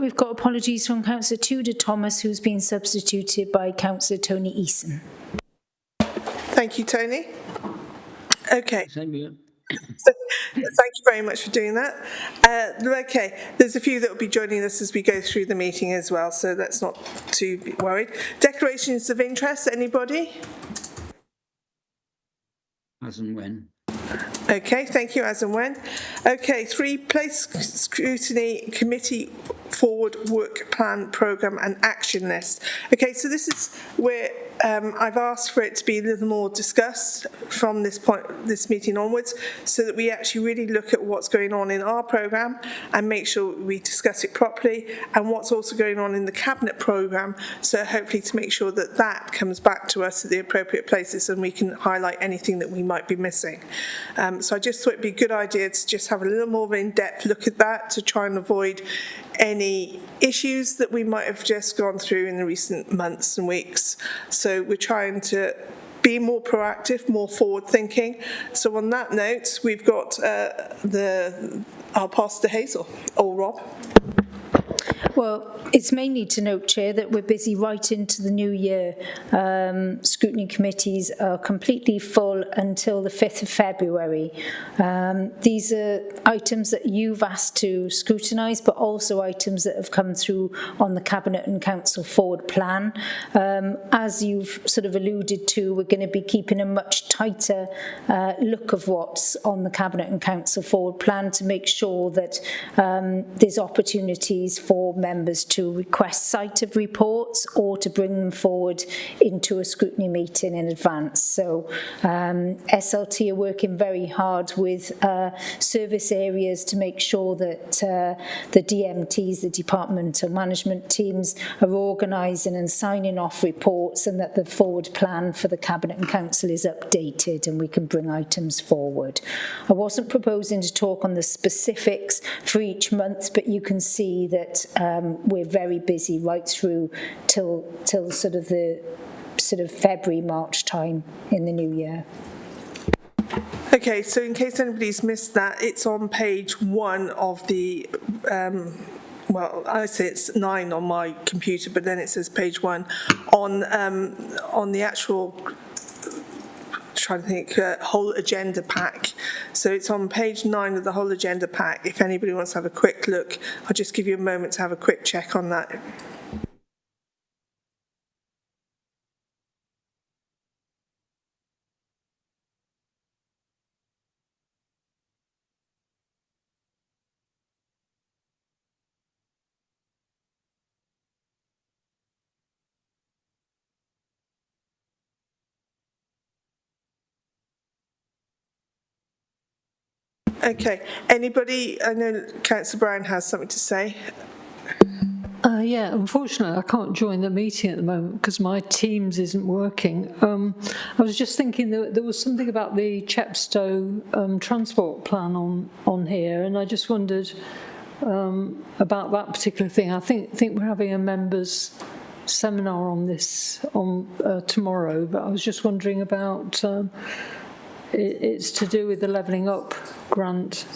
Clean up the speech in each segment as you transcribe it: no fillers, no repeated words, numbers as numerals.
we've got apologies from Councillor Tudor Thomas, who's been substituted by Councillor Tony Eason. Thank you, Tony. Okay. Same here. Thank you very much for doing that. Okay, there's a few that will be joining us as we go through the meeting as well, so let's not too be worried. Declarations of interest, anybody? As and when. Okay, thank you, as and when. Okay, 3, place scrutiny committee forward work plan programme and action list. Okay, so this is where I've asked for it to be a little more discussed from this meeting onwards, so that we actually really look at what's going on in our programme and make sure we discuss it properly, and what's also going on in the cabinet programme, so hopefully to make sure that that comes back to us at the appropriate places and we can highlight anything that we might be missing. So I just thought it'd be a good idea to just have a little more of an in-depth look at that, to try and avoid any issues that we might have just gone through in the recent months and weeks. So we're trying to be more proactive, more forward-thinking. So on that note, we've got I'll pass to Hazel or Rob. Well, it's mainly to note, Chair, that we're busy right into the new year. Scrutiny committees are completely full until the 5th of February. These are items that you've asked to scrutinise, but also items that have come through on the Cabinet and Council forward plan. As you've sort of alluded to, we're going to be keeping a much tighter look of what's on the Cabinet and Council forward plan to make sure that there's opportunities for members to request sight of reports or to bring them forward into a scrutiny meeting in advance. So SLT are working very hard with service areas to make sure that the DMTs, the departmental management teams, are organising and signing off reports, and that the forward plan for the Cabinet and Council is updated and we can bring items forward. I wasn't proposing to talk on the specifics for each month, but you can see that we're very busy right through till sort of February, March time in the new year. Okay, so in case anybody's missed that, it's on page 1 of the, well, I say it's 9 on my computer, but then it says page 1 on the actual, trying to think, whole agenda pack. So it's on page 9 of the whole agenda pack. If anybody wants to have a quick look, I'll just give you a moment to have a quick check on that. Okay, anybody? I know Councillor Brown has something to say. Yeah, unfortunately I can't join the meeting at the moment because my Teams isn't working. I was just thinking that there was something about the Chepstow transport plan on here, and I just wondered about that particular thing. I think we're having a members seminar on this tomorrow, but I was just wondering about it's to do with the Levelling Up grant.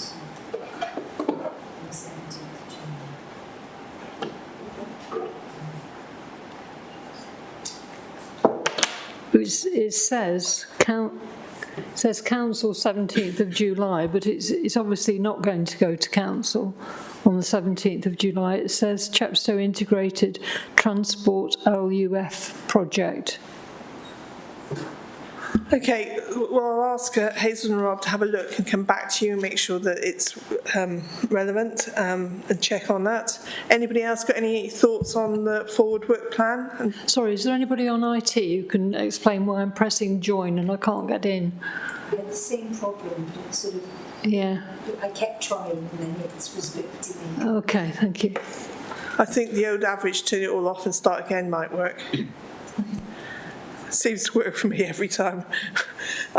It says Council 17th of July, but it's obviously not going to go to Council on the 17th of July. It says Chepstow Integrated Transport LUF project. Okay, well, I'll ask Hazel and Rob to have a look and come back to you and make sure that it's relevant and check on that. Anybody else got any thoughts on the forward work plan? Sorry, is there anybody on IT who can explain why I'm pressing join and I can't get in? I had the same problem, sort of. Yeah. I kept trying and then it was a bit delayed. Okay, thank you. I think the old average, turn it all off and start again, might work. Seems to work for me every time.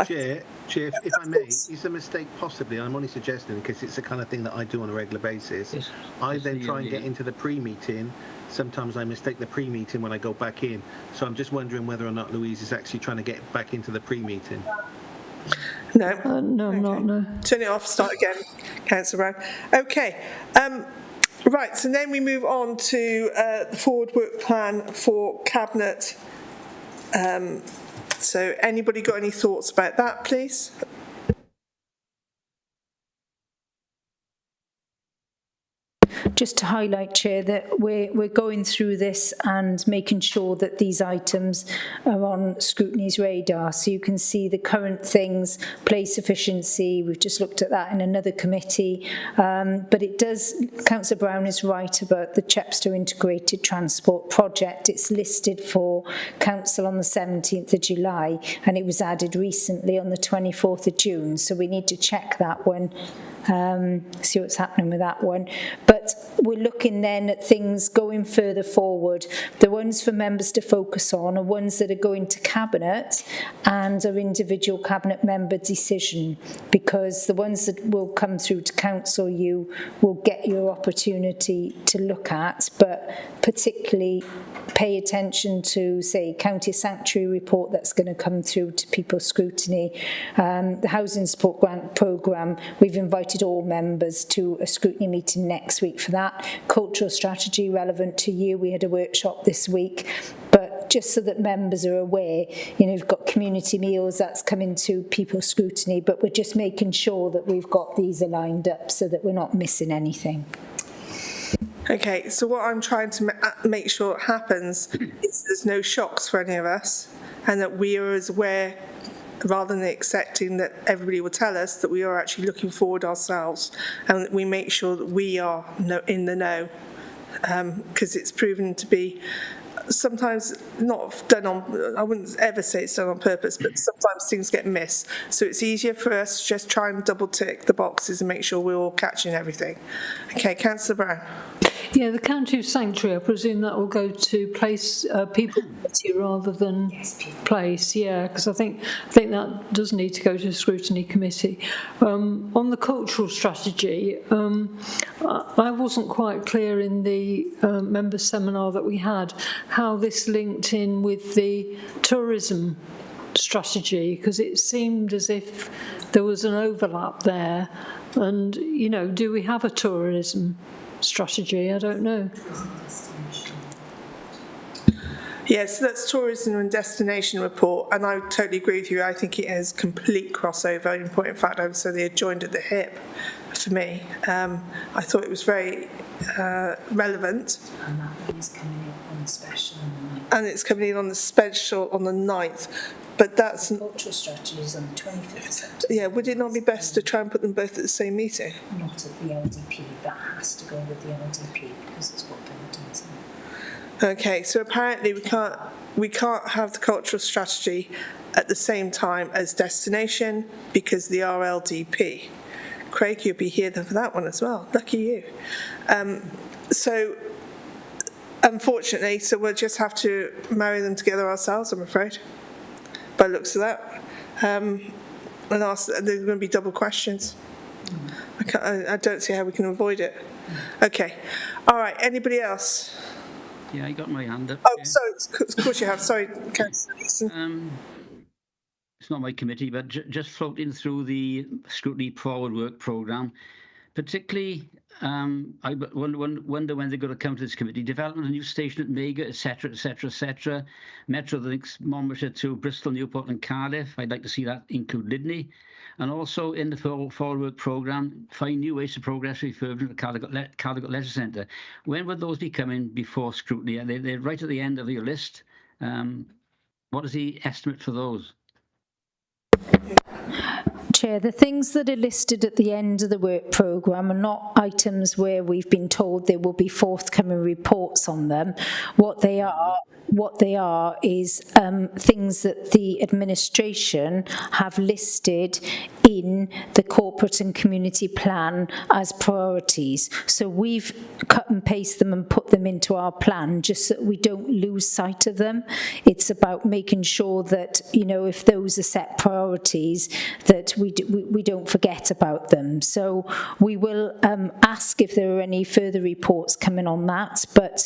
Chair, if I may, is the mistake possibly, I'm only suggesting because it's the kind of thing that I do on a regular basis, yes. I then try and get into the pre-meeting. Sometimes I mistake the pre-meeting when I go back in. So I'm just wondering whether or not Louise is actually trying to get back into the pre-meeting. No. No, I'm not, no. Turn it off, start again, Councillor Brown. Okay. Right, so then we move on to the forward work plan for Cabinet. So anybody got any thoughts about that, please? Just to highlight, Chair, that we're going through this and making sure that these items are on scrutiny's radar. So you can see the current things, place efficiency, we've just looked at that in another committee. But it does, Councillor Brown is right about the Chepstow Integrated Transport Project. It's listed for Council on the 17th of July and it was added recently on the 24th of June. So we need to check that one. See what's happening with that one. But we're looking then at things going further forward. The ones for members to focus on are ones that are going to Cabinet and are individual Cabinet member decision, because the ones that will come through to Council you will get your opportunity to look at, but particularly pay attention to, say, County Sanctuary report that's going to come through to people's scrutiny. The Housing Support Grant Programme, we've invited all members to a scrutiny meeting next week for that. Cultural strategy relevant to you, we had a workshop this week, but just so that members are aware, you know, we've got community meals that's coming to people's scrutiny, but we're just making sure that we've got these aligned up so that we're not missing anything. Okay, so what I'm trying to make sure happens is there's no shocks for any of us, and that we are as aware, rather than accepting that everybody will tell us, that we are actually looking forward ourselves, and that we make sure that we are in the know, because it's proven to be sometimes not done on, I wouldn't ever say it's done on purpose, but sometimes things get missed. So it's easier for us to just try and double tick the boxes and make sure we're all catching everything. Okay, Councillor Brown. Yeah, the County of Sanctuary, I presume that will go to place people rather than place, yeah, because I think that does need to go to the Scrutiny Committee. On the cultural strategy, I wasn't quite clear in the member seminar that we had how this linked in with the tourism strategy, because it seemed as if there was an overlap there. And, you know, do we have a tourism strategy? I don't know. Yes, that's tourism and destination report, and I totally agree with you. I think it has complete crossover. In point of fact, I would say they are joined at the hip for me. I thought it was very relevant. And that one is coming in on the special on the 9th. And it's coming in on the special on the 9th. But that's... Cultural strategy is on the 25th of September. Yeah, would it not be best to try and put them both at the same meeting? Not at the LDP. That has to go with the LDP because it's got buildings in it. Okay, so apparently we can't have the cultural strategy at the same time as destination because the RLDP. Craig, you'll be here for that one as well. Lucky you. So unfortunately, so we'll just have to marry them together ourselves, I'm afraid, by the looks of that. And ask, there's going to be double questions. I don't see how we can avoid it. Okay. All right, anybody else? Yeah, I got my hand up. Oh, sorry, of course you have. Sorry, Councillor Easton. It's not my committee, but just floating through the Scrutiny Forward Work Programme, particularly, I wonder when they're going to come to this committee. Development of a new station at Mega, etc., etc., etc. Metro links Monmouthshire to Bristol, Newport and Cardiff. I'd like to see that include Lydney. And also in the Forward Work Programme, find new ways to progress refurbishment of Caldicot Leisure Centre. When would those be coming before scrutiny? They're right at the end of your list. What is the estimate for those? Chair, the things that are listed at the end of the work programme are not items where we've been told there will be forthcoming reports on them. What they are is things that the administration have listed in the corporate and community plan as priorities. So we've cut and paste them and put them into our plan just so that we don't lose sight of them. It's about making sure that, you know, if those are set priorities, that we don't forget about them. So we will ask if there are any further reports coming on that, but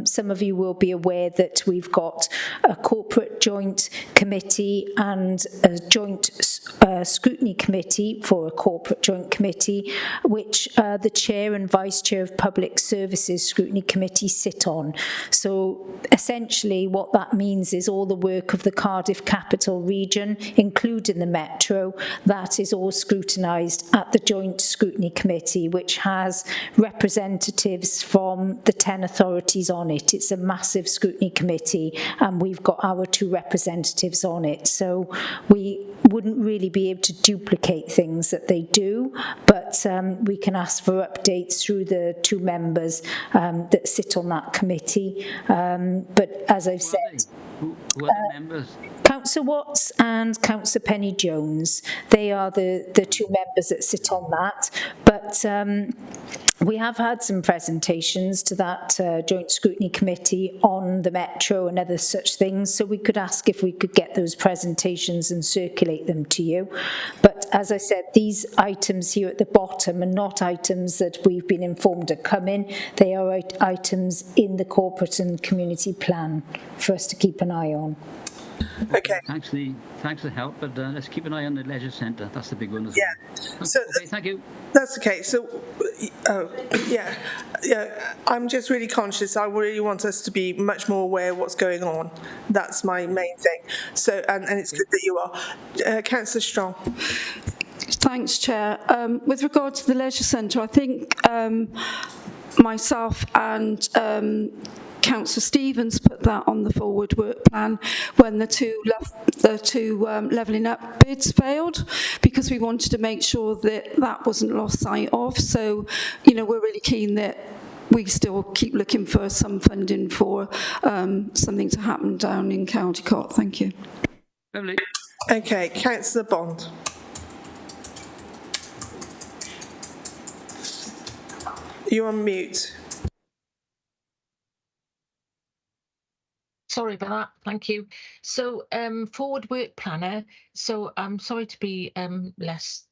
some of you will be aware that we've got a corporate joint committee and a joint scrutiny Scrutiny Committee for a corporate joint committee, which the Chair and Vice Chair of Public Services Scrutiny Committee sit on. So essentially what that means is all the work of the Cardiff Capital Region, including the Metro, that is all scrutinised at the Joint Scrutiny Committee, which has representatives from the 10 authorities on it. It's a massive scrutiny committee, and we've got our 2 representatives on it. So we wouldn't really be able to duplicate things that they do, but we can ask for updates through the 2 members that sit on that committee. But as I've said, Who are the members? Councillor Watts and Councillor Penny Jones, they are the 2 members that sit on that. But we have had some presentations to that Joint Scrutiny Committee on the Metro and other such things, so we could ask if we could get those presentations and circulate them to you. But as I said, these items here at the bottom are not items that we've been informed are coming. They are items in the corporate and community plan for us to keep an eye on. Okay. Thanks for the help, but let's keep an eye on the leisure centre. That's the big one as well. So Okay, thank you. that's okay. So, I'm just really conscious. I really want us to be much more aware of what's going on. That's my main thing. So, and it's good that you are. Councillor Strong. Thanks, Chair. With regard to the leisure centre, I think myself and Councillor Stevens put that on the forward work plan when the two levelling up bids failed, because we wanted to make sure that that wasn't lost sight of. So, we're really keen that we still keep looking for some funding for something to happen down in Caldicott. Thank you. Lovely. Okay, Councillor Bond. You're on mute. Sorry about that. Thank you. So forward work planner. So I'm sorry to be less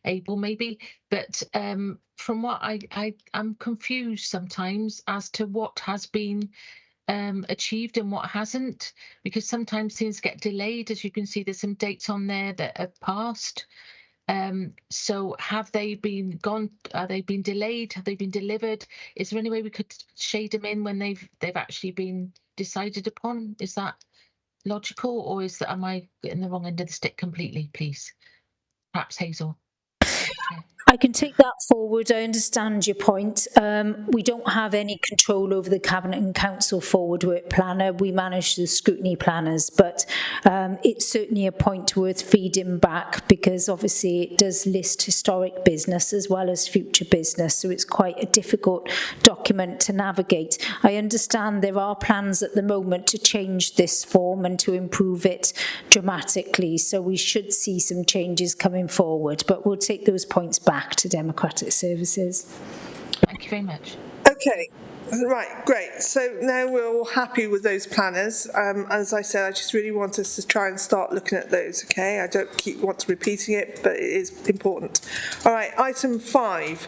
able maybe, but from what I'm confused sometimes as to what has been achieved and what hasn't, because sometimes things get delayed. As you can see, there's some dates on there that have passed. So have they been gone? Are they been delayed? Have they been delivered? Is there any way we could shade them in when they've actually been decided upon? Is that logical, or am I getting the wrong end of the stick completely, please? Perhaps Hazel. I can take that forward. I understand your point. We don't have any control over the Cabinet and Council forward work planner. We manage the scrutiny planners, but it's certainly a point worth feeding back, because obviously it does list historic business as well as future business, so it's quite a difficult document to navigate. I understand there are plans at the moment to change this form and to improve it dramatically, so we should see some changes coming forward, but we'll take those points back to Democratic Services. Thank you very much. Okay, right, great. So now we're all happy with those planners. As I said, I just really want us to try and start looking at those, okay? I don't want to repeating it, but it is important. All right, item 5,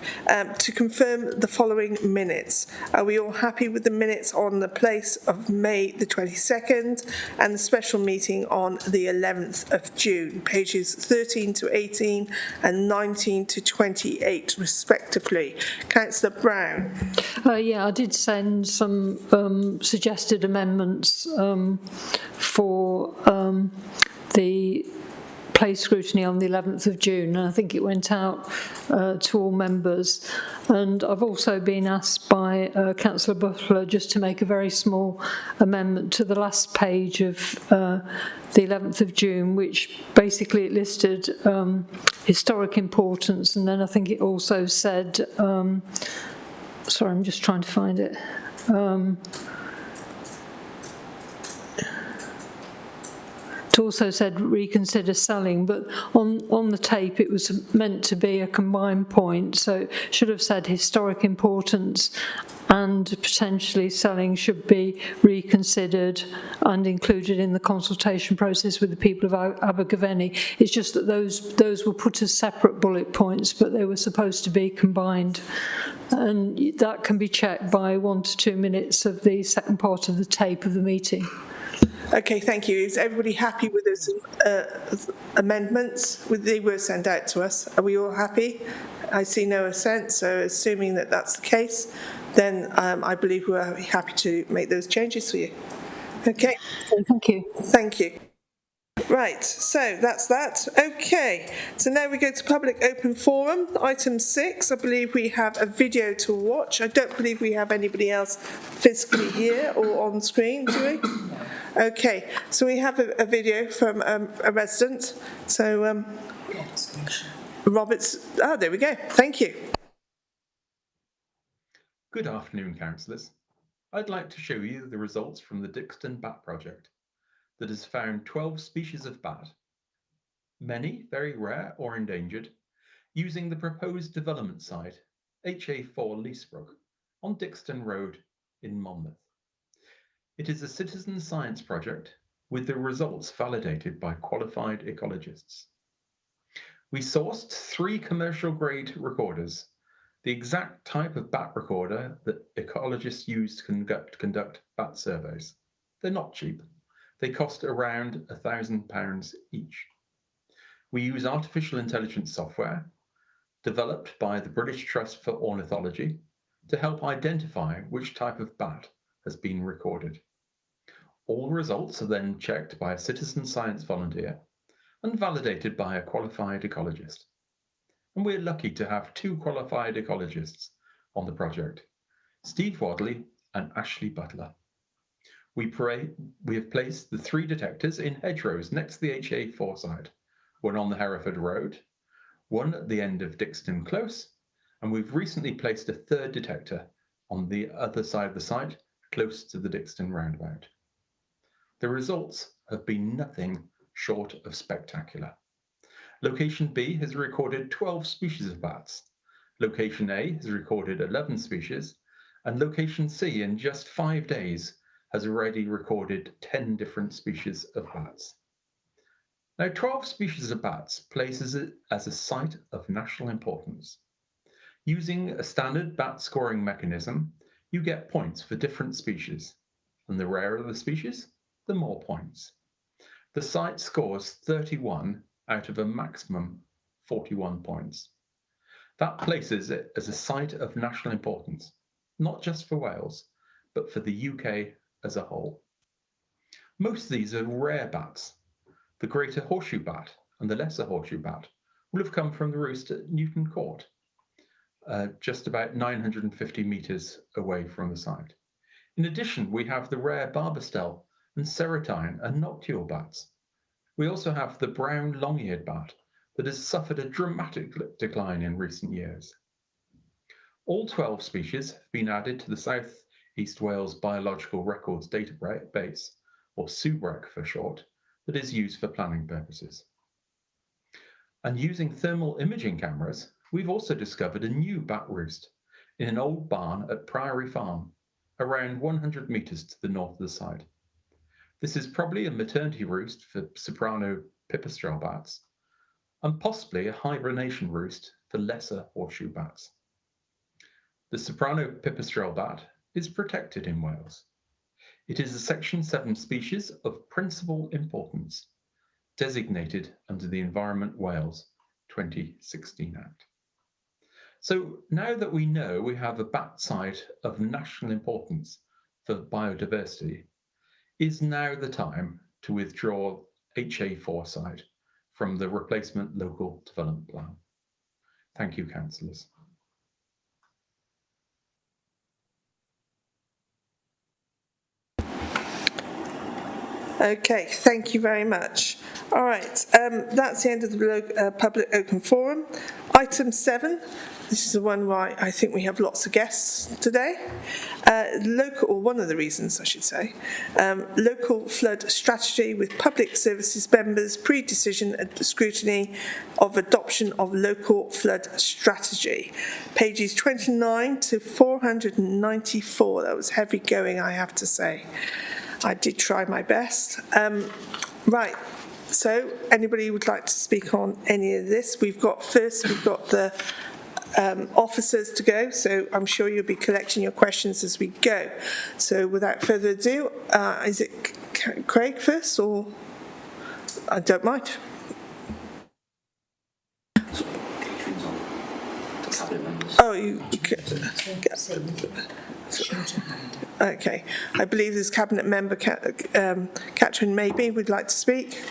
to confirm the following minutes. Are we all happy with the minutes on the place of May the 22nd and the special meeting on the 11th of June, pages 13 to 18 and 19 to 28 respectively? Councillor Brown. Yeah, I did send some suggested amendments for the place scrutiny on the 11th of June, and I think it went out to all members. And I've also been asked by Councillor Butler just to make a very small amendment to the last page of the 11th of June, which basically it listed historic importance, and then I think it also said, sorry, I'm just trying to find it. It also said reconsider selling, but on the tape it was meant to be a combined point, so it should have said historic importance and potentially selling should be reconsidered and included in the consultation process with the people of Abergavenny. It's just that those were put as separate bullet points, but they were supposed to be combined. And that can be checked by 1 to 2 minutes of the second part of the tape of the meeting. Okay, thank you. Is everybody happy with those amendments? They were sent out to us. Are we all happy? I see no assent, so assuming that that's the case, then I believe we're happy to make those changes for you. Okay. Thank you. Thank you. Right, so that's that. Okay, so now we go to public open forum. Item 6, I believe we have a video to watch. I don't believe we have anybody else physically here or on screen, do we? Okay, so we have a video from a resident. So, Robert's, there we go. Thank you. Good afternoon, councillors. I'd like to show you the results from the Dixton Bat Project that has found 12 species of bat, many very rare or endangered, using the proposed development site, HA4 Leesbrook, on Dixton Road in Monmouth. It is a citizen science project with the results validated by qualified ecologists. We sourced 3 commercial grade recorders, the exact type of bat recorder that ecologists use to conduct bat surveys. They're not cheap. They cost around £1,000 each. We use artificial intelligence software developed by the British Trust for Ornithology to help identify which type of bat has been recorded. All results are then checked by a citizen science volunteer and validated by a qualified ecologist. And we're lucky to have 2 qualified ecologists on the project, Steve Wadley and Ashley Butler. We have placed the 3 detectors in hedgerows next to the HA4 site, one on the Hereford Road, one at the end of Dixton Close, and we've recently placed a 3rd detector on the other side of the site, close to the Dixton roundabout. The results have been nothing short of spectacular. Location B has recorded 12 species of bats. Location A has recorded 11 species, and location C in just 5 days has already recorded 10 different species of bats. Now, 12 species of bats places it as a site of national importance. Using a standard bat scoring mechanism, you get points for different species, and the rarer the species, the more points. The site scores 31 out of a maximum 41 points. That places it as a site of national importance, not just for Wales, but for the UK as a whole. Most of these are rare bats. The greater horseshoe bat and the lesser horseshoe bat will have come from the roost at Newton Court, just about 950 metres away from the site. In addition, we have the rare barbastelle and serotine and noctule bats. We also have the brown long-eared bat that has suffered a dramatic decline in recent years. All 12 species have been added to the South East Wales Biological Records Database, or SUBREC for short, that is used for planning purposes. And using thermal imaging cameras, we've also discovered a new bat roost in an old barn at Priory Farm, around 100 metres to the north of the site. This is probably a maternity roost for soprano pipistrelle bats, and possibly a hibernation roost for lesser horseshoe bats. The soprano pipistrelle bat is protected in Wales. It is a Section 7 species of principal importance, designated under the Environment Wales 2016 Act. So now that we know we have a bat site of national importance for biodiversity, is now the time to withdraw HA4 site from the replacement local development plan. Thank you, councillors. Okay, thank you very much. All right, that's the end of the public open forum. Item 7, this is the one where I think we have lots of guests today. Or one of the reasons, I should say. Local flood strategy with public services members, pre-decision scrutiny of adoption of local flood strategy. Pages 29 to 494, that was heavy going, I have to say. I did try my best. Right, so anybody would like to speak on any of this? We've got the officers to go, so I'm sure you'll be collecting your questions as we go. So without further ado, is it Craig first, or I don't mind. Oh, okay. I believe there's Cabinet Member Catherine Maybe would like to speak.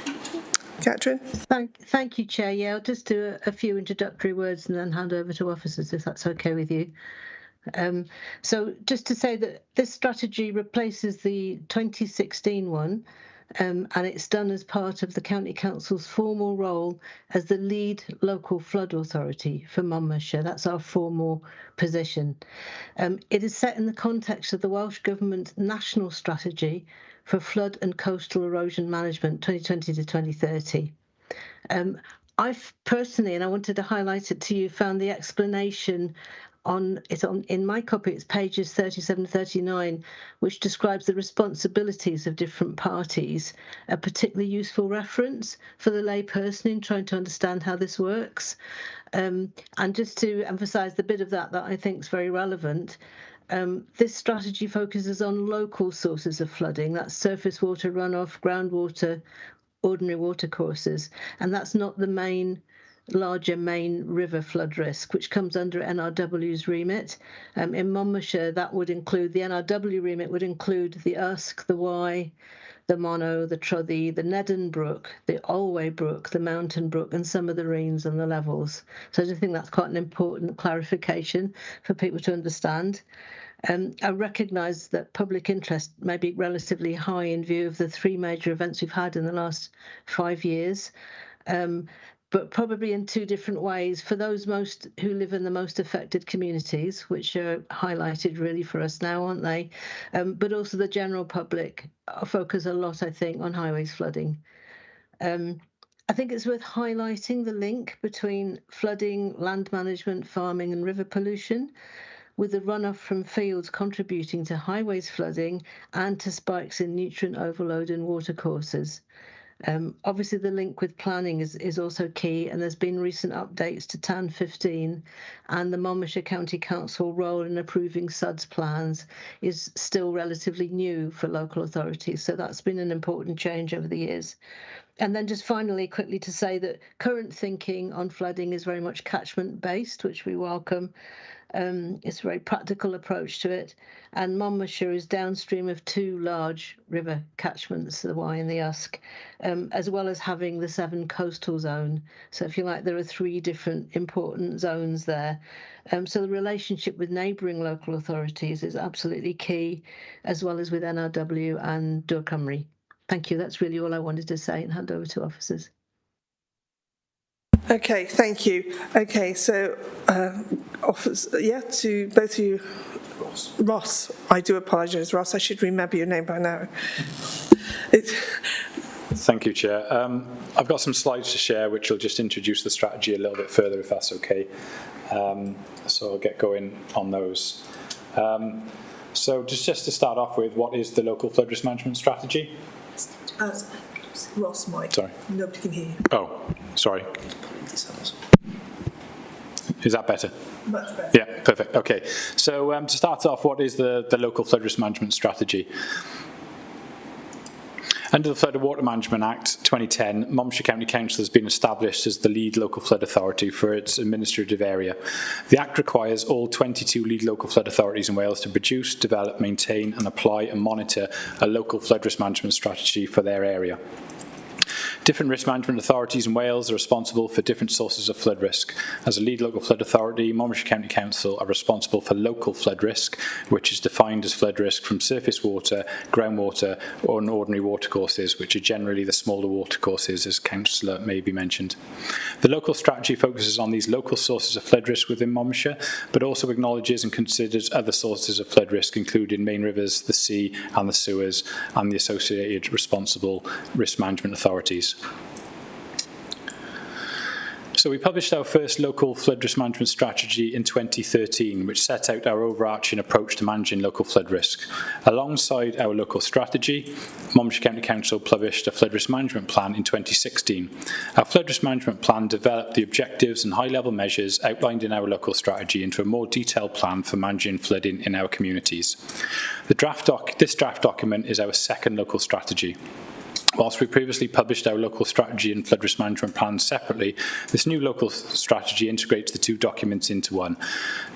Catherine? Thank you, Chair. Yeah, I'll just do a few introductory words and then hand over to officers, if that's okay with you. So just to say that this strategy replaces the 2016 one, and it's done as part of the County Council's formal role as the lead local flood authority for Monmouthshire. That's our formal position. It is set in the context of the Welsh Government National Strategy for Flood and Coastal Erosion Management 2020 to 2030. I've personally, and I wanted to highlight it to you, found the explanation in my copy, it's pages 37 to 39, which describes the responsibilities of different parties, a particularly useful reference for the layperson in trying to understand how this works. And just to emphasise the bit of that I think is very relevant, this strategy focuses on local sources of flooding, that's surface water runoff, groundwater, ordinary watercourses, and that's not the larger main river flood risk, which comes under NRW's remit. In Monmouthshire, that would include, the NRW remit would include the Usk, the Wye, the Monnow, the Trothy, the Nedden Brook, the Olway Brook, the Mountain Brook, and some of the Reens and the Levels. So I just think that's quite an important clarification for people to understand. I recognise that public interest may be relatively high in view of the three major events we've had in the last 5 years, but probably in two different ways. For those who live in the most affected communities, which are highlighted really for us now, aren't they? But also the general public focus a lot, I think, on highways flooding. I think it's worth highlighting the link between flooding, land management, farming and river pollution, with the runoff from fields contributing to highways flooding and to spikes in nutrient overload in watercourses. Obviously, the link with planning is also key, and there's been recent updates to TAN 15, and the Monmouthshire County Council role in approving SUDS plans is still relatively new for local authorities, so that's been an important change over the years. And then just finally, quickly to say that current thinking on flooding is very much catchment-based, which we welcome. It's a very practical approach to it, and Monmouthshire is downstream of two large river catchments, the Wye and the Usk, as well as having the Severn coastal zone. So if you like, there are three different important zones there. So the relationship with neighbouring local authorities is absolutely key, as well as with NRW and Dŵr Cymru. Thank you. That's really all I wanted to say, and hand over to officers. Okay, thank you. Okay, so to both of you. Ross, I do apologise, Ross, I should remember your name by now. Thank you, Chair. I've got some slides to share which will just introduce the strategy a little bit further, if that's okay. So I'll get going on those. So just to start off with, what is the local flood risk management strategy? Ross might. Sorry. Nobody can hear you. Oh, sorry. Is that better? Much better. Yeah, perfect. Okay. So to start off, what is the local flood risk management strategy? Under the Flood and Water Management Act 2010, Monmouthshire County Council has been established as the lead local flood authority for its administrative area. The Act requires all 22 lead local flood authorities in Wales to produce, develop, maintain and apply and monitor a local flood risk management strategy for their area. Different risk management authorities in Wales are responsible for different sources of flood risk. As a lead local flood authority, Monmouthshire County Council are responsible for local flood risk, which is defined as flood risk from surface water, groundwater, or ordinary watercourses, which are generally the smaller watercourses, as Councillor Maybe mentioned. The local strategy focuses on these local sources of flood risk within Monmouthshire, but also acknowledges and considers other sources of flood risk, including main rivers, the sea and the sewers, and the associated responsible risk management authorities. So we published our first local flood risk management strategy in 2013, which set out our overarching approach to managing local flood risk. Alongside our local strategy, Monmouthshire County Council published a flood risk management plan in 2016. Our flood risk management plan developed the objectives and high-level measures outlined in our local strategy into a more detailed plan for managing flooding in our communities. This draft document is our second local strategy. Whilst we previously published our local strategy and flood risk management plan separately, this new local strategy integrates the two documents into one.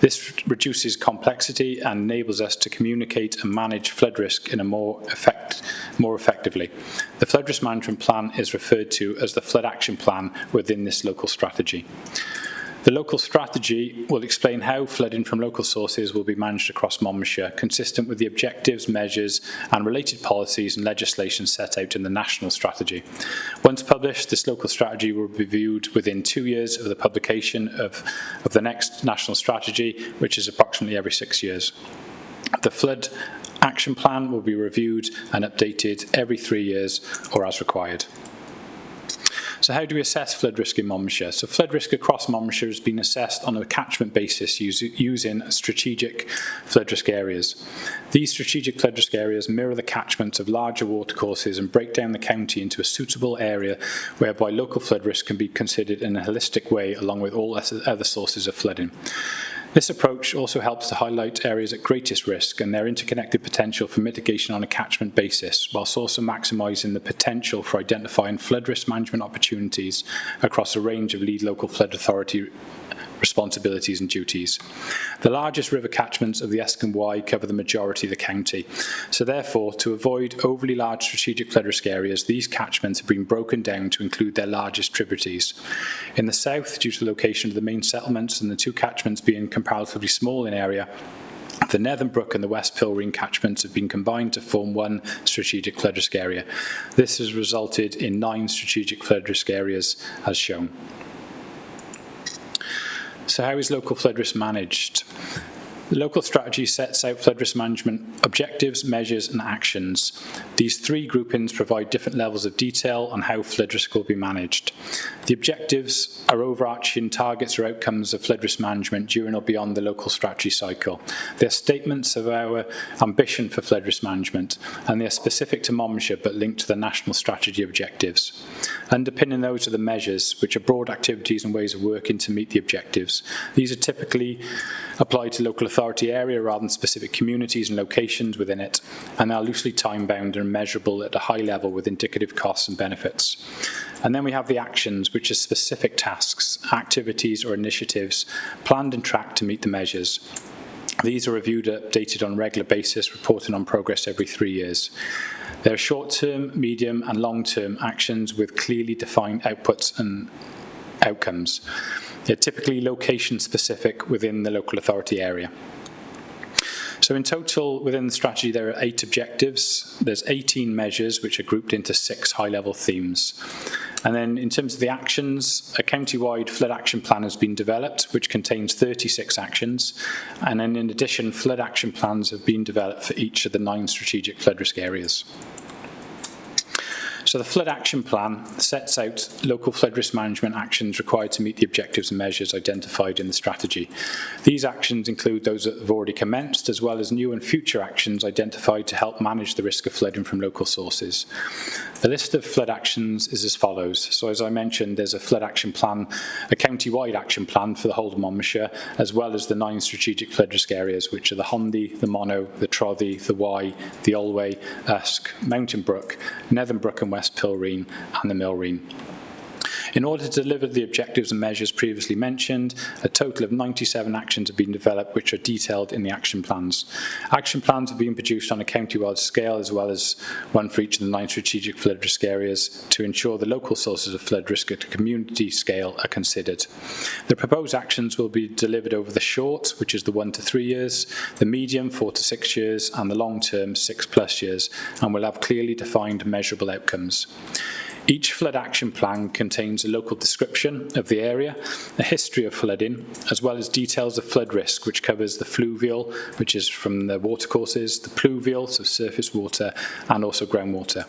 This reduces complexity and enables us to communicate and manage flood risk in a more effectively. The flood risk management plan is referred to as the flood action plan within this local strategy. The local strategy will explain how flooding from local sources will be managed across Monmouthshire, consistent with the objectives, measures and related policies and legislation set out in the national strategy. Once published, this local strategy will be reviewed within 2 years of the publication of the next national strategy, which is approximately every 6 years. The flood action plan will be reviewed and updated every 3 years or as required. So how do we assess flood risk in Monmouthshire? So flood risk across Monmouthshire has been assessed on a catchment basis using strategic flood risk areas. These strategic flood risk areas mirror the catchments of larger watercourses and break down the county into a suitable area whereby local flood risk can be considered in a holistic way along with all other sources of flooding. This approach also helps to highlight areas at greatest risk and their interconnected potential for mitigation on a catchment basis, whilst also maximising the potential for identifying flood risk management opportunities across a range of lead local flood authority responsibilities and duties. The largest river catchments of the Esk and Wye cover the majority of the county. So therefore, to avoid overly large strategic flood risk areas, these catchments have been broken down to include their largest tributaries. In the south, due to the location of the main settlements and the two catchments being comparatively small in area, the Netherton Brook and the West Pilreen catchments have been combined to form one strategic flood risk area. This has resulted in 9 strategic flood risk areas as shown. So how is local flood risk managed? The local strategy sets out flood risk management objectives, measures and actions. These 3 groupings provide different levels of detail on how flood risk will be managed. The objectives are overarching targets or outcomes of flood risk management during or beyond the local strategy cycle. They are statements of our ambition for flood risk management, and they are specific to Monmouthshire but linked to the national strategy objectives. Underpinning those are the measures, which are broad activities and ways of working to meet the objectives. These are typically applied to local authority area rather than specific communities and locations within it, and are loosely time-bound and measurable at a high level with indicative costs and benefits. And then we have the actions, which are specific tasks, activities or initiatives planned and tracked to meet the measures. These are reviewed and updated on a regular basis, reporting on progress every 3 years. There are short-term, medium and long-term actions with clearly defined outputs and outcomes. They're typically location-specific within the local authority area. So in total, within the strategy, there are 8 objectives. There's 18 measures, which are grouped into 6 high-level themes. And then in terms of the actions, a county-wide flood action plan has been developed, which contains 36 actions. And then in addition, flood action plans have been developed for each of the 9 strategic flood risk areas. So the flood action plan sets out local flood risk management actions required to meet the objectives and measures identified in the strategy. These actions include those that have already commenced, as well as new and future actions identified to help manage the risk of flooding from local sources. The list of flood actions is as follows. So as I mentioned, there's a flood action plan, a county-wide action plan for the whole of Monmouthshire, as well as the 9 strategic flood risk areas, which are the Hondy, the Monnow, the Trothy, the Wye, the Olway, Usk, Mountain Brook, Netherton Brook and West Pilreen and the Millreen. In order to deliver the objectives and measures previously mentioned, a total of 97 actions have been developed, which are detailed in the action plans. Action plans have been produced on a county-wide scale, as well as one for each of the 9 strategic flood risk areas, to ensure the local sources of flood risk at a community scale are considered. The proposed actions will be delivered over the short, which is the 1 to 3 years, the medium 4 to 6 years, and the long term 6+ years, and will have clearly defined measurable outcomes. Each flood action plan contains a local description of the area, a history of flooding, as well as details of flood risk, which covers the fluvial, which is from the watercourses, the pluvial, so surface water, and also groundwater.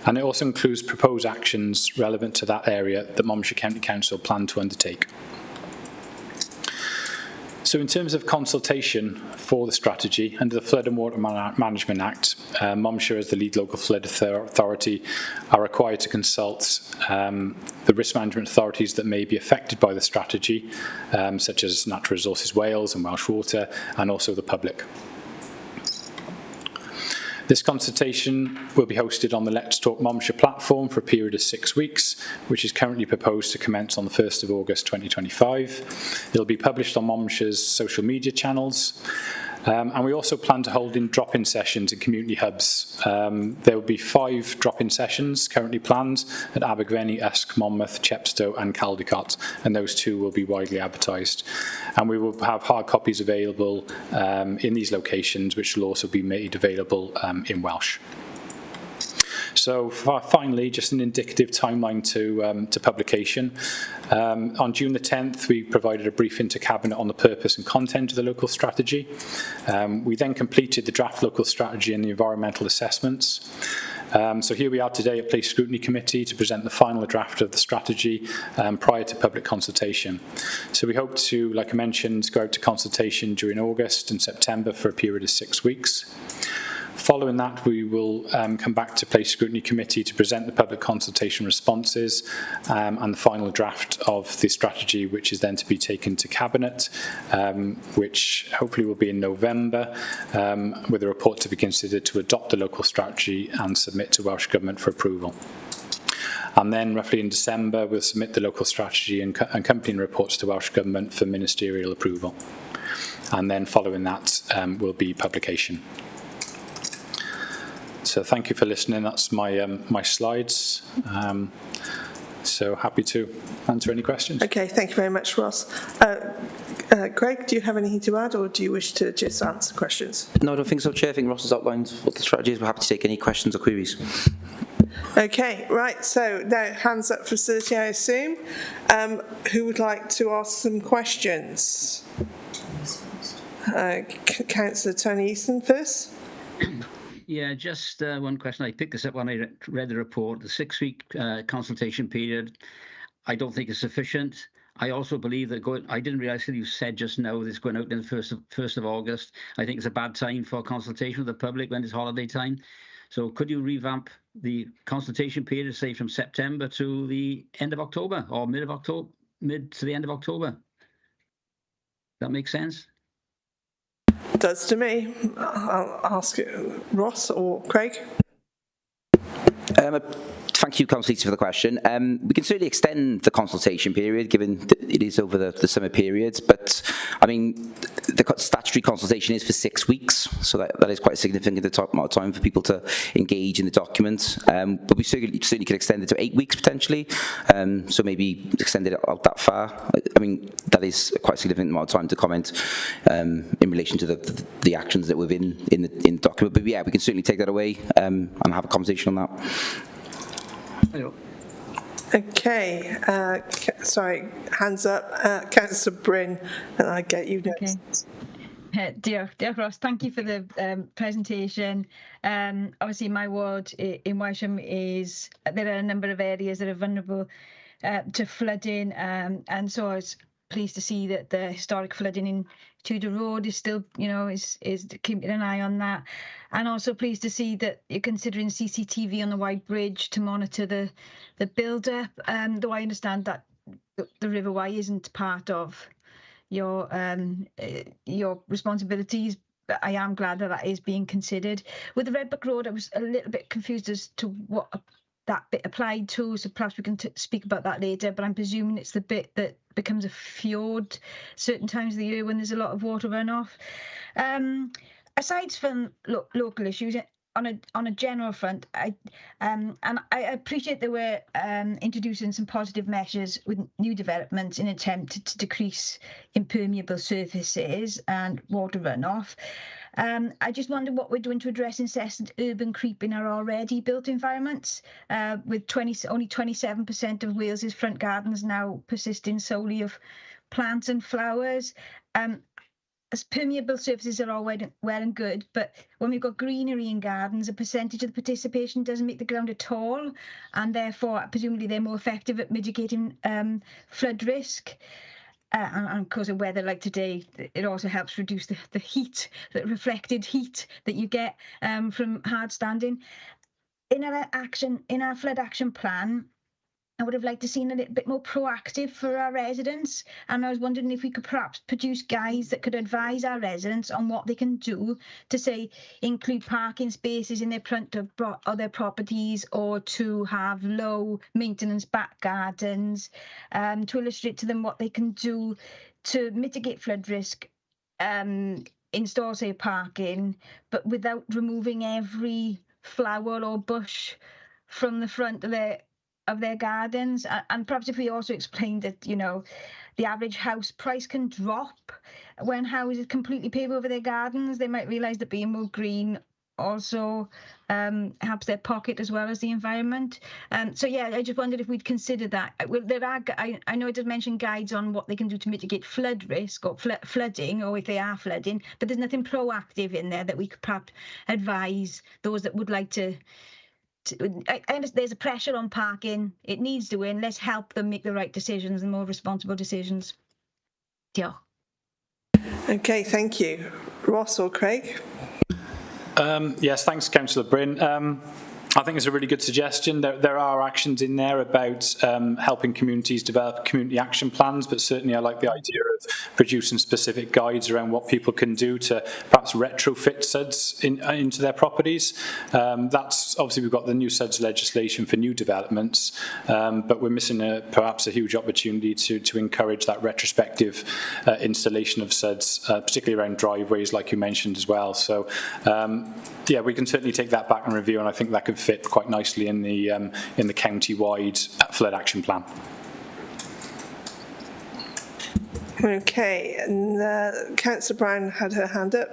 and it also includes proposed actions relevant to that area that Monmouthshire County Council plan to undertake. So in terms of consultation for the strategy, under the Flood and Water Management Act, Monmouthshire as the lead local flood authority are required to consult the risk management authorities that may be affected by the strategy, such as Natural Resources Wales and Welsh Water, and also the public. This consultation will be hosted on the Let's Talk Monmouthshire platform for a period of 6 weeks, which is currently proposed to commence on the 1st of August 2025. It will be published on Monmouthshire's social media channels. And we also plan to hold in drop-in sessions in community hubs. There will be 5 drop-in sessions currently planned at Abergvenny, Usk, Monmouth, Chepstow and Caldicot, and those 2 will be widely advertised. And we will have hard copies available in these locations, which will also be made available in Welsh. So finally, just an indicative timeline to publication. On June the 10th, we provided a briefing to Cabinet on the purpose and content of the local strategy. We then completed the draft local strategy and the environmental assessments. So here we are today at Place Scrutiny Committee to present the final draft of the strategy prior to public consultation. So we hope to, like I mentioned, go out to consultation during August and September for a period of 6 weeks. Following that, we will come back to Place Scrutiny Committee to present the public consultation responses and the final draft of the strategy, which is then to be taken to Cabinet, which hopefully will be in November, with a report to be considered to adopt the local strategy and submit to Welsh Government for approval. And then roughly in December, we'll submit the local strategy and accompanying reports to Welsh Government for ministerial approval. And then following that will be publication. So thank you for listening. That's my my slides. So happy to answer any questions. Okay, thank you very much, Ross. Craig, do you have anything to add, or do you wish to just answer questions? No, I don't think so, Chair. I think Ross has outlined what the strategy is. We're happy to take any questions or queries. Okay, right, so now hands up facility, I assume. Who would like to ask some questions? Councillor Tony Easton first. Yeah, just one question. I picked this up when I read the report. The 6-week consultation period, I don't think is sufficient. I also believe that I didn't realise that you said just now this going out in the 1st of August. I think it's a bad time for consultation with the public when it's holiday time. So could you revamp the consultation period, say from September to the end of October or mid to the end of October? That makes sense? Does to me. I'll ask Ross or Craig. Thank you, Councillor Easton, for the question. We can certainly extend the consultation period, given that it is over the summer periods, but I mean, the statutory consultation is for 6 weeks, so that is quite a significant amount of time for people to engage in the document. But we certainly could extend it to 8 weeks potentially, so maybe extend it out that far. I mean, that is quite a significant amount of time to comment in relation to the actions that were in the document. But yeah, we can certainly take that away and have a conversation on that. Okay, sorry, hands up, Councillor Bryn, and I get you next. Okay. Dear Ross, thank you for the presentation. Obviously, my ward in Wylesham there are a number of areas that are vulnerable to flooding, and so I was pleased to see that the historic flooding in Tudor Road is still, is keeping an eye on that. And also pleased to see that you're considering CCTV on the Wide Bridge to monitor the build-up, though I understand that the River Wye isn't part of your responsibilities, but I am glad that is being considered. With the Redbook Road, I was a little bit confused as to what that bit applied to, so perhaps we can speak about that later, but I'm presuming it's the bit that becomes a fjord certain times of the year when there's a lot of water runoff. Aside from local issues, on a general front, I appreciate that we're introducing some positive measures with new developments in an attempt to decrease impermeable surfaces and water runoff. I just wonder what we're doing to address incessant urban creep in our already built environments, with only 27% of Wales's front gardens now persisting solely of plants and flowers. as permeable surfaces are all well and good, but when we've got greenery in gardens, a percentage of the participation doesn't make the ground at all, and therefore presumably they're more effective at mitigating flood risk. And of course, in weather like today, it also helps reduce the heat, the reflected heat that you get from hard standing. In our flood action plan, I would have liked to see a little bit more proactive for our residents, and I was wondering if we could perhaps produce guides that could advise our residents on what they can do to, say, include parking spaces in their front of their properties, or to have low maintenance back gardens, to illustrate to them what they can do to mitigate flood risk, install, say, parking, but without removing every flower or bush from the front of their gardens. And perhaps if we also explained that, the average house price can drop when houses completely pave over their gardens, they might realise that being more green also helps their pocket as well as the environment. So yeah, I just wondered if we'd consider that. Well, I know it does mention guides on what they can do to mitigate flood risk or flooding, or if they are flooding, but there's nothing proactive in there that we could perhaps advise those that would like to. I understand there's a pressure on parking. It needs to win. Let's help them make the right decisions and more responsible decisions. Yeah. Okay, thank you. Ross or Craig? Yes, thanks, Councillor Bryn. I think it's a really good suggestion. There are actions in there about helping communities develop community action plans, but certainly I like the idea of producing specific guides around what people can do to perhaps retrofit SUDs into their properties. That's obviously, we've got the new SUDs legislation for new developments, but we're missing perhaps a huge opportunity to encourage that retrospective installation of SUDs, particularly around driveways, like you mentioned as well. So yeah, we can certainly take that back and review, and I think that could fit quite nicely in the county-wide flood action plan. Okay, and Councillor Brown had her hand up.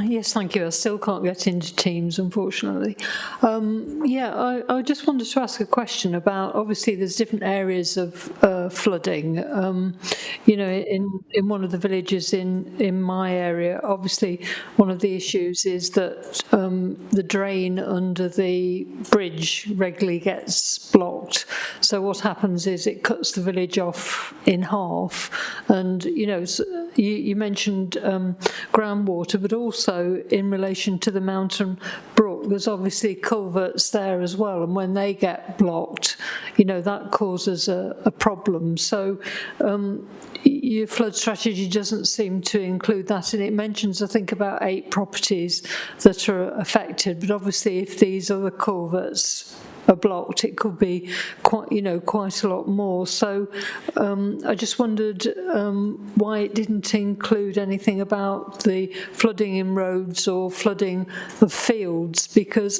Yes, thank you. I still can't get into Teams, unfortunately. Yeah, I just wanted to ask a question about, obviously there's different areas of flooding. You know, in one of the villages in my area, obviously one of the issues is that the drain under the bridge regularly gets blocked. So what happens is it cuts the village off in half. And, you know, you mentioned groundwater, but also in relation to the mountain brook, there's obviously culverts there as well, and when they get blocked, you know, that causes a problem. So your flood strategy doesn't seem to include that, and it mentions, I think, about 8 properties that are affected, but obviously if these other culverts are blocked, it could be quite a lot more. So I just wondered why it didn't include anything about the flooding in roads or flooding of fields, because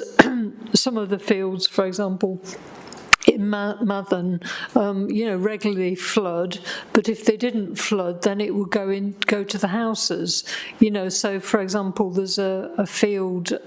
some of the fields, for example, in Mathen, you know, regularly flood, but if they didn't flood, then it would go to the houses, you know. So, for example, there's a field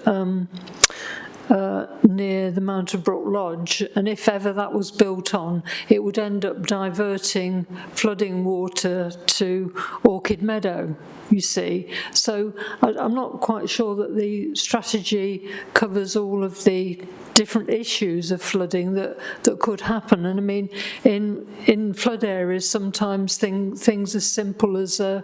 near the Mountain Brook Lodge, and if ever that was built on, it would end up diverting flooding water to Orchid Meadow, you see. So I'm not quite sure that the strategy covers all of the different issues of flooding that could happen. And I mean, in flood areas, sometimes things as simple as a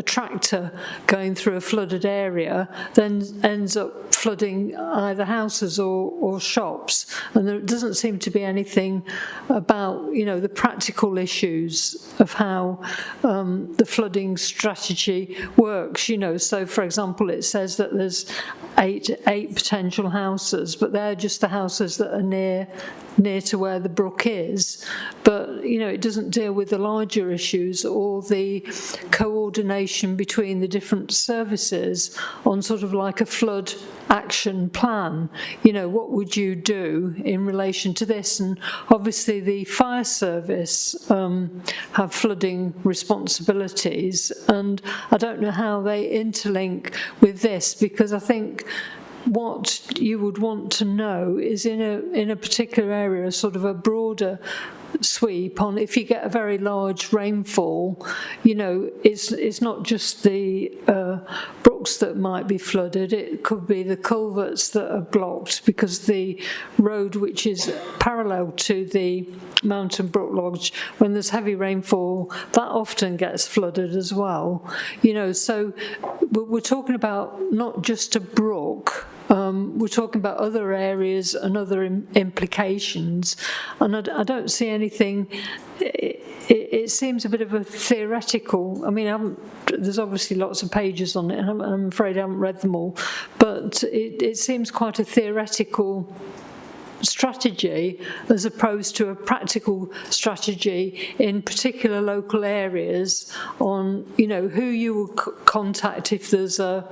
tractor going through a flooded area then ends up flooding either houses or shops, and there doesn't seem to be anything about, you know, the practical issues of how the flooding strategy works, you know. So, for example, it says that there's eight potential houses, but they're just the houses that are near to where the brook is, but, you know, it doesn't deal with the larger issues or the coordination between the different services on sort of like a flood action plan. You know, what would you do in relation to this? And obviously the fire service have flooding responsibilities, and I don't know how they interlink with this, because I think what you would want to know is in a particular area, sort of a broader sweep on if you get a very large rainfall. You know, it's not just the brooks that might be flooded, it could be the culverts that are blocked because the road which is parallel to the Mountain Brook Lodge, when there's heavy rainfall, that often gets flooded as well. You know, so we're talking about not just a brook, we're talking about other areas and other implications, and I don't see anything. It seems a bit of a theoretical. I mean, there's obviously lots of pages on it, and I'm afraid I haven't read them all, but it seems quite a theoretical strategy as opposed to a practical strategy in particular local areas on, you know, who you will contact if there's a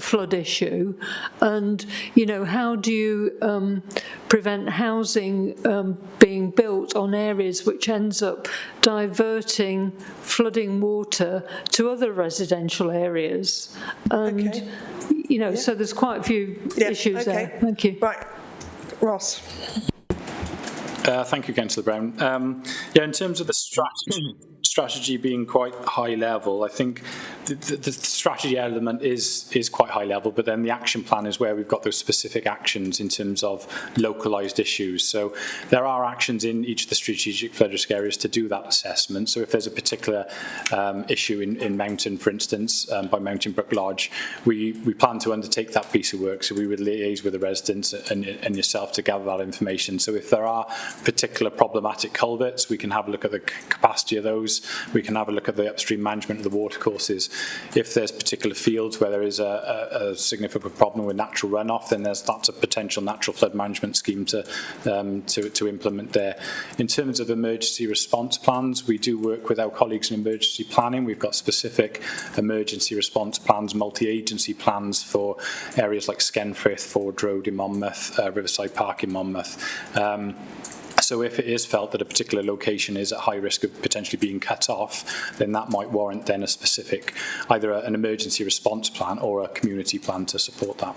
flood issue, and, you know, how do you prevent housing being built on areas which ends up diverting flooding water to other residential areas, and you know, so there's quite a few issues there. Thank you. Right. Ross. Thank you, Councillor Brown. Yeah, in terms of the strategy being quite high level, I think the strategy element is quite high level, but then the action plan is where we've got those specific actions in terms of localised issues. So there are actions in each of the strategic flood risk areas to do that assessment. So if there's a particular issue in Mountain, for instance, by Mountain Brook Lodge, we plan to undertake that piece of work. So we would liaise with the residents and yourself to gather that information. So if there are particular problematic culverts, we can have a look at the capacity of those. We can have a look at the upstream management of the watercourses. If there's particular fields where there is a significant problem with natural runoff, then that's a potential natural flood management scheme to implement there. In terms of emergency response plans, we do work with our colleagues in emergency planning. We've got specific emergency response plans, multi-agency plans for areas like Skenfrith, Ford Road in Monmouth, Riverside Park in Monmouth. So if it is felt that a particular location is at high risk of potentially being cut off, then that might warrant then a specific, either an emergency response plan or a community plan to support that.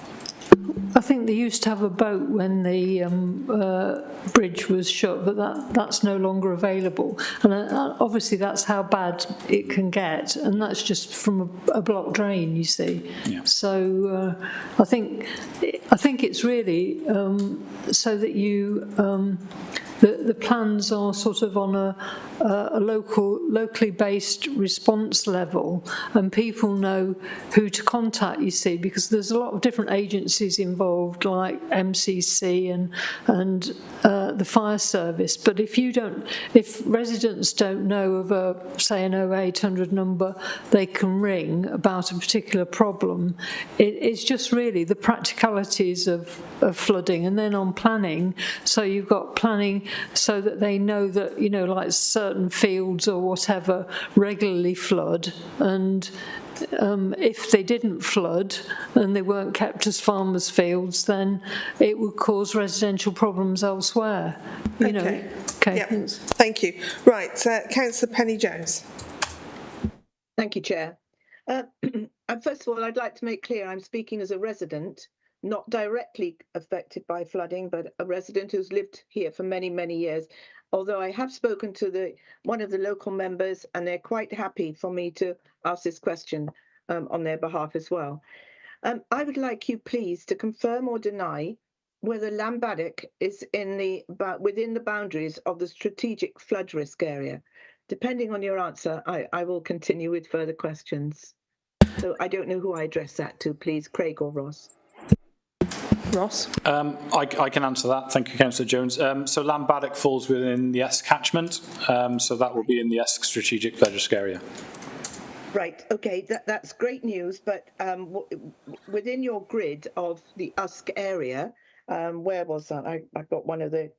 I think they used to have a boat when the bridge was shut, but that's no longer available. And obviously that's how bad it can get, and that's just from a blocked drain, you see. Yeah. So I think it's really so that you the plans are sort of on a locally based response level, and people know who to contact, you see, because there's a lot of different agencies involved, like MCC and the fire service. But if residents don't know of say an 0800 number they can ring about a particular problem, it's just really the practicalities of flooding, and then on planning. So you've got planning so that they know that, you know, like certain fields or whatever regularly flood, and if they didn't flood and they weren't kept as farmers' fields, then it would cause residential problems elsewhere. You know. Okay. Yeah. Thank you. Right, Councillor Penny-Jones. Thank you, Chair. First of all, I'd like to make clear I'm speaking as a resident, not directly affected by flooding, but a resident who's lived here for many, many years. Although I have spoken to one of the local members, and they're quite happy for me to ask this question on their behalf as well. I would like you, please, to confirm or deny whether Lambaddock is within the boundaries of the strategic flood risk area. Depending on your answer, I will continue with further questions. So I don't know who I address that to, please, Craig or Ross. Ross? I can answer that. Thank you, Councillor Jones. So Lambaddock falls within the S catchment, so that will be in the S strategic flood risk area. Right. Okay. That's great news. But within your grid of the Usk area, where was that? I've got one of the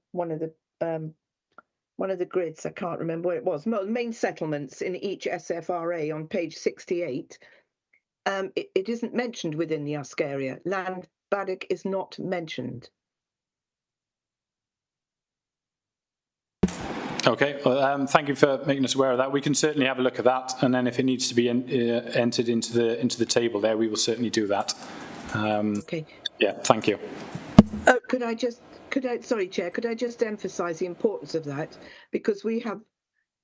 grids. I can't remember where it was. Main settlements in each SFRA on page 68. It isn't mentioned within the Usk area. Lambaddock is not mentioned. Okay, well, thank you for making us aware of that. We can certainly have a look at that, and then if it needs to be entered into the table there, we will certainly do that. Okay. Yeah, thank you. Sorry, Chair, could I just emphasise the importance of that? Because we have,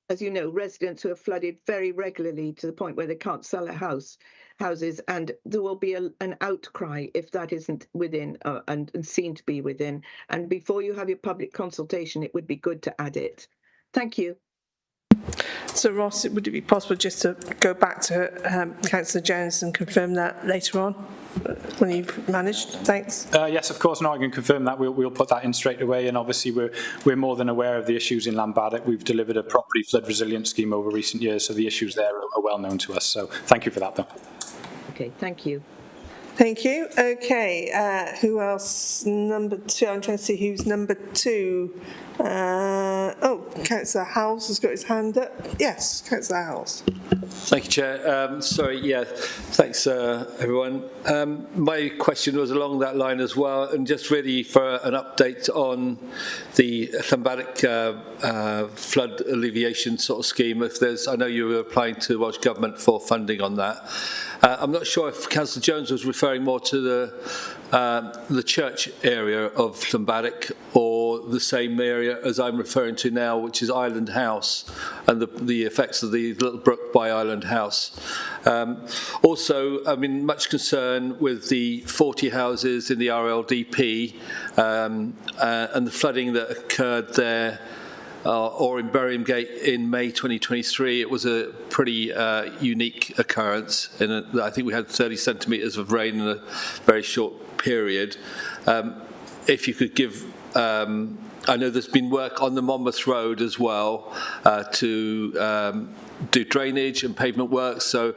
as you know, residents who are flooded very regularly to the point where they can't sell their houses, and there will be an outcry if that isn't within and seen to be within. And before you have your public consultation, it would be good to add it. Thank you. So Ross, would it be possible just to go back to Councillor Jones and confirm that later on when you've managed? Thanks. Yes, of course. No, I can confirm that. We'll put that in straight away. And obviously, we're more than aware of the issues in Llanbaddock. We've delivered a property flood resilience scheme over recent years, so the issues there are well known to us. So thank you for that, though. Okay, thank you. Thank you. Okay, who else? Number 2. I'm trying to see who's number 2. Councillor Howells has got his hand up. Yes, Councillor Howells. Thank you, Chair. Thanks, everyone. My question was along that line as well, and just really for an update on the Llanbaddock flood alleviation sort of scheme. If there's, I know you were applying to Welsh Government for funding on that. I'm not sure if Councillor Jones was referring more to the church area of Llanbaddock or the same area as I'm referring to now, which is Island House and the effects of the little brook by Island House. Also, I mean, much concern with the 40 houses in the RLDP and the flooding that occurred there. Or in Birmingham in May 2023, it was a pretty unique occurrence. I think we had 30 centimetres of rain in a very short period. If you could give, I know there's been work on the Monmouth Road as well to do drainage and pavement work, so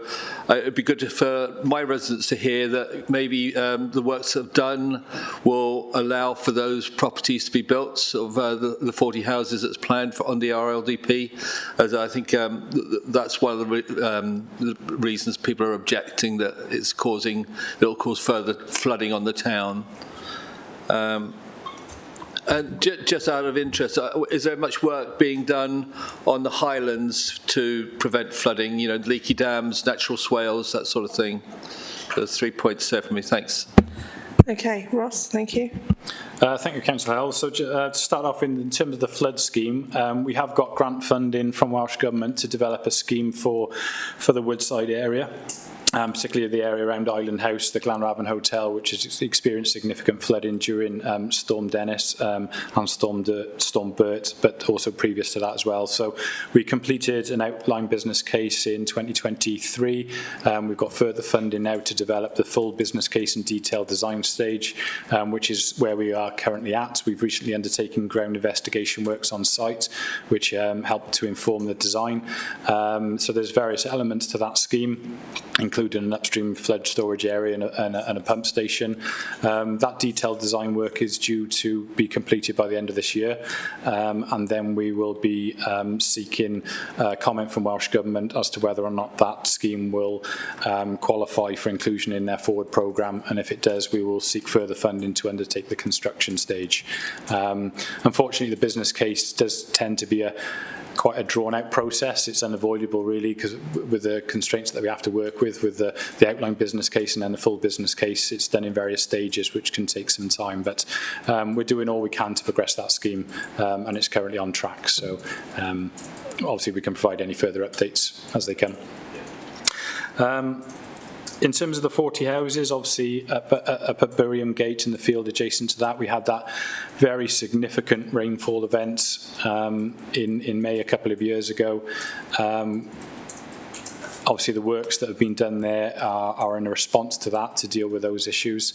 it'd be good for my residents to hear that maybe the works that have done will allow for those properties to be built, sort of the 40 houses that's planned for on the RLDP, as I think that's one of the reasons people are objecting, that it'll cause further flooding on the town. And just out of interest, is there much work being done on the highlands to prevent flooding, you know, leaky dams, natural swales, that sort of thing? There's 3 points there for me. Thanks. Okay, Ross, thank you. Thank you, Councillor Howell. So to start off in terms of the flood scheme, we have got grant funding from Welsh Government to develop a scheme for the Woodside area. Particularly the area around Island House, the Glanravon Hotel, which has experienced significant flooding during Storm Dennis and Storm Bert, but also previous to that as well. So we completed an outline business case in 2023. We've got further funding now to develop the full business case and detailed design stage, which is where we are currently at. We've recently undertaken ground investigation works on site, which helped to inform the design. So there's various elements to that scheme, including an upstream flood storage area and a pump station. That detailed design work is due to be completed by the end of this year, and then we will be seeking comment from Welsh Government as to whether or not that scheme will qualify for inclusion in their forward programme, and if it does, we will seek further funding to undertake the construction stage. Unfortunately, the business case does tend to be quite a drawn-out process. It's unavoidable, really, because with the constraints that we have to work with the outline business case and then the full business case, it's done in various stages, which can take some time. But we're doing all we can to progress that scheme, and it's currently on track. So obviously, we can provide any further updates as they come. In terms of the 40 houses, obviously up at Birmingham Gate and the field adjacent to that, we had that very significant rainfall event in May a couple of years ago. Obviously, the works that have been done there are in a response to that, to deal with those issues.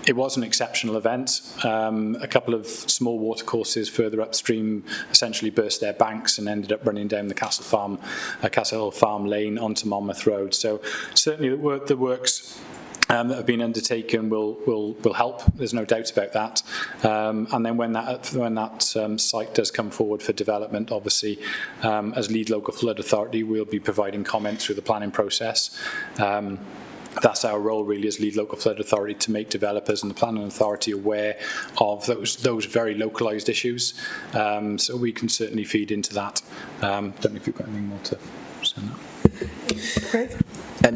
It was an exceptional event. A couple of small watercourses further upstream essentially burst their banks and ended up running down the Castle Hill Farm Lane onto Monmouth Road. So certainly the works that have been undertaken will help. There's no doubt about that. And then when that site does come forward for development, obviously, as lead local flood authority, we'll be providing comment through the planning process. That's our role, really, as lead local flood authority, to make developers and the planning authority aware of those very localised issues. So we can certainly feed into that. Don't know if you've got anything more to say on that. Craig?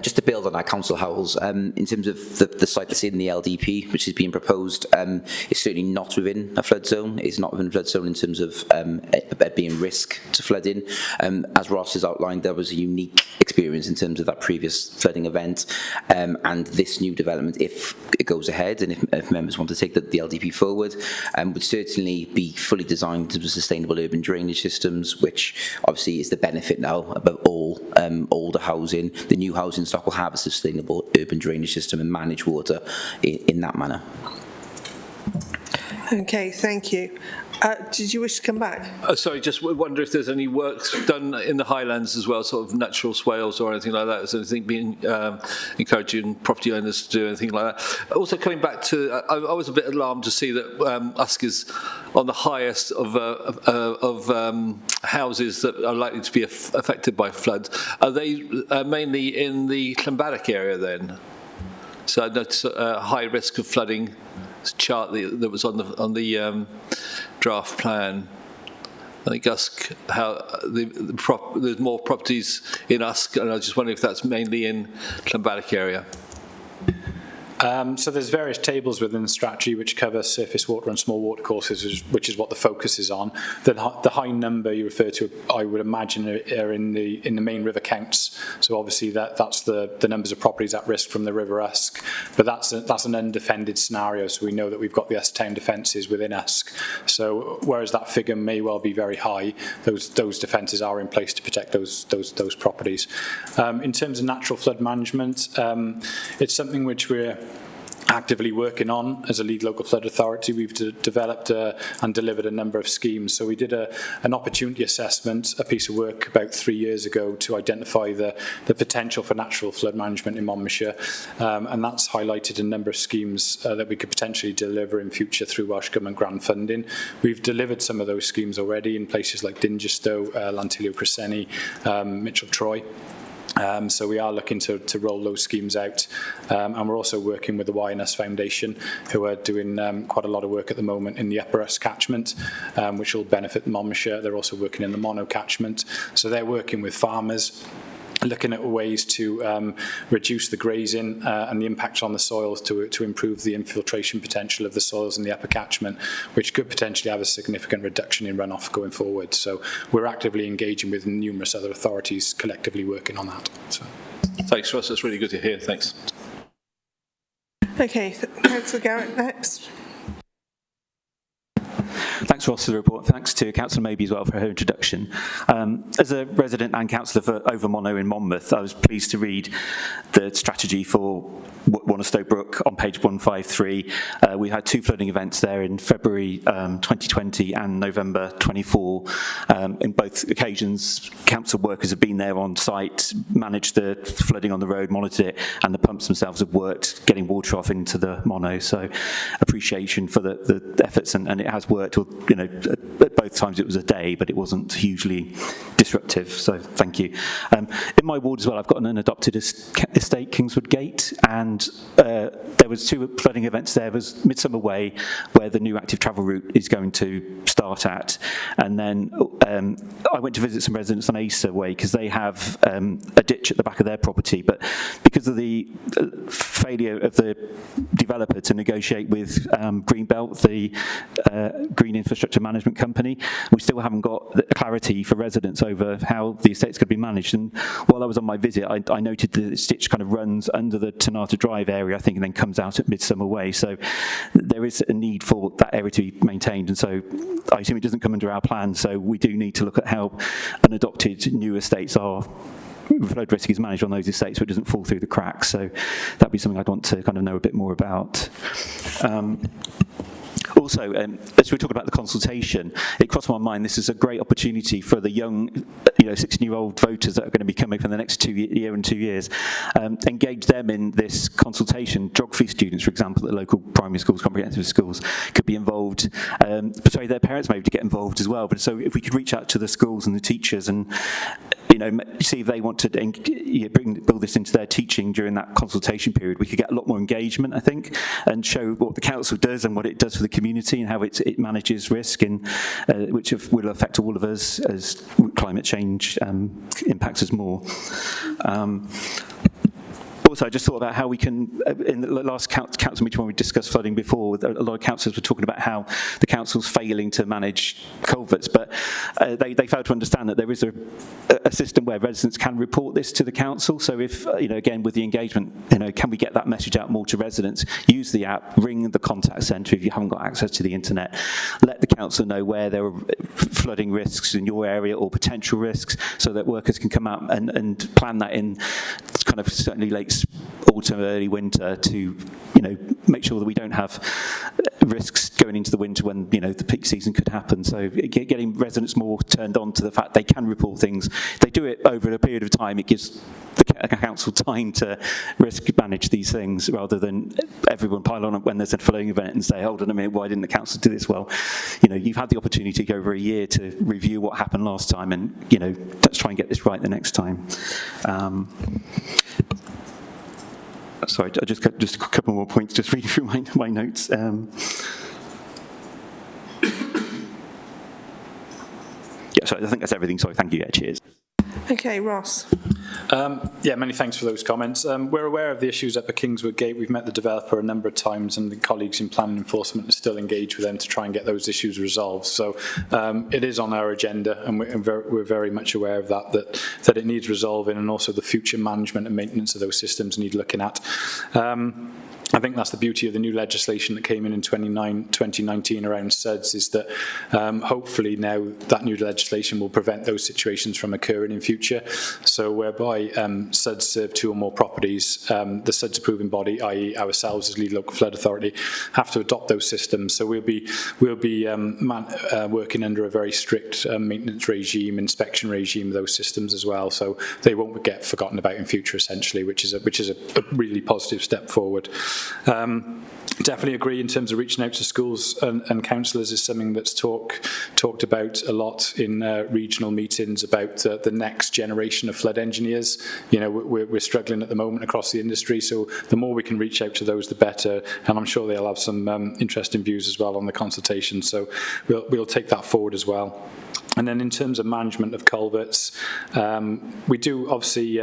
Just to build on that, Councillor Howells, in terms of the site that's in the LDP, which is being proposed, it's certainly not within a flood zone. It's not within a flood zone in terms of being risk to flooding. As Ross has outlined, there was a unique experience in terms of that previous flooding event, and this new development, if it goes ahead and if members want to take the LDP forward, would certainly be fully designed in terms of sustainable urban drainage systems, which obviously is the benefit now above all older housing. The new housing stock will have a sustainable urban drainage system and manage water in that manner. Okay, thank you. Did you wish to come back? Sorry, just wonder if there's any works done in the Highlands as well, sort of natural swales or anything like that. Is anything being encouraging property owners to do anything like that? Also, coming back to, I was a bit alarmed to see that Usk is on the highest of houses that are likely to be affected by floods. Are they mainly in the Llanbadach area then? So that's a high risk of flooding chart that was on the draft plan. I think Usk, there's more properties in Usk, and I was just wondering if that's mainly in Llanbadach area. So there's various tables within the strategy which cover surface water and small water courses, which is what the focus is on. The high number you refer to, I would imagine, are in the main river counts. So obviously that's the numbers of properties at risk from the River Usk, but that's an undefended scenario. So we know that we've got the Usk town defences within Usk. So whereas that figure may well be very high, those defences are in place to protect those properties. In terms of natural flood management, it's something which we're actively working on as a lead local flood authority. We've developed and delivered a number of schemes. So we did an opportunity assessment, a piece of work about 3 years ago to identify the potential for natural flood management in Monmouthshire, and that's highlighted a number of schemes that we could potentially deliver in future through Welsh Government grant funding. We've delivered some of those schemes already in places like Dingestow, Lantilio Cresceni, Mitchell Troy. So we are looking to roll those schemes out, and we're also working with the YNS Foundation, who are doing quite a lot of work at the moment in the Upper Usk catchment, which will benefit Monmouthshire. They're also working in the Mono catchment, so they're working with farmers, looking at ways to reduce the grazing and the impact on the soils to improve the infiltration potential of the soils in the upper catchment, which could potentially have a significant reduction in runoff going forward. So we're actively engaging with numerous other authorities, collectively working on that. So. Thanks, Ross. That's really good to hear. Thanks. Okay, Councillor Garrett next. Thanks, Ross, for the report. Thanks to Councillor Mabey as well for her introduction. As a resident and councillor for Over Mono in Monmouth, I was pleased to read the strategy for Wannerstow Brook on page 153. We had 2 flooding events there in February 2020 and November 24. In both occasions, council workers have been there on site, managed the flooding on the road, monitored it, and the pumps themselves have worked, getting water off into the Mono. So appreciation for the efforts, and it has worked. You know, at both times it was a day, but it wasn't hugely disruptive, so thank you. In my ward as well, I've got an unadopted estate, Kingswood Gate, and there was 2 flooding events there. There was Midsummer Way, where the new active travel route is going to start at, and then I went to visit some residents on Acer Way because they have a ditch at the back of their property, but because of the failure of the developer to negotiate with Greenbelt, the Green Infrastructure Management Company, we still haven't got clarity for residents over how the estate's going to be managed. And while I was on my visit, I noted that the ditch kind of runs under the Tanata Drive area, I think, and then comes out at Midsummer Way. So there is a need for that area to be maintained, and so I assume it doesn't come under our plan. So we do need to look at how unadopted new estates are. Flood risk is managed on those estates so it doesn't fall through the cracks. So that'd be something I'd want to kind of know a bit more about. Also, as we talk about the consultation, it crossed my mind this is a great opportunity for the young, 16-year-old voters that are going to be coming for the next year and 2 years. Engage them in this consultation. Geography students, for example, at local primary schools, comprehensive schools, could be involved. Persuade their parents maybe to get involved as well. But so if we could reach out to the schools and the teachers and see if they want to build this into their teaching during that consultation period, we could get a lot more engagement, I think, and show what the council does and what it does for the community and how it manages risk, and which will affect all of us as climate change impacts us more. Also, I just thought about how we can, in the last council meeting when we discussed flooding before, a lot of councillors were talking about how the council's failing to manage culverts, but they failed to understand that there is a system where residents can report this to the council. So if, again, with the engagement, can we get that message out more to residents? Use the app, ring the contact centre if you haven't got access to the internet. Let the council know where there are flooding risks in your area or potential risks, so that workers can come out and plan that in kind of certainly late autumn, early winter to, make sure that we don't have risks going into the winter when, the peak season could happen. So getting residents more turned on to the fact they can report things. If they do it over a period of time, it gives the council time to risk manage these things rather than everyone pile on when there's a flooding event and say, hold on a minute, why didn't the council do this? Well, you've had the opportunity over a year to review what happened last time and, let's try and get this right the next time. Sorry, I just a couple more points, just reading through my notes. Yeah, sorry, I think that's everything. Sorry, thank you. Yeah, cheers. Okay, Ross. Yeah, many thanks for those comments. We're aware of the issues up at Kingswood Gate. We've met the developer a number of times, and the colleagues in planning enforcement are still engaged with them to try and get those issues resolved. So it is on our agenda, and we're very much aware of that it needs resolving, and also the future management and maintenance of those systems need looking at. I think that's the beauty of the new legislation that came in 2019 around SUDS, is that hopefully now that new legislation will prevent those situations from occurring in future. So whereby SUDS serve two or more properties, the SUDS approving body, i.e. ourselves as lead local flood authority, have to adopt those systems. So we'll be working under a very strict maintenance regime, inspection regime of those systems as well. So they won't get forgotten about in future, essentially, which is a really positive step forward. Definitely agree in terms of reaching out to schools and councillors is something that's talked about a lot in regional meetings about the next generation of flood engineers. We're struggling at the moment across the industry, so the more we can reach out to those, the better. And I'm sure they'll have some interesting views as well on the consultation. So we'll take that forward as well. And then in terms of management of culverts, we do obviously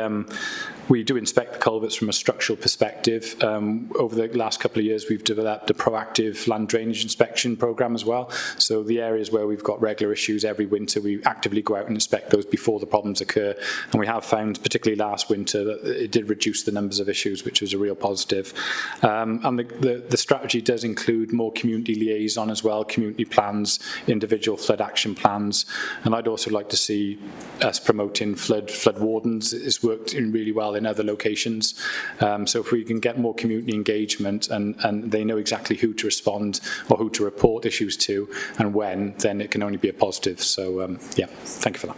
we do inspect the culverts from a structural perspective. Over the last couple of years, we've developed a proactive land drainage inspection programme as well. So the areas where we've got regular issues every winter, we actively go out and inspect those before the problems occur. And we have found, particularly last winter, that it did reduce the numbers of issues, which was a real positive. And the strategy does include more community liaison as well, community plans, individual flood action plans. And I'd also like to see us promoting flood wardens. It's worked in really well in other locations. So if we can get more community engagement and they know exactly who to respond or who to report issues to and when, then it can only be a positive. So yeah, thank you for that.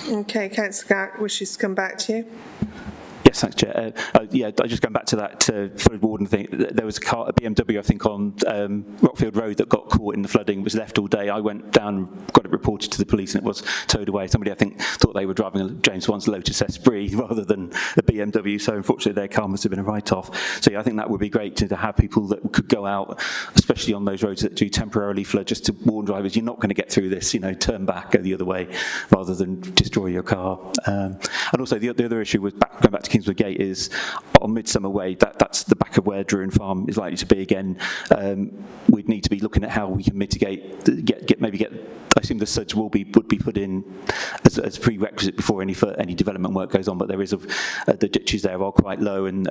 Okay, Councillor Garrett wishes to come back to you. Yes, thanks, Chair. Yeah, just going back to that flood warden thing, there was a BMW, I think, on Rockfield Road that got caught in the flooding, was left all day. I went down, got it reported to the police, and it was towed away. Somebody, I think, thought they were driving a James Bond's Lotus Esprit rather than a BMW, so unfortunately their car must have been a write-off. So yeah, I think that would be great to have people that could go out, especially on those roads that do temporarily flood, just to warn drivers, you're not going to get through this, turn back, go the other way, rather than destroy your car. And also the other issue was going back to Kingswood Gate is on Midsummer Way, that's the back of where Druin Farm is likely to be again. We'd need to be looking at how we can mitigate, I assume the SUDS would be put in as a prerequisite before any development work goes on, but there is the ditches there are quite low and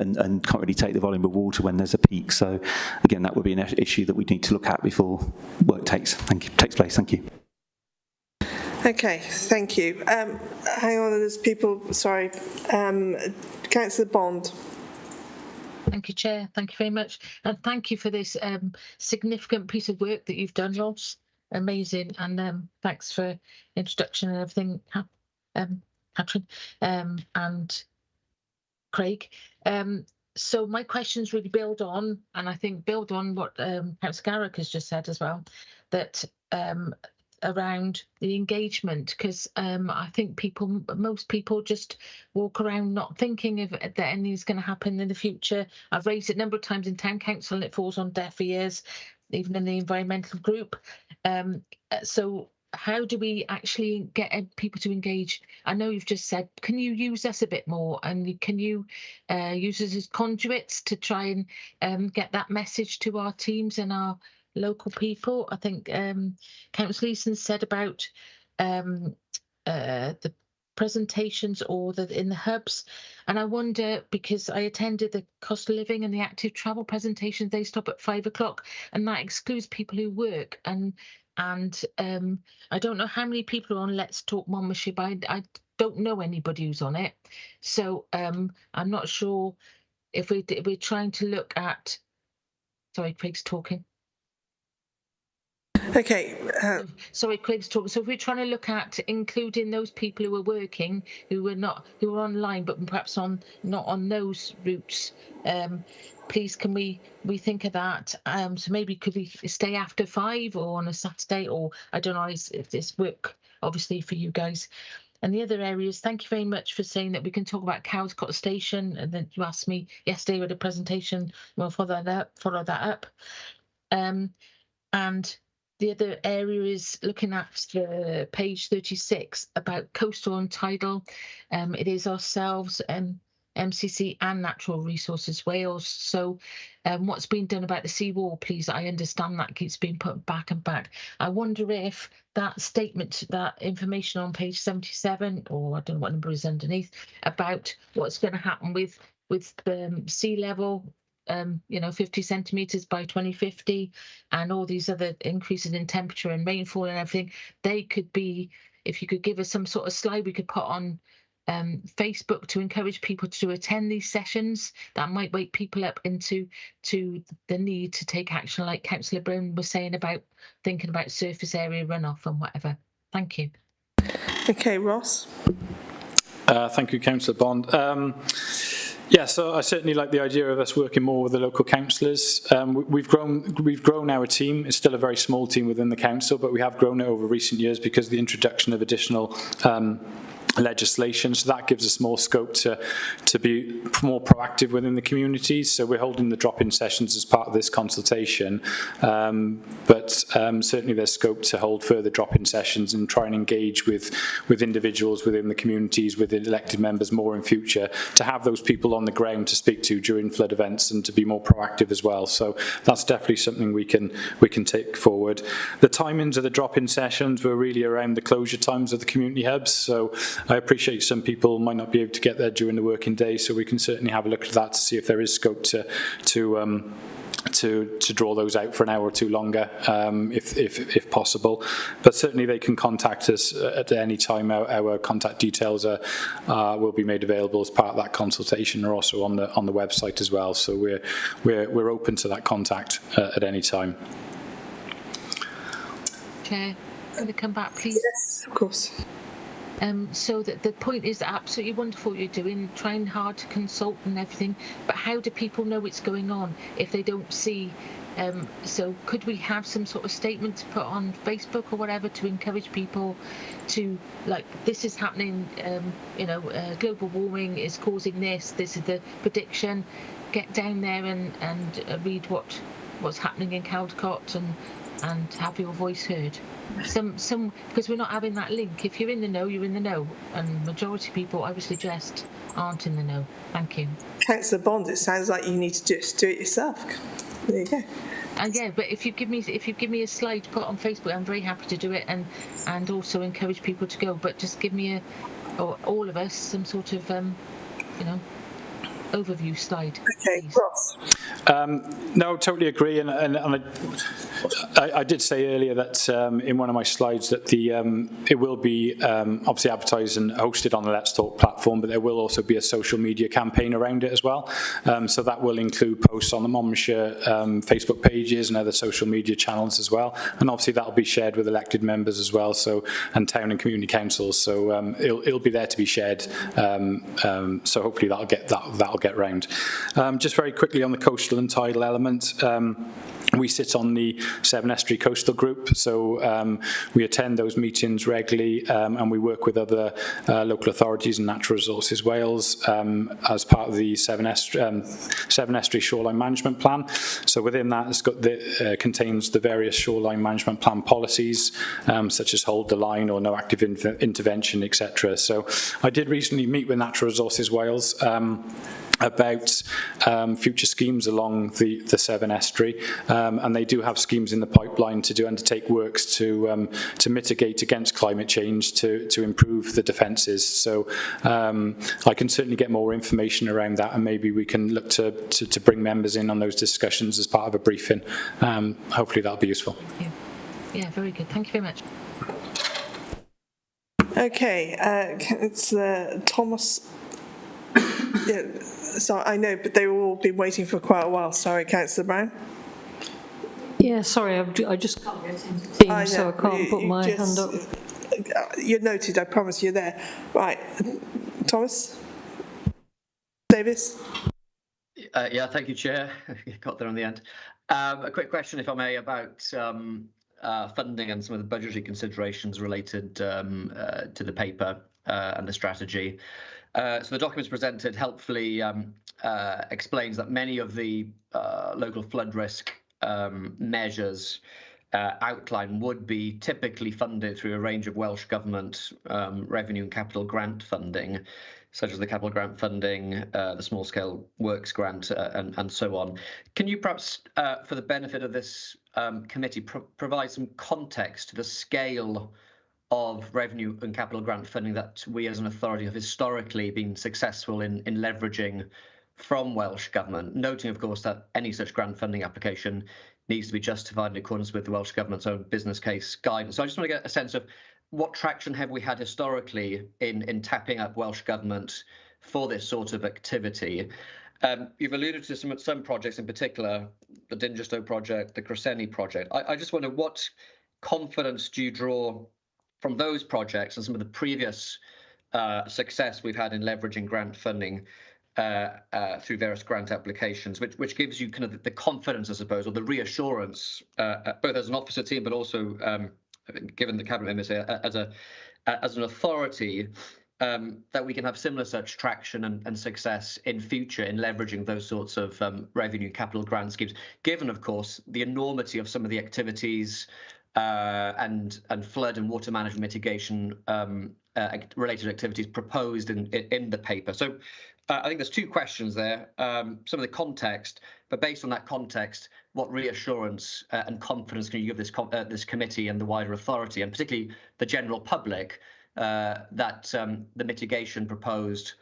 can't really take the volume of water when there's a peak. So again, that would be an issue that we need to look at before work takes place. Thank you. Okay, thank you. Hang on, there's people, sorry. Councillor Bond. Thank you, Chair. Thank you very much. And thank you for this significant piece of work that you've done, Ross. Amazing. And thanks for introduction and everything, Catherine and Craig. So my questions really build on what Councillor Garrick has just said as well, that around the engagement, because I think most people just walk around not thinking of that anything's going to happen in the future. I've raised it a number of times in town council and it falls on deaf ears, even in the environmental group. So how do we actually get people to engage? I know you've just said, can you use us a bit more, and can you use us as conduits to try and get that message to our teams and our local people? I think Councillor Easton said about the presentations or in the hubs, and I wonder, because I attended the cost of living and the active travel presentations, they stop at 5 o'clock, and that excludes people who work, and I don't know how many people are on Let's Talk Monmouthshire, but I don't know anybody who's on it, so I'm not sure if we're trying to look at. Sorry, Craig's talking. Okay. Sorry, Craig's talking. So if we're trying to look at including those people who are working, who are online, but perhaps not on those routes, please can we think of that? So maybe could we stay after 5 or on a Saturday, or I don't know if this work obviously for you guys. And the other areas, thank you very much for saying that we can talk about Cowscott Station, and then you asked me yesterday with a presentation. We'll follow that up. And the other area is looking at the page 36 about coastal and tidal. It is ourselves, MCC and Natural Resources Wales. So what's been done about the seawall, please? I understand that keeps being put back and back. I wonder if that statement, that information on page 77, or I don't know what number is underneath, about what's going to happen with sea level, 50 centimetres by 2050, and all these other increases in temperature and rainfall and everything, they could be, if you could give us some sort of slide we could put on Facebook to encourage people to attend these sessions, that might wake people up to the need to take action, like Councillor Brown was saying about thinking about surface area runoff and whatever. Thank you. Okay, Ross. Thank you, Councillor Bond. Yeah, so I certainly like the idea of us working more with the local councillors. We've grown our team. It's still a very small team within the council, but we have grown it over recent years because of the introduction of additional legislation, so that gives us more scope to be more proactive within the communities. So we're holding the drop-in sessions as part of this consultation, but certainly there's scope to hold further drop-in sessions and try and engage with individuals within the communities, with elected members more in future, to have those people on the ground to speak to during flood events and to be more proactive as well. So that's definitely something we can take forward. The timings of the drop-in sessions were really around the closure times of the community hubs, so I appreciate some people might not be able to get there during the working day, so we can certainly have a look at that to see if there is scope to draw those out for an hour or two longer, if possible. But certainly they can contact us at any time. Our contact details will be made available as part of that consultation, or also on the website as well. So we're open to that contact at any time. Chair, can I come back, please? Yes, of course. So that the point is absolutely wonderful what you're doing, trying hard to consult and everything, but how do people know it's going on if they don't see? So could we have some sort of statement to put on Facebook or whatever to encourage people to, like, this is happening, global warming is causing this is the prediction, get down there and read what's happening in Caldecott and have your voice heard. Some because we're not having that link. If you're in the know, you're in the know, and majority of people, I would suggest, aren't in the know. Thank you. Councillor Bond, it sounds like you need to just do it yourself. There you go. And yeah, but if you give me a slide to put on Facebook, I'm very happy to do it, and also encourage people to go. But just give me or all of us, some sort of overview slide. Okay, please. Ross. No, totally agree, and I did say earlier that in one of my slides that it will be obviously advertised and hosted on the Let's Talk platform, but there will also be a social media campaign around it as well. So that will include posts on the Monmouthshire Facebook pages and other social media channels as well, and obviously that will be shared with elected members as well, so and town and community councils. So it'll be there to be shared. So hopefully that'll get round. Just very quickly on the coastal and tidal element. We sit on the Severn Estuary Coastal Group, so we attend those meetings regularly, and we work with other local authorities and Natural Resources Wales as part of the Severn Estuary Shoreline Management Plan. So within that, it's got contains the various shoreline management plan policies, such as hold the line or no active intervention, etc. So I did recently meet with Natural Resources Wales about future schemes along the Severn Estuary, and they do have schemes in the pipeline to undertake works to mitigate against climate change, to improve the defences. So I can certainly get more information around that, and maybe we can look to bring members in on those discussions as part of a briefing. Hopefully that'll be useful. Yeah, very good. Thank you very much. Okay, it's Thomas. Yeah, so I know, but they've all been waiting for quite a while. Sorry, Councillor Brown. Yeah, sorry, I just can't get into Teams, so I can't put my hand up. You're noted, I promise you're there. Right, Thomas? Davis? Yeah, thank you, Chair. Got there in the end. A quick question, if I may, about funding and some of the budgetary considerations related to the paper and the strategy. So the documents presented helpfully explains that many of the local flood risk measures outlined would be typically funded through a range of Welsh Government revenue and capital grant funding, such as the capital grant funding, the small scale works grant, and so on. Can you perhaps, for the benefit of this committee, provide some context to the scale of revenue and capital grant funding that we as an authority have historically been successful in leveraging from Welsh Government, noting of course that any such grant funding application needs to be justified in accordance with the Welsh Government's own business case guidance. So I just want to get a sense of what traction have we had historically in tapping up Welsh Government for this sort of activity. You've alluded to some projects in particular, the Dingestow project, the Scrutiny project. I just wonder, what confidence do you draw from those projects and some of the previous success we've had in leveraging grant funding through various grant applications, which gives you kind of the confidence, I suppose, or the reassurance, both as an officer team, but also given the cabinet members here, as an authority, that we can have similar such traction and success in future in leveraging those sorts of revenue capital grant schemes, given, of course, the enormity of some of the activities and flood and water management mitigation related activities proposed in the paper. So I think there's two questions there, some of the context, but based on that context, what reassurance and confidence can you give this committee and the wider authority, and particularly the general public, that the mitigation proposed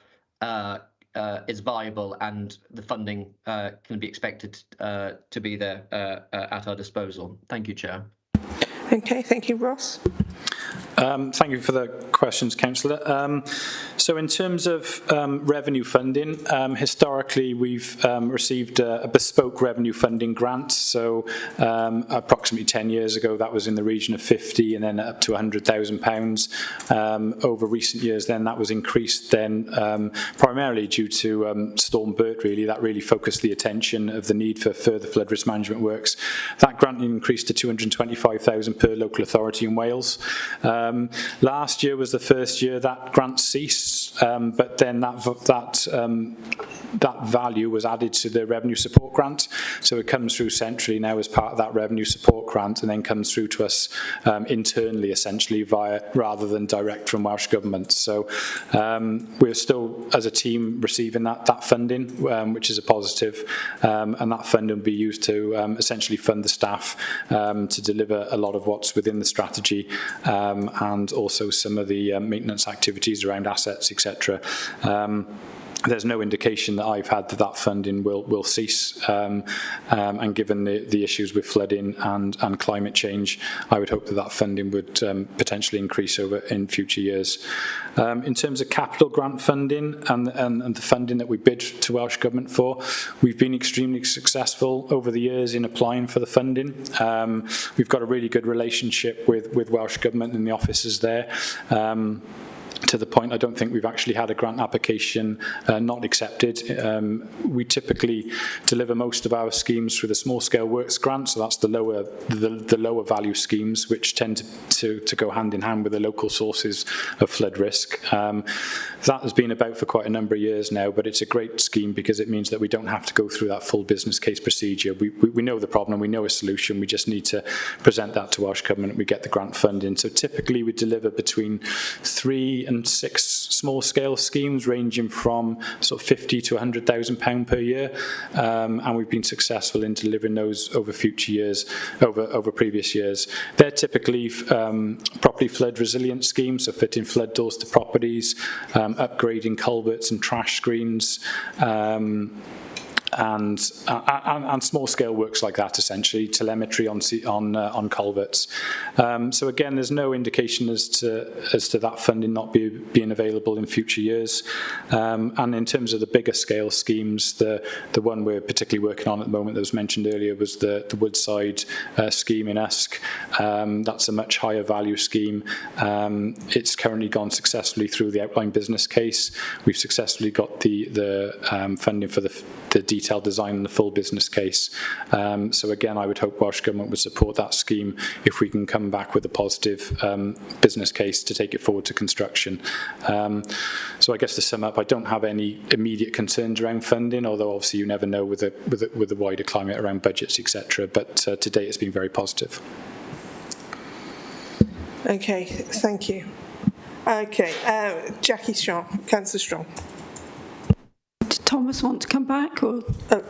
is viable and the funding can be expected to be there at our disposal? Thank you, Chair. Okay, thank you, Ross. Thank you for the questions, Councillor. So in terms of revenue funding, historically we've received a bespoke revenue funding grant. So approximately 10 years ago that was in the region of 50 and then up to £100,000. Over recent years then that was increased then primarily due to Storm Bert, really. That really focused the attention of the need for further flood risk management works. That grant increased to £225,000 per local authority in Wales. Last year was the first year that grant ceased, but then that value was added to the revenue support grant. So it comes through centrally now as part of that revenue support grant, and then comes through to us internally, essentially, rather than direct from Welsh Government. So we're still, as a team, receiving that funding, which is a positive, and that funding will be used to essentially fund the staff to deliver a lot of what's within the strategy, and also some of the maintenance activities around assets, etc. There's no indication that I've had that funding will cease, and given the issues with flooding and climate change, I would hope that funding would potentially increase in future years. In terms of capital grant funding and the funding that we bid to Welsh Government for, we've been extremely successful over the years in applying for the funding. We've got a really good relationship with Welsh Government and the officers there. to the point, I don't think we've actually had a grant application not accepted. We typically deliver most of our schemes through the small scale works grant, so that's the lower value schemes, which tend to go hand in hand with the local sources of flood risk. That has been about for quite a number of years now, but it's a great scheme because it means that we don't have to go through that full business case procedure. We know the problem, we know a solution, we just need to present that to Welsh Government, we get the grant funding. So typically we deliver between 3 and 6 small scale schemes ranging from sort of £50,000 to £100,000 per year, and we've been successful in delivering those over future years, over previous years. They're typically property flood resilient schemes, so fitting flood doors to properties, upgrading culverts and trash screens, and small scale works like that, essentially telemetry on culverts. So again, there's no indication as to that funding not being available in future years. And in terms of the bigger scale schemes, the one we're particularly working on at the moment that was mentioned earlier was the Woodside scheme in Usk. That's a much higher value scheme. It's currently gone successfully through the outline business case. We've successfully got the funding for the detailed design and the full business case. So again, I would hope Welsh Government would support that scheme if we can come back with a positive business case to take it forward to construction. So I guess to sum up, I don't have any immediate concerns around funding, although obviously you never know with the wider climate around budgets, etc. But to date, it's been very positive. Okay, thank you. Okay, Jackie Strong, Councillor Strong. Thomas want to come back? Or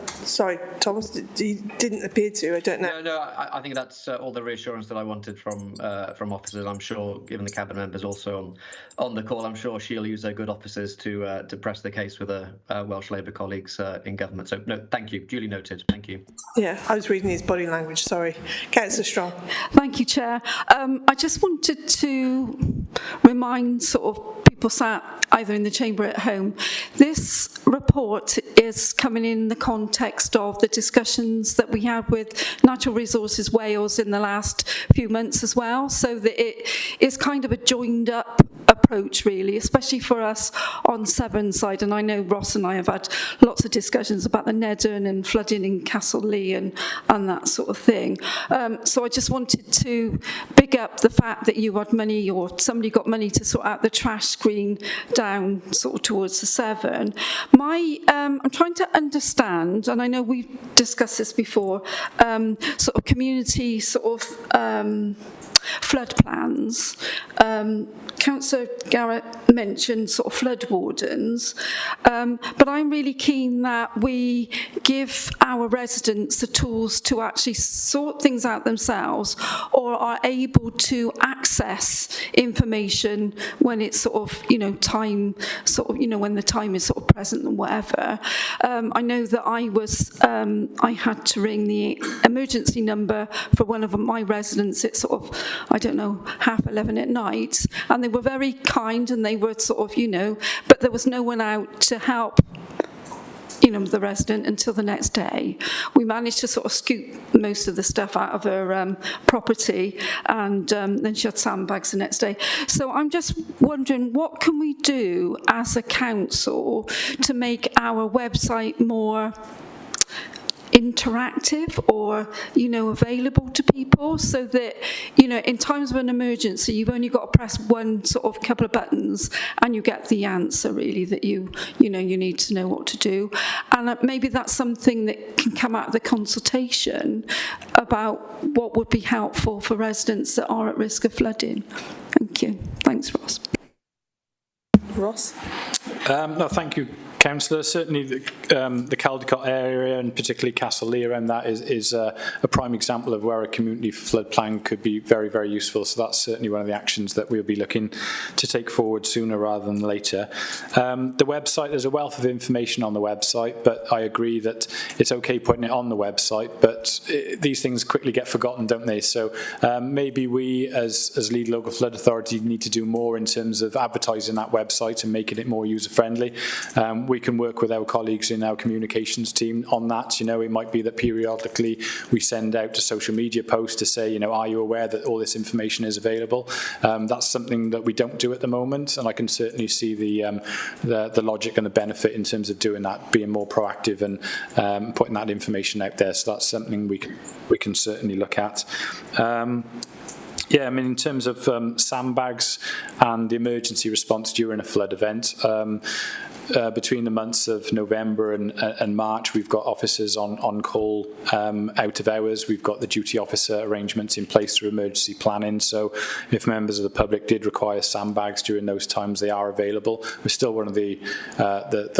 sorry, Thomas, you didn't appear to. I don't know. No, I think that's all the reassurance that I wanted from officers. I'm sure, given the cabinet members also on the call, I'm sure she'll use her good officers to press the case with her Welsh Labour colleagues in government. So no, thank you. Duly noted. Thank you. Yeah, I was reading his body language. Sorry, Councillor Strong. Thank you, Chair. I just wanted to remind sort of people sat either in the chamber or at home, this report is coming in the context of the discussions that we had with Natural Resources Wales in the last few months as well, so that it is kind of a joined up approach really, especially for us on Severn side. And I know Ross and I have had lots of discussions about the Nedern and flooding in Castlelee and that sort of thing. So I just wanted to big up the fact that you had money, or somebody got money to sort out the trash screen down sort of towards the Severn. I'm trying to understand, and I know we've discussed this before, sort of community sort of flood plans. Councillor Garrett mentioned sort of flood wardens, but I'm really keen that we give our residents the tools to actually sort things out themselves, or are able to access information when it's sort of, time, sort of, when the time is sort of present and whatever. I know that I had to ring the emergency number for one of my residents at sort of, 11:30 at night, and they were very kind, and they were sort of, but there was no one out to help the resident until the next day. We managed to sort of scoop most of the stuff out of her property, and then she had sandbags the next day. So I'm just wondering, what can we do as a council to make our website more interactive or available to people, so that in times of an emergency you've only got to press one sort of couple of buttons and you get the answer really that you need to know what to do. And maybe that's something that can come out of the consultation about what would be helpful for residents that are at risk of flooding. Thank you. Thanks, Ross. Ross? No, thank you, Councillor. Certainly the Caldecott area, and particularly Castlelee around that, is a prime example of where a community flood plan could be very, very useful. So that's certainly one of the actions that we'll be looking to take forward sooner rather than later. The website, there's a wealth of information on the website, but I agree that it's okay putting it on the website, but these things quickly get forgotten, don't they? So maybe we as Lead Local Flood Authority need to do more in terms of advertising that website and making it more user-friendly. we can work with our colleagues in our communications team on that. It might be that periodically we send out a social media post to say, are you aware that all this information is available? That's something that we don't do at the moment, and I can certainly see the logic and the benefit in terms of doing that, being more proactive and putting that information out there. So that's something we can certainly look at. In terms of sandbags and the emergency response during a flood event, between the months of November and March, we've got officers on call out of hours. We've got the duty officer arrangements in place through emergency planning. So if members of the public did require sandbags during those times, they are available. We're still one of the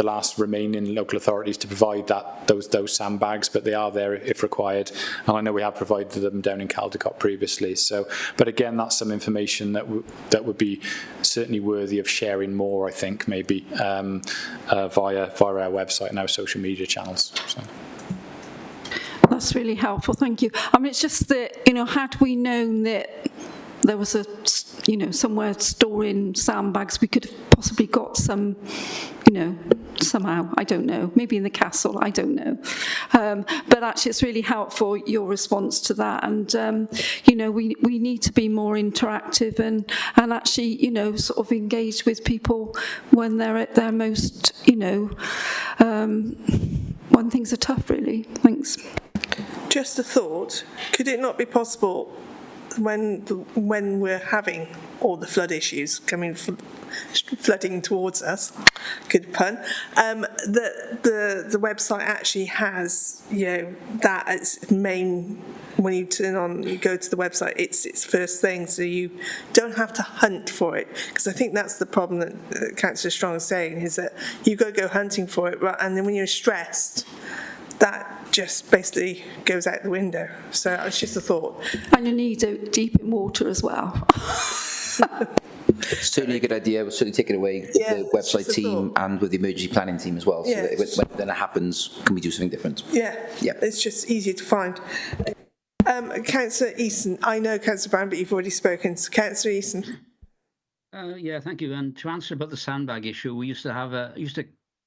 last remaining local authorities to provide those sandbags, but they are there if required. And I know we have provided them down in Caldecott previously. But again, that's some information that would be certainly worthy of sharing more, I think, maybe via our website and our social media channels. So. That's really helpful, thank you. It's just that, had we known that there was somewhere storing sandbags, we could have possibly got some, somehow, I don't know, maybe in the castle, I don't know. But actually it's really helpful, your response to that. And, we need to be more interactive and actually, sort of engage with people when they're at their most, when things are tough, really. Thanks. Just a thought, could it not be possible when we're having all the flood issues flooding towards us, good pun, the website actually has that as main. When you go to the website, it's first thing, so you don't have to hunt for it, because I think that's the problem that Councillor Strong is saying, is that you've got to go hunting for it, and then when you're stressed, that just basically goes out the window. So it's just a thought. And you need it deep in water as well. Certainly a good idea. We'll certainly take it away with the website team and with the emergency planning team as well. So that when it happens, can we do something different? Yeah, it's just easier to find. Councillor Easton, I know Councillor Brown, but you've already spoken. So Councillor Easton. Thank you. And to answer about the sandbag issue, we used to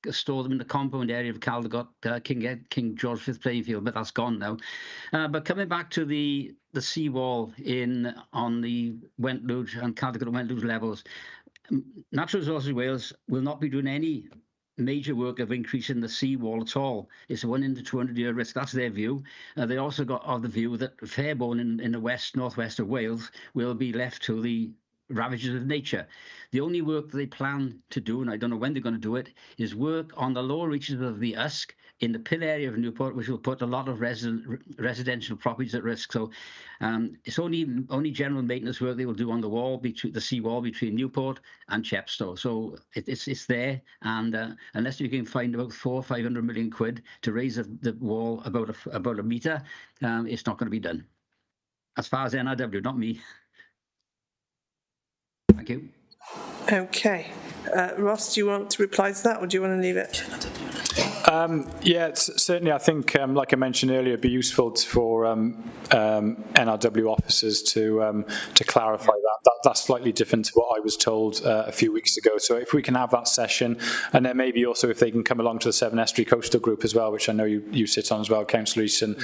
store them in the compound area of Caldecott, King George V playing field, but that's gone now. But coming back to the seawall on the Wentlood and Caldecott and Wentlood levels, Natural Resources Wales will not be doing any major work of increasing the seawall at all. It's a 1 in 200 year risk. That's their view. They also got the view that Fairborn in the northwest of Wales will be left to the ravages of nature. The only work that they plan to do, and I don't know when they're going to do it, is work on the lower reaches of the Usk in the Pill area of Newport, which will put a lot of residential properties at risk. So it's only general maintenance work they will do on the seawall between Newport and Chepstow. So it's there, and unless you can find about 400 or 500 million quid to raise the wall about a metre, it's not going to be done. As far as NRW, not me. Thank you. Okay. Ross, do you want to reply to that, or do you want to leave it? Certainly. I think, like I mentioned earlier, it'd be useful for NRW officers to clarify that. That's slightly different to what I was told a few weeks ago. So if we can have that session, and then maybe also if they can come along to the Severn Estuary Coastal Group as well, which I know you sit on as well, Councillor Easton.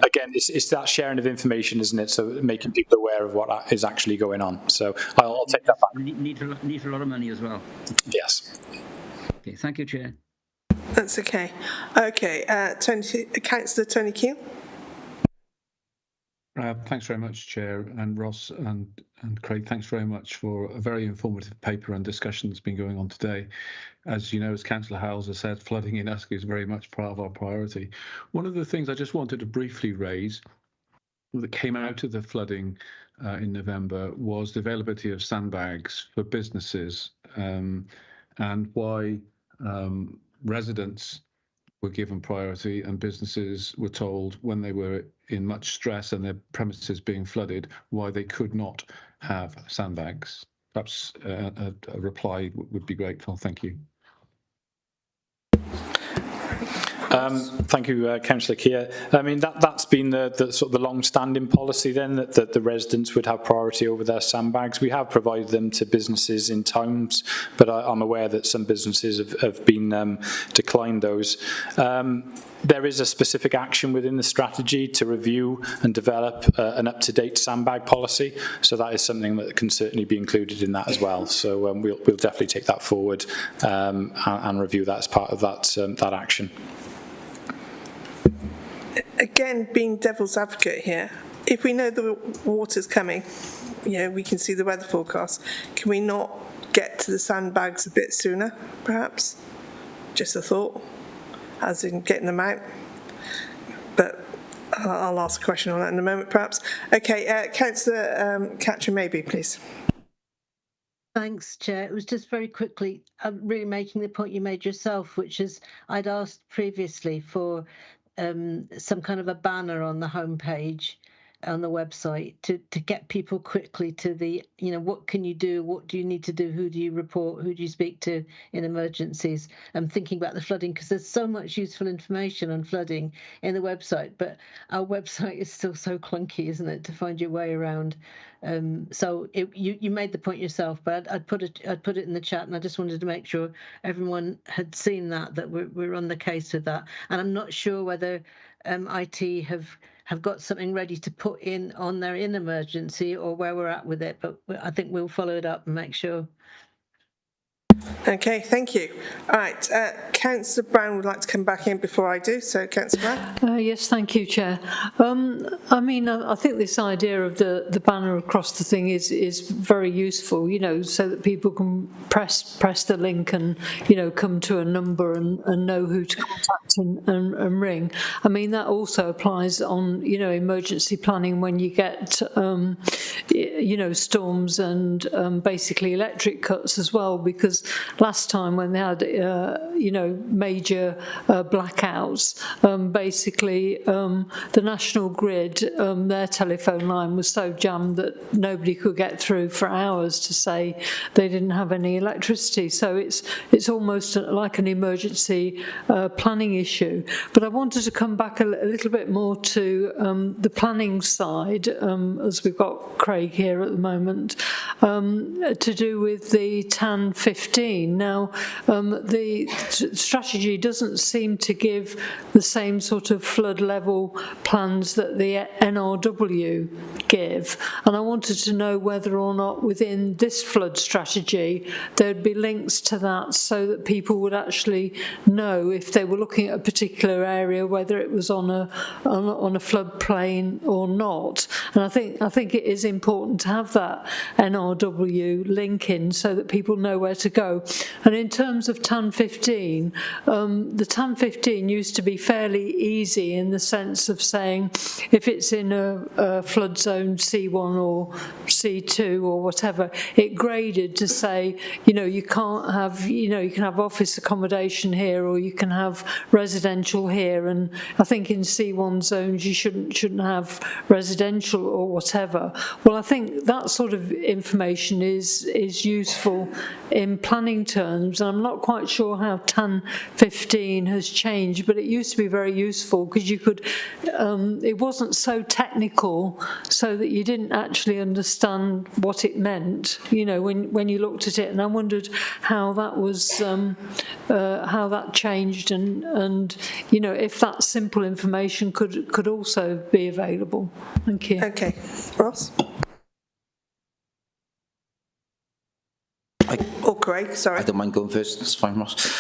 Again, it's that sharing of information, isn't it? So making people aware of what is actually going on. So I'll take that back. Need a lot of money as well. Yes. Okay. Thank you, Chair. That's okay. Okay. Councillor Tony Keel. Thanks very much, Chair, and Ross and Craig. Thanks very much for a very informative paper and discussion that's been going on today. As you know, as Councillor Howells has said, flooding in Usk is very much part of our priority. One of the things I just wanted to briefly raise that came out of the flooding in November was the availability of sandbags for businesses, and why residents were given priority and businesses were told when they were in much stress and their premises being flooded why they could not have sandbags. Perhaps a reply would be grateful. Thank you. Thank you, Councillor Keir. I mean, that's been the sort of the long-standing policy then, that the residents would have priority over their sandbags. We have provided them to businesses in towns, but I'm aware that some businesses have been declined those. There is a specific action within the strategy to review and develop an up-to-date sandbag policy, so that is something that can certainly be included in that as well. So we'll definitely take that forward and review that as part of that action. Again, being devil's advocate here, if we know the water's coming, we can see the weather forecast, can we not get to the sandbags a bit sooner, perhaps? Just a thought, as in getting them out. But I'll ask a question on that in a moment, perhaps. Okay, Councillor Catcher-Maybe, please. Thanks, Chair. It was just very quickly, really making the point you made yourself, which is I'd asked previously for some kind of a banner on the homepage on the website to get people quickly to the, what can you do, what do you need to do, who do you report, who do you speak to in emergencies. I'm thinking about the flooding because there's so much useful information on flooding in the website, but our website is still so clunky, isn't it, to find your way around. So you made the point yourself, but I'd put it in the chat, and I just wanted to make sure everyone had seen that we're on the case with that. And I'm not sure whether IT have got something ready to put in on their emergency or where we're at with it, but I think we'll follow it up and make sure. Okay, thank you. All right, Councillor Brown would like to come back in before I do, so Councillor Brown. Yes, thank you, Chair. I mean, I think this idea of the banner across the thing is very useful, so that people can press the link and, come to a number and know who to contact and ring. I mean, that also applies on, emergency planning when you get, storms and basically electric cuts as well, because last time when they had, major blackouts, basically the National Grid, their telephone line was so jammed that nobody could get through for hours to say they didn't have any electricity. So it's almost like an emergency planning issue. But I wanted to come back a little bit more to the planning side, as we've got Craig here at the moment, to do with the TAN 15. Now, the strategy doesn't seem to give the same sort of flood level plans that the NRW give, and I wanted to know whether or not within this flood strategy there'd be links to that, so that people would actually know if they were looking at a particular area whether it was on a floodplain or not. And I think it is important to have that NRW link in so that people know where to go. And in terms of TAN 15, the TAN 15 used to be fairly easy in the sense of saying if it's in a flood zone C1 or C2 or whatever, it graded to say, you can't have, you can have office accommodation here or you can have residential here. And I think in C1 zones you shouldn't have residential or whatever. Well, I think that sort of information is useful in planning terms, and I'm not quite sure how TAN 15 has changed, but it used to be very useful because you could, it wasn't so technical so that you didn't actually understand what it meant, when you looked at it, and I wondered how that was, how that changed, and if that simple information could also be available. Thank you. Okay, Ross? Or Craig, sorry. I don't mind going first, it's fine, Ross.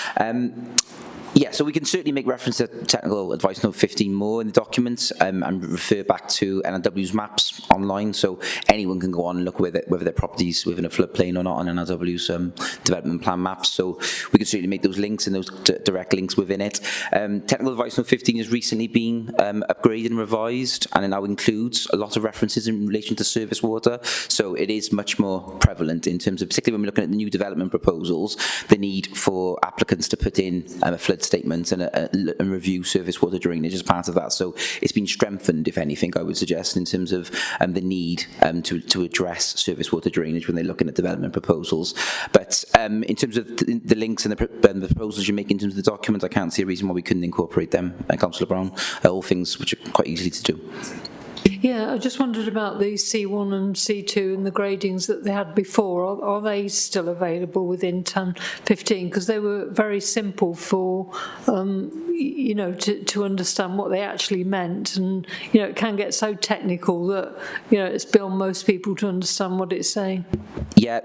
Yeah, so we can certainly make reference to Technical Advice Note 15 more in the documents and refer back to NRW's maps online, so anyone can go on and look whether their properties within a floodplain or not on NRW's development plan maps. So we can certainly make those links and those direct links within it. Technical Advice Note 15 has recently been upgraded and revised, and it now includes a lot of references in relation to surface water. So it is much more prevalent in terms of, particularly when we're looking at the new development proposals, the need for applicants to put in a flood statement and review surface water drainage as part of that. So it's been strengthened, if anything, I would suggest, in terms of the need to address surface water drainage when they're looking at development proposals. But in terms of the links and the proposals you make in terms of the document, I can't see a reason why we couldn't incorporate them, Councillor Brown, all things which are quite easy to do. Yeah, I just wondered about the C1 and C2 and the gradings that they had before. Are they still available within 1015? Because they were very simple for, you know, to understand what they actually meant. And, you know, it can get so technical that, you know, it's beyond most people to understand what it's saying. Yeah,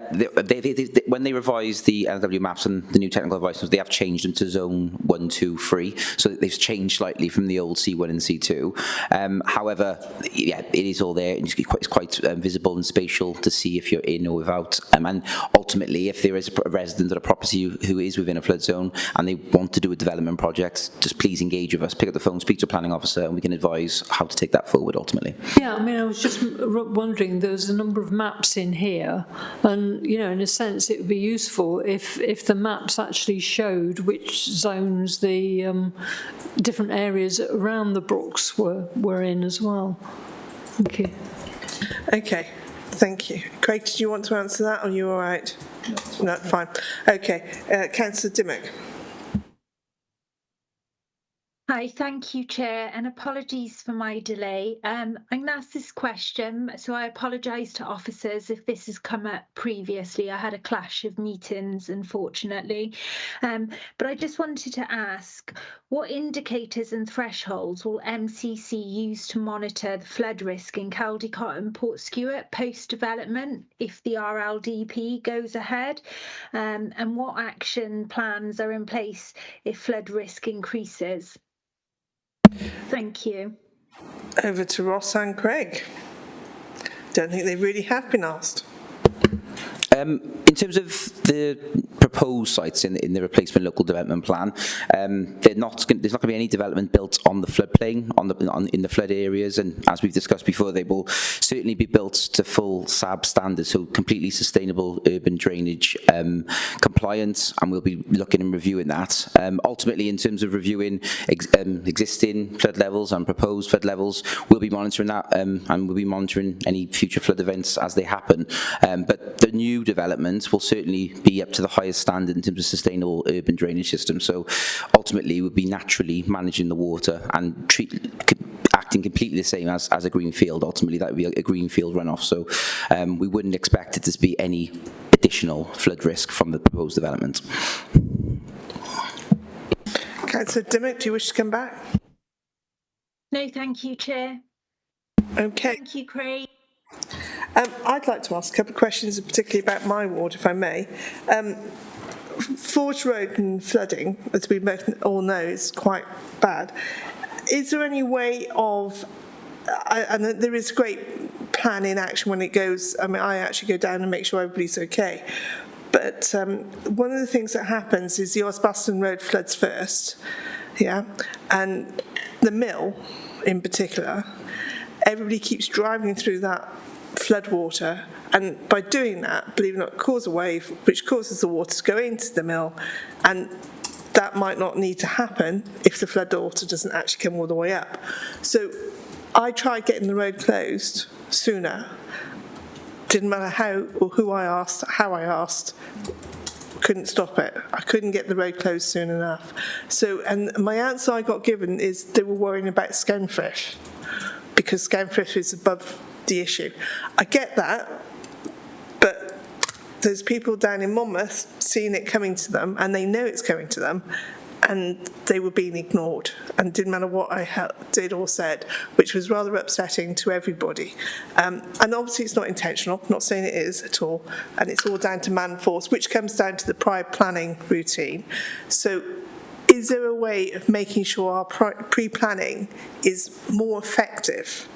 when they revised the NW maps and the new technical advice, they have changed them to zone 1, 2, 3. So they've changed slightly from the old C1 and C2. However, yeah, it is all there. It's quite visible and spatial to see if you're in or without. And ultimately, if there is a resident at a property who is within a flood zone and they want to do a development project, just please engage with us. Pick up the phone, speak to a planning officer, and we can advise how to take that forward ultimately. Yeah, I mean, I was just wondering, there's a number of maps in here, and, you know, in a sense, it would be useful if the maps actually showed which zones the different areas around the brooks were in as well. Thank you. Okay, thank you. Craig, did you want to answer that, or are you all right? No, fine. Okay, Councillor Dimmock. Hi, thank you, Chair, and apologies for my delay. I'm going to ask this question, so I apologise to officers if this has come up previously. I had a clash of meetings, unfortunately. But I just wanted to ask, what indicators and thresholds will MCC use to monitor the flood risk in Caldicot and Portskewer post-development if the RLDP goes ahead? And what action plans are in place if flood risk increases? Thank you. Over to Ross and Craig. Don't think they really have been asked. In terms of the proposed sites in the replacement local development plan, there's not going to be any development built on the floodplain, in the flood areas, and as we've discussed before, they will certainly be built to full SAB standards, so completely sustainable urban drainage compliance, and we'll be looking and reviewing that. Ultimately, in terms of reviewing existing flood levels and proposed flood levels, we'll be monitoring that, and we'll be monitoring any future flood events as they happen. But the new developments will certainly be up to the highest standard in terms of sustainable urban drainage system. So ultimately, we'll be naturally managing the water and acting completely the same as a greenfield. Ultimately, that would be a greenfield runoff. So we wouldn't expect it to be any additional flood risk from the proposed development. Councillor Dimmock, do you wish to come back? No, thank you, Chair. Okay. Thank you, Craig. I'd like to ask a couple of questions, particularly about my ward, if I may. Forge Road and flooding, as we both all know, is quite bad. Is there any way of, and there is great plan in action when it goes, I mean, I actually go down and make sure everybody's okay. But one of the things that happens is the Osbaston Road floods first, yeah, and the mill in particular, everybody keeps driving through that flood water, and by doing that, believe it or not, cause a wave which causes the water to go into the mill, and that might not need to happen if the flood water doesn't actually come all the way up. So I tried getting the road closed sooner. Didn't matter how or who I asked, how I asked, couldn't stop it. I couldn't get the road closed soon enough. So, and my answer I got given is they were worrying about Scanfish, because Scanfish is above the issue. I get that, but there's people down in Monmouth seeing it coming to them, and they know it's coming to them, and they were being ignored, and didn't matter what I did or said, which was rather upsetting to everybody. And obviously it's not intentional, I'm not saying it is at all, and it's all down to man force, which comes down to the prior planning routine. So is there a way of making sure our pre-planning is more effective?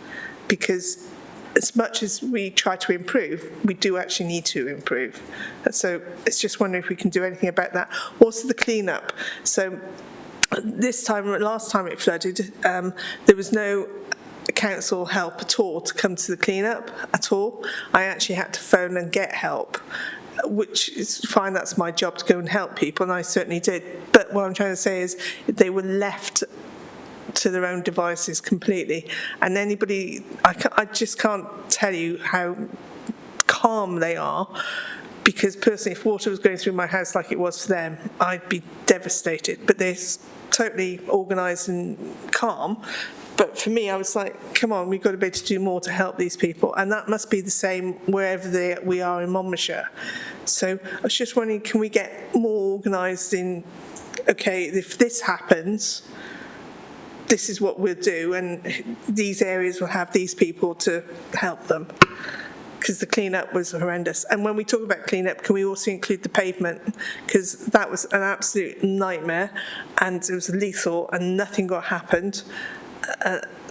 Because as much as we try to improve, we do actually need to improve. And so it's just wondering if we can do anything about that. Also the cleanup. So last time it flooded, there was no council help at all to come to the cleanup at all. I actually had to phone and get help. which is fine, that's my job to go and help people, and I certainly did. But what I'm trying to say is they were left to their own devices completely. And anybody, I just can't tell you how calm they are, because personally, if water was going through my house like it was for them, I'd be devastated. But they're totally organised and calm. But for me, I was like, come on, we've got to be able to do more to help these people. And that must be the same wherever we are in Monmouthshire. So I was just wondering, can we get more organised in, okay, if this happens, this is what we'll do, and these areas will have these people to help them. Because the clean-up was horrendous. And when we talk about clean-up, can we also include the pavement? Because that was an absolute nightmare, and it was lethal, and nothing got happened.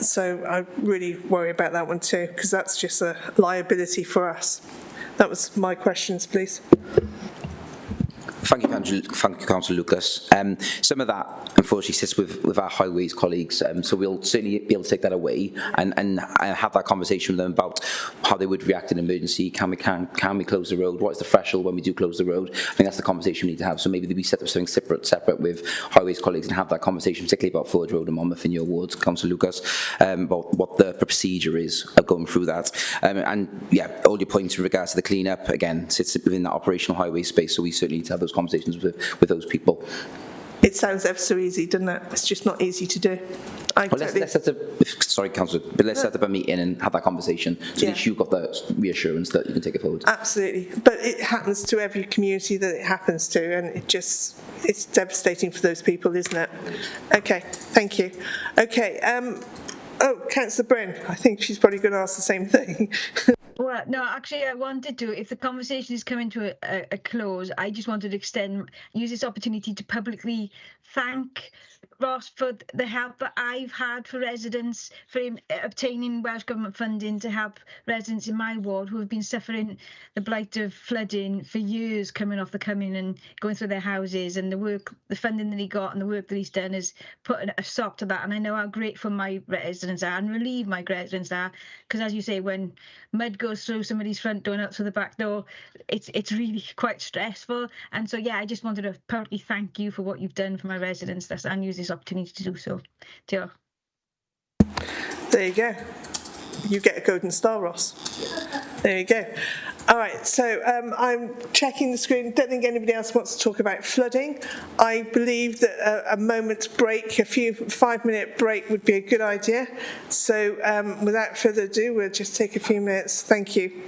So I really worry about that one too, because that's just a liability for us. That was my questions, please. Thank you, Councillor Lucas. Some of that, unfortunately, sits with our highways colleagues, so we'll certainly be able to take that away and have that conversation with them about how they would react in an emergency. Can we close the road? What is the threshold when we do close the road? I think that's the conversation we need to have. So maybe we set up something separate with highways colleagues and have that conversation, particularly about Forge Road and Monmouth in your wards, Councillor Lucas, about what the procedure is of going through that. And yeah, all your points in regards to the clean-up, again, sits within that operational highway space, so we certainly need to have those conversations with those people. It sounds ever so easy, doesn't it? It's just not easy to do. Let's set up, sorry, Councillor, but let's set up a meeting and have that conversation, so at least you've got the reassurance that you can take it forward. Absolutely, but it happens to every community that it happens to, and it's devastating for those people, isn't it? Okay, thank you. Okay, Councillor Bryn, I think she's probably going to ask the same thing. Well, no, actually, I wanted to, if the conversation is coming to a close, I just wanted to use this opportunity to publicly thank Ross for the help that I've had for residents, for him obtaining Welsh Government funding to help residents in my ward who have been suffering the blight of flooding for years, coming and going through their houses, and the funding that he got and the work that he's done has put a stop to that. And I know how grateful my residents are and relieved my residents are, because as you say, when mud goes through somebody's front door and out through the back door, it's really quite stressful. And so, yeah, I just wanted to publicly thank you for what you've done for my residents and use this opportunity to do so. Diolch. There you go. You get a golden star, Ross. There you go. All right, so I'm checking the screen. Don't think anybody else wants to talk about flooding. I believe that a moment's break, 5-minute break would be a good idea. So without further ado, we'll just take a few minutes. Thank you.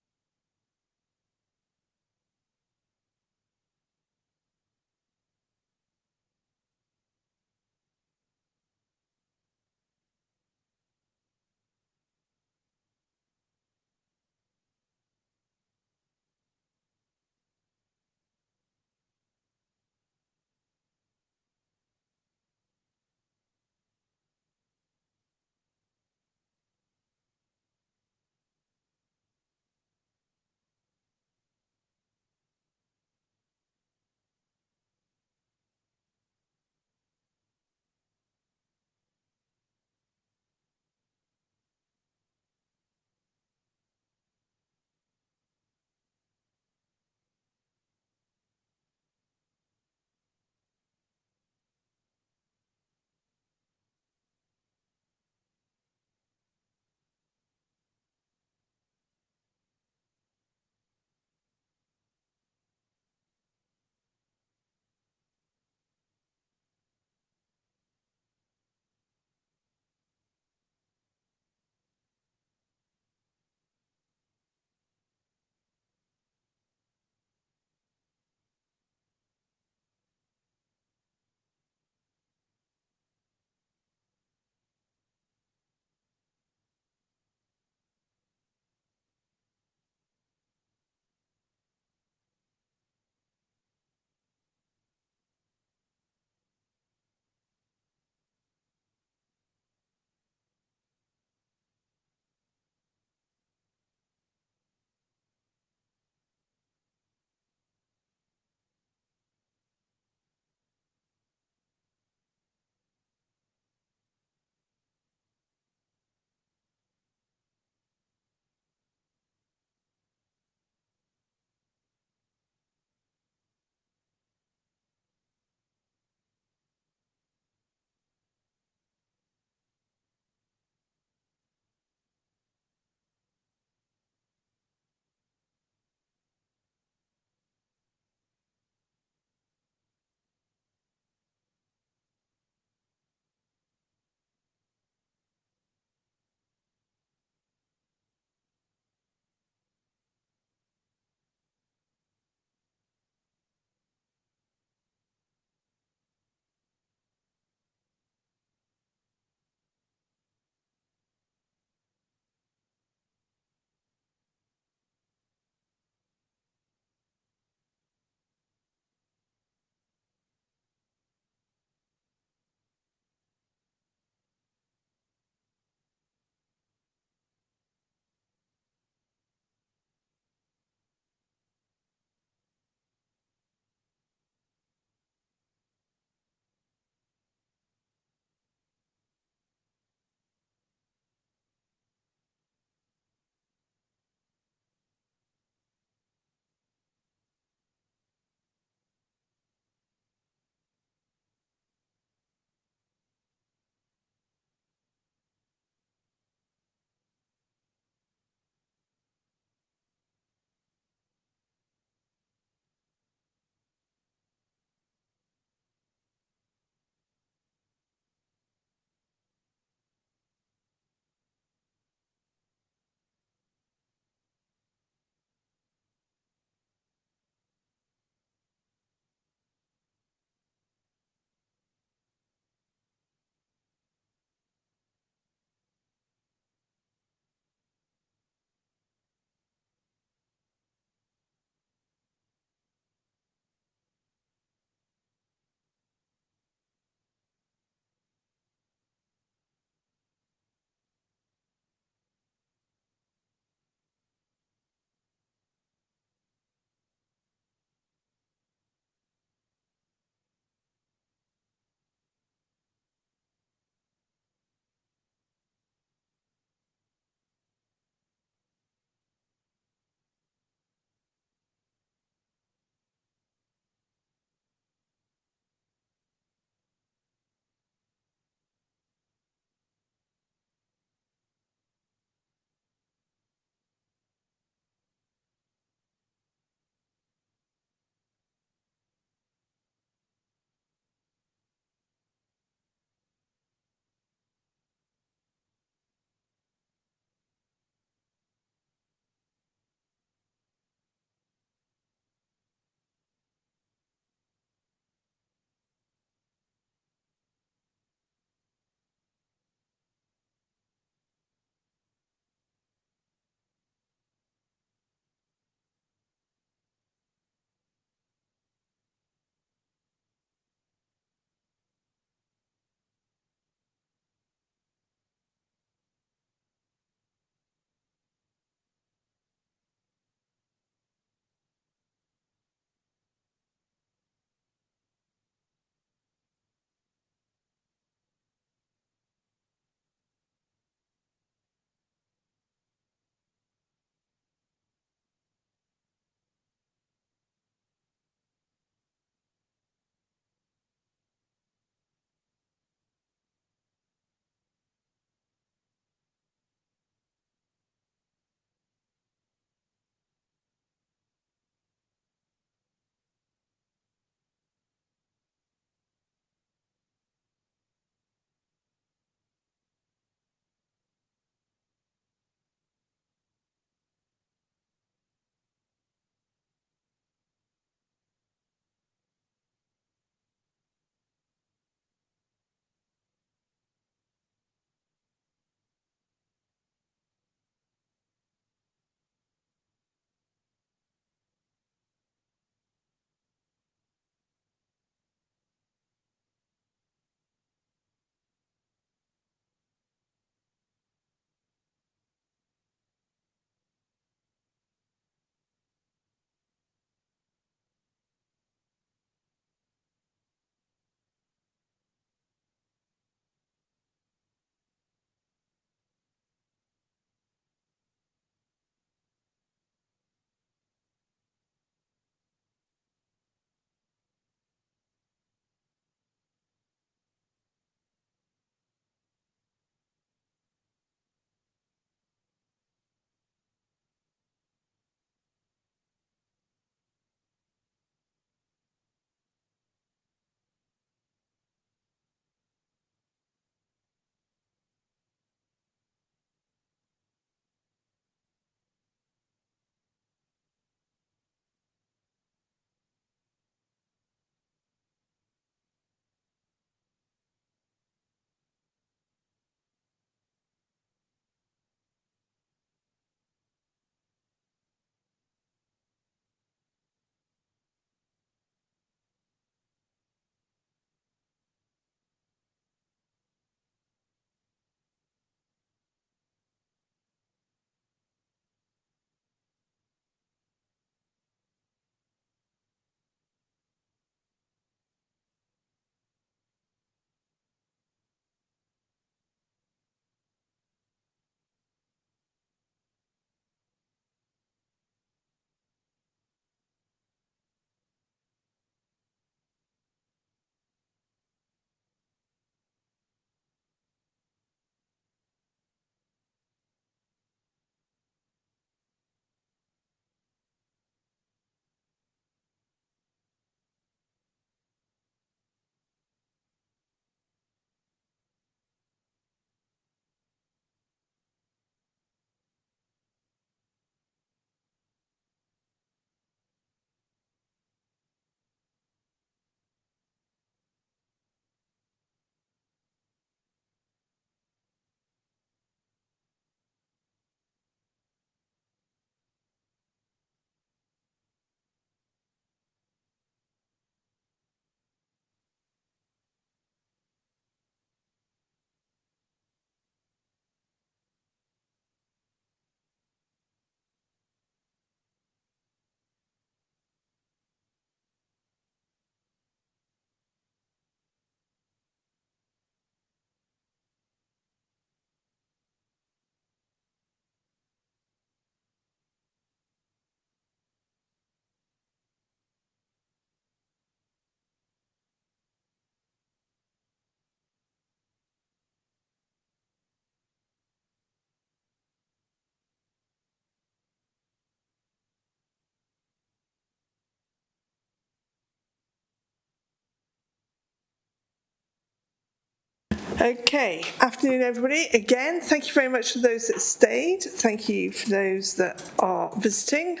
Okay, afternoon everybody. Again, thank you very much for those that stayed. Thank you for those that are visiting.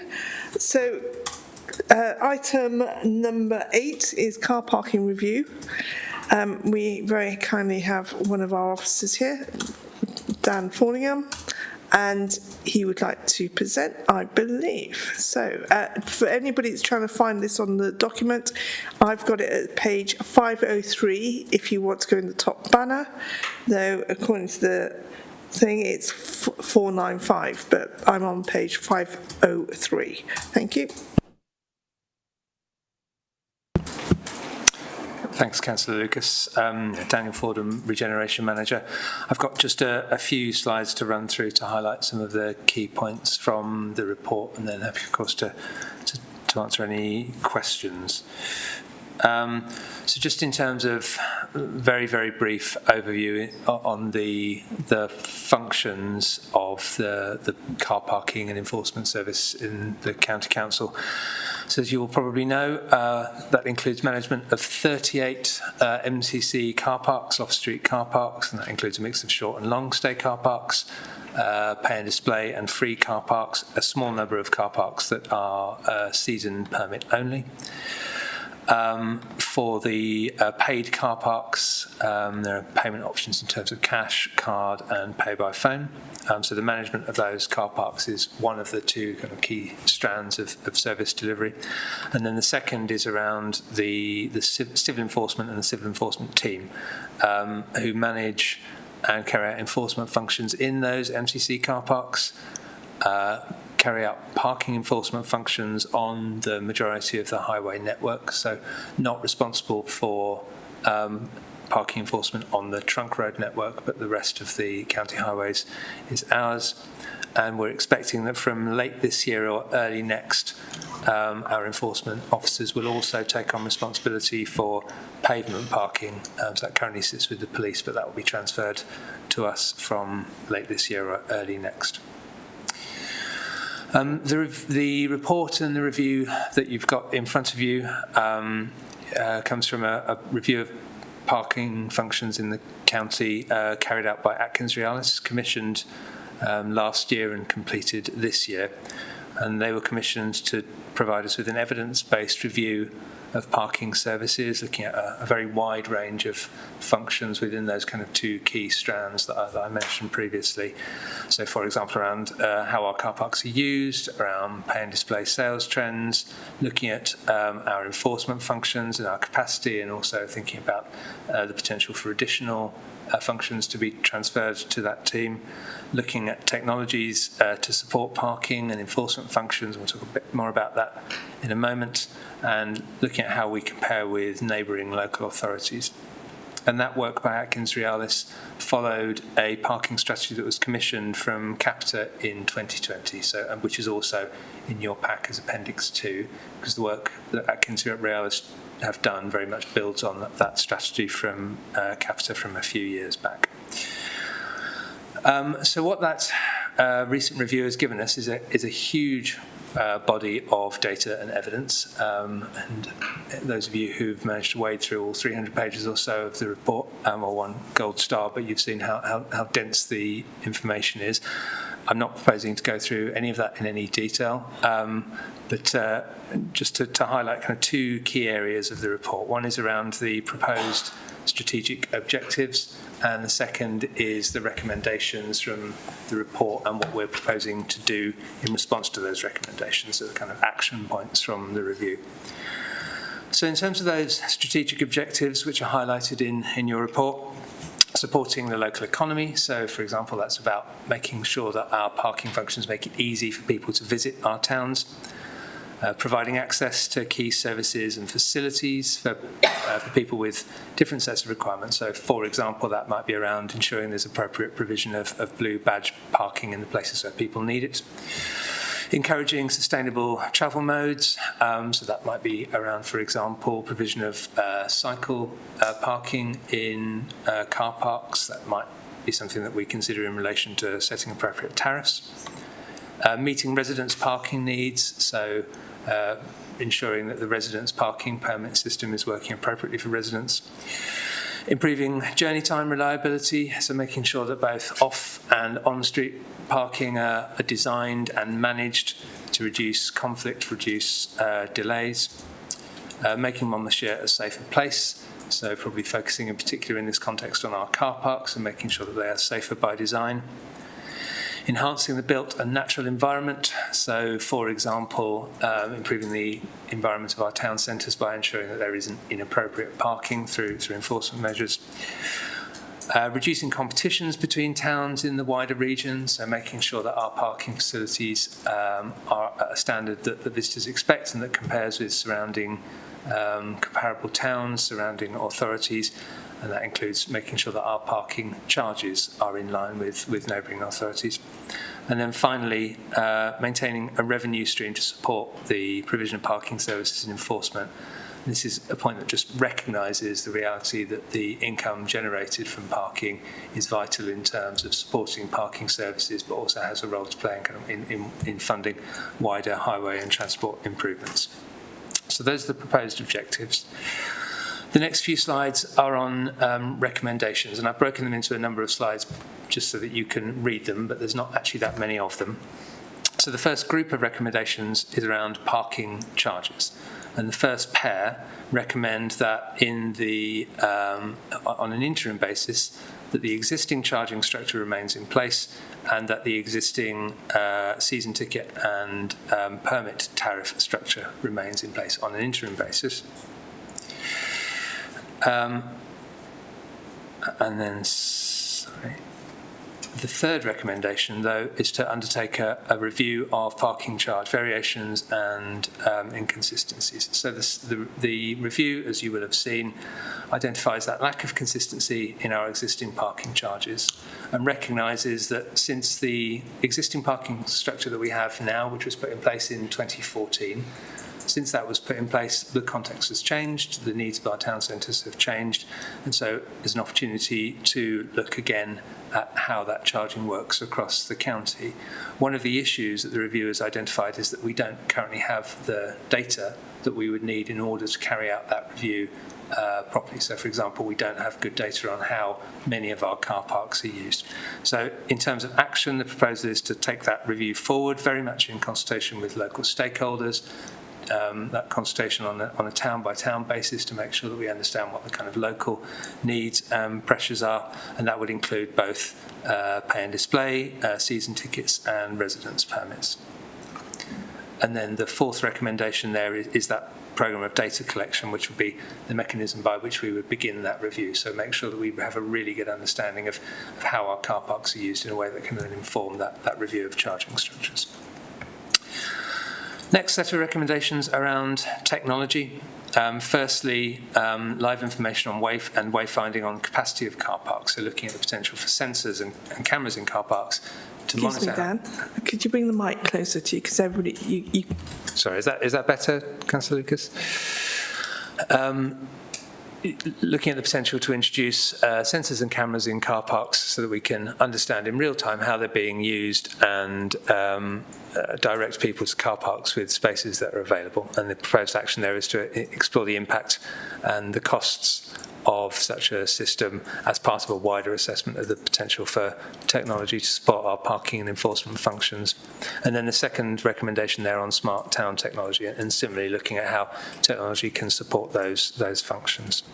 So, item number 8 is car parking review. We very kindly have one of our officers here, Dan Forningham, and he would like to present, I believe. So, for anybody that's trying to find this on the document, I've got it at page 503 if you want to go in the top banner, though according to the thing it's 495, but I'm on page 503. Thank you. Thanks, Councillor Lucas. Daniel Fordham, Regeneration Manager. I've got just a few slides to run through to highlight some of the key points from the report, and then happy, of course, to answer any questions. So just in terms of very, very brief overview on the functions of the car parking and enforcement service in the County Council. So as you will probably know, that includes management of 38 MCC car parks, off-street car parks, and that includes a mix of short and long stay car parks, pay and display and free car parks, a small number of car parks that are season permit only. For the paid car parks, there are payment options in terms of cash, card and pay by phone. So the management of those car parks is one of the two kind of key strands of service delivery. And then the second is around the civil enforcement and the civil enforcement team who manage and carry out enforcement functions in those MCC car parks, carry out parking enforcement functions on the majority of the highway network, so not responsible for parking enforcement on the trunk road network, but the rest of the county highways is ours. And we're expecting that from late this year or early next, our enforcement officers will also take on responsibility for pavement parking. So that currently sits with the police, but that will be transferred to us from late this year or early next. The report and the review that you've got in front of you comes from a review of parking functions in the county carried out by Atkins Realis, commissioned last year and completed this year. And they were commissioned to provide us with an evidence-based review of parking services, looking at a very wide range of functions within those kind of two key strands that I mentioned previously. So, for example, around how our car parks are used, around pay and display sales trends, looking at our enforcement functions and our capacity, and also thinking about the potential for additional functions to be transferred to that team, looking at technologies to support parking and enforcement functions. We'll talk a bit more about that in a moment, and looking at how we compare with neighbouring local authorities. And that work by Atkins Realis followed a parking strategy that was commissioned from Capita in 2020, so which is also in your pack as Appendix 2, because the work that Atkins Realis have done very much builds on that strategy from Capita from a few years back. So what that recent review has given us is a huge body of data and evidence, and those of you who've managed to wade through all 300 pages or so of the report, or one gold star, but you've seen how dense the information is. I'm not proposing to go through any of that in any detail, but just to highlight kind of two key areas of the report. One is around the proposed strategic objectives, and the second is the recommendations from the report and what we're proposing to do in response to those recommendations, so the kind of action points from the review. So in terms of those strategic objectives, which are highlighted in your report, supporting the local economy. So, for example, that's about making sure that our parking functions make it easy for people to visit our towns, providing access to key services and facilities for people with different sets of requirements. So, for example, that might be around ensuring there's appropriate provision of blue badge parking in the places where people need it. Encouraging sustainable travel modes, so that might be around, for example, provision of cycle parking in car parks. That might be something that we consider in relation to setting appropriate tariffs. Meeting residents' parking needs, so ensuring that the residents' parking permit system is working appropriately for residents. Improving journey time reliability, so making sure that both off and on-street parking are designed and managed to reduce conflict, reduce delays. Making Monmouthshire a safer place, so probably focusing in particular in this context on our car parks and making sure that they are safer by design. Enhancing the built and natural environment, so for example, improving the environment of our town centres by ensuring that there isn't inappropriate parking through enforcement measures. Reducing competitions between towns in the wider region, so making sure that our parking facilities are at a standard that the visitors expect and that compares with surrounding comparable towns, surrounding authorities, and that includes making sure that our parking charges are in line with neighbouring authorities. And then finally, maintaining a revenue stream to support the provision of parking services and enforcement. This is a point that just recognises the reality that the income generated from parking is vital in terms of supporting parking services, but also has a role to play in funding wider highway and transport improvements. So those are the proposed objectives. The next few slides are on recommendations, and I've broken them into a number of slides just so that you can read them, but there's not actually that many of them. So the first group of recommendations is around parking charges. And the first pair recommend that on an interim basis, that the existing charging structure remains in place and that the existing season ticket and permit tariff structure remains in place on an interim basis. And then, the third recommendation, though, is to undertake a review of parking charge variations and inconsistencies. So the review, as you will have seen, identifies that lack of consistency in our existing parking charges and recognises that since the existing parking structure that we have now, which was put in place in 2014, since that was put in place, the context has changed, the needs of our town centres have changed, and so there's an opportunity to look again at how that charging works across the county. One of the issues that the review has identified is that we don't currently have the data that we would need in order to carry out that review properly. So, for example, we don't have good data on how many of our car parks are used. So, in terms of action, the proposal is to take that review forward, very much in consultation with local stakeholders, that consultation on a town-by-town basis to make sure that we understand what the kind of local needs and pressures are, and that would include both pay and display, season tickets and residence permits. And then the fourth recommendation there is that programme of data collection, which would be the mechanism by which we would begin that review. So make sure that we have a really good understanding of how our car parks are used in a way that can then inform that review of charging structures. Next set of recommendations around technology. Firstly, live information on wayfinding on capacity of car parks, so looking at the potential for sensors and cameras in car parks to monitor. Excuse me, Dan. Could you bring the mic closer to you? Because everybody, you. Sorry, is that better, Councillor Lucas? Looking at the potential to introduce sensors and cameras in car parks so that we can understand in real time how they're being used and direct people to car parks with spaces that are available. And the proposed action there is to explore the impact and the costs of such a system as part of a wider assessment of the potential for technology to support our parking and enforcement functions. And then the second recommendation there on smart town technology, and similarly looking at how technology can support those functions.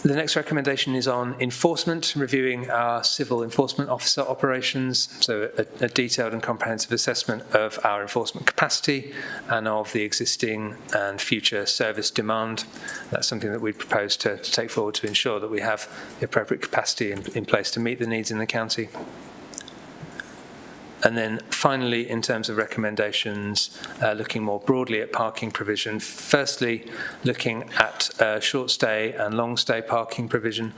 The next recommendation is on enforcement, reviewing our civil enforcement officer operations, so a detailed and comprehensive assessment of our enforcement capacity and of the existing and future service demand. That's something that we propose to take forward to ensure that we have the appropriate capacity in place to meet the needs in the county. And then finally, in terms of recommendations, looking more broadly at parking provision. Firstly, looking at short stay and long stay parking provision.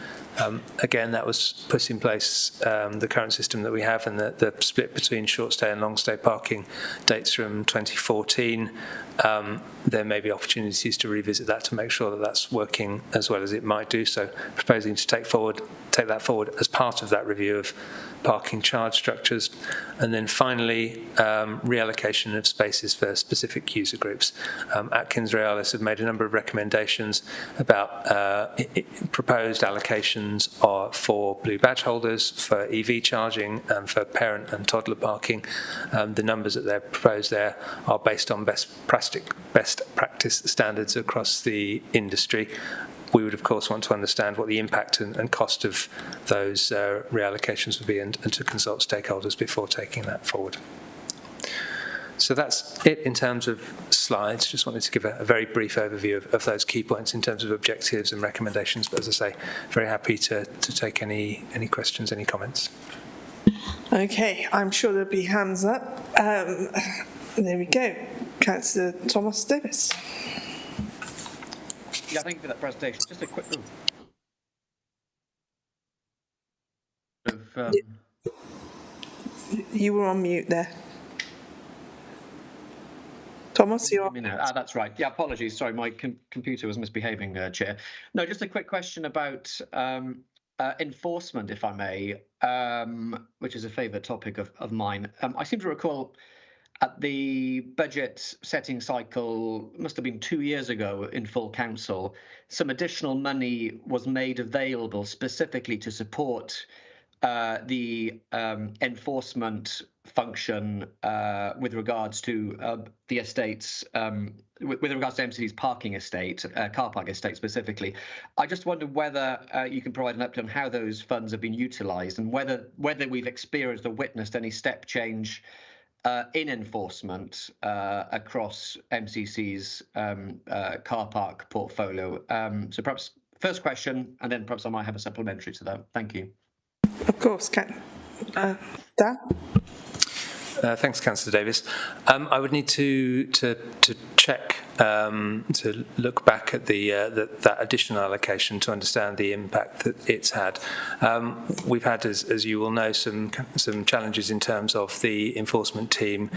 Again, that was put in place, the current system that we have, and the split between short stay and long stay parking dates from 2014. There may be opportunities to revisit that to make sure that that's working as well as it might do. So proposing to take that forward as part of that review of parking charge structures. And then finally, reallocation of spaces for specific user groups. Atkins Realis have made a number of recommendations about proposed allocations for blue badge holders, for EV charging, and for parent and toddler parking. The numbers that they're proposed there are based on best practice standards across the industry. We would, of course, want to understand what the impact and cost of those reallocations would be and to consult stakeholders before taking that forward. So that's it in terms of slides. Just wanted to give a very brief overview of those key points in terms of objectives and recommendations. But as I say, very happy to take any questions, any comments. Okay, I'm sure there'll be hands up. There we go. Councillor Thomas Davis. Yeah, thank you for that presentation. Just a quick You were on mute there. Thomas, you're... that's right. Yeah, apologies. Sorry, my computer was misbehaving, Chair. No, just a quick question about enforcement, if I may, which is a favourite topic of mine. I seem to recall at the budget setting cycle, must have been 2 years ago in full council, some additional money was made available specifically to support the enforcement function with regards to the estates, with regards to MCD's parking estate, car park estate specifically. I just wonder whether you can provide an update on how those funds have been utilised and whether we've experienced or witnessed any step change in enforcement across MCC's car park portfolio. So perhaps first question, and then perhaps I might have a supplementary to that. Thank you. Of course, Dan. Thanks, Councillor Davis. I would need to check to look back at that additional allocation to understand the impact that it's had. We've had, as you will know, some challenges in terms of the enforcement team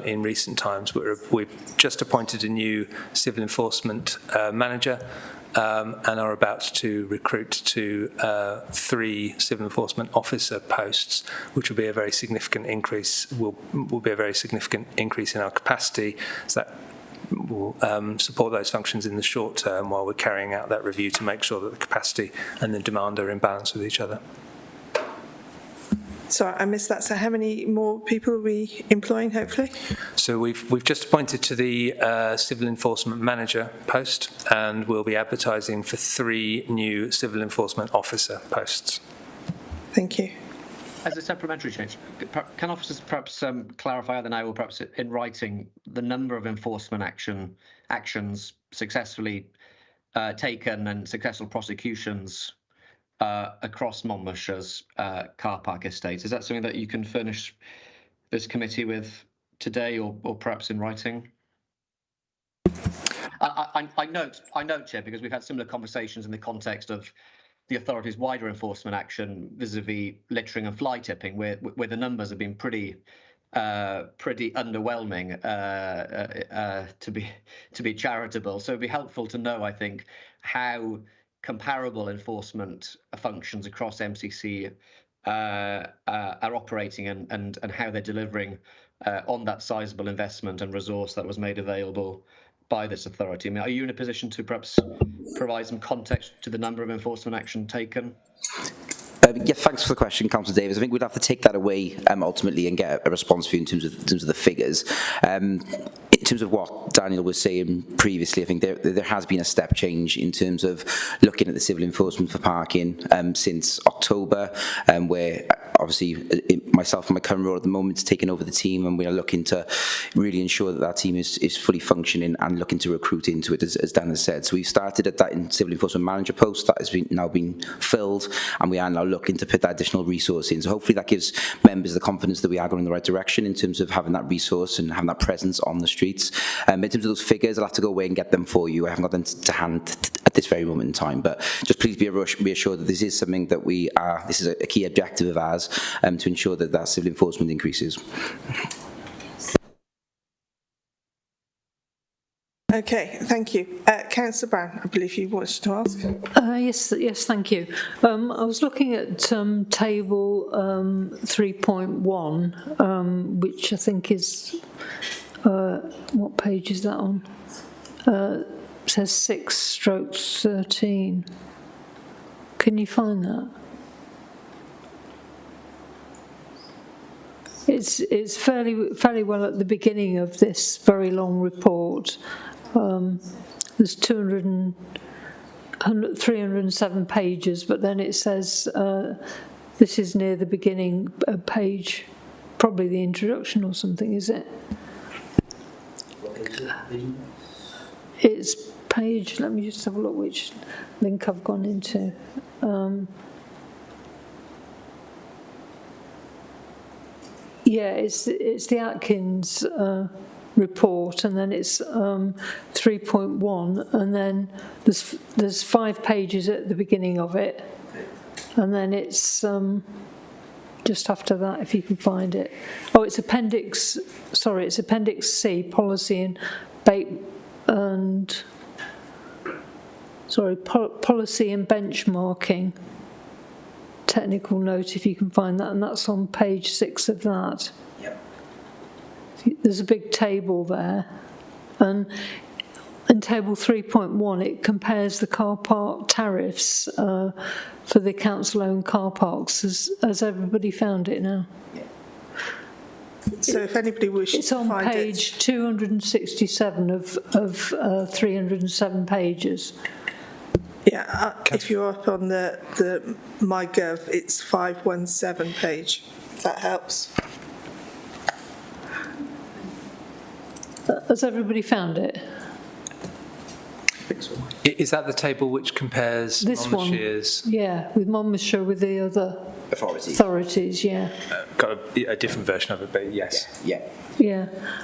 in recent times. We've just appointed a new civil enforcement manager. And are about to recruit to 3 civil enforcement officer posts, which will be a very significant increase. Will be a very significant increase in our capacity. So that will support those functions in the short term while we're carrying out that review to make sure that the capacity and the demand are in balance with each other. Sorry, I missed that. So how many more people are we employing, hopefully? So we've just appointed to the civil enforcement manager post, and we'll be advertising for 3 new civil enforcement officer posts. Thank you. As a supplementary change, can officers perhaps clarify either now or perhaps in writing the number of enforcement actions successfully taken and successful prosecutions across Monmouthshire's car park estates? Is that something that you can furnish this committee with today or perhaps in writing? I note, Chair, because we've had similar conversations in the context of the authority's wider enforcement action vis-a-vis littering and fly tipping, where the numbers have been pretty underwhelming, to be charitable. So it'd be helpful to know, I think, how comparable enforcement functions across MCC are operating and how they're delivering on that sizable investment and resource that was made available by this authority. I mean, are you in a position to perhaps provide some context to the number of enforcement action taken? Yeah, thanks for the question, Councillor Davis. I think we'd have to take that away ultimately and get a response for you in terms of the figures. In terms of what Daniel was saying previously, I think there has been a step change in terms of looking at the civil enforcement for parking since October, where obviously myself and my current role at the moment is taking over the team, and we are looking to really ensure that that team is fully functioning and looking to recruit into it, as Dan has said. So we've started at that in civil enforcement manager post that has now been filled, and we are now looking to put that additional resource in. So hopefully that gives members the confidence that we are going in the right direction in terms of having that resource and having that presence on the streets. In terms of those figures, I'll have to go away and get them for you. I haven't got them to hand at this very moment in time. But just please be reassured that this is something that this is a key objective of ours, to ensure that civil enforcement increases. Okay, thank you. Councillor Brown, I believe you wanted to ask. Yes, thank you. I was looking at table 3.1, which I think is, what page is that on? It says 6/13. Can you find that? It's fairly well at the beginning of this very long report. There's 307 pages, but then it says this is near the beginning page, probably the introduction or something, is it? It's page, let me just have a look which link I've gone into. Yeah, it's the Atkins report, and then it's 3.1, and then there's 5 pages at the beginning of it, and then it's just after that, if you can find it. Oh, it's Appendix C, policy and policy and benchmarking. Technical note, if you can find that, and that's on page 6 of that. Yep. There's a big table there, and in table 3.1 it compares the car park tariffs for the council-owned car parks. Has everybody found it now? Yeah. So if anybody wishes to find it, it's on page 267 of 307 pages. Yeah, if you're up on the MyGov, it's 517 page. That helps. Has everybody found it? Is that the table which compares this Monmouthshire's? One, yeah, with Monmouthshire with the other authorities, yeah. Got a different version of it, but yes. Yeah.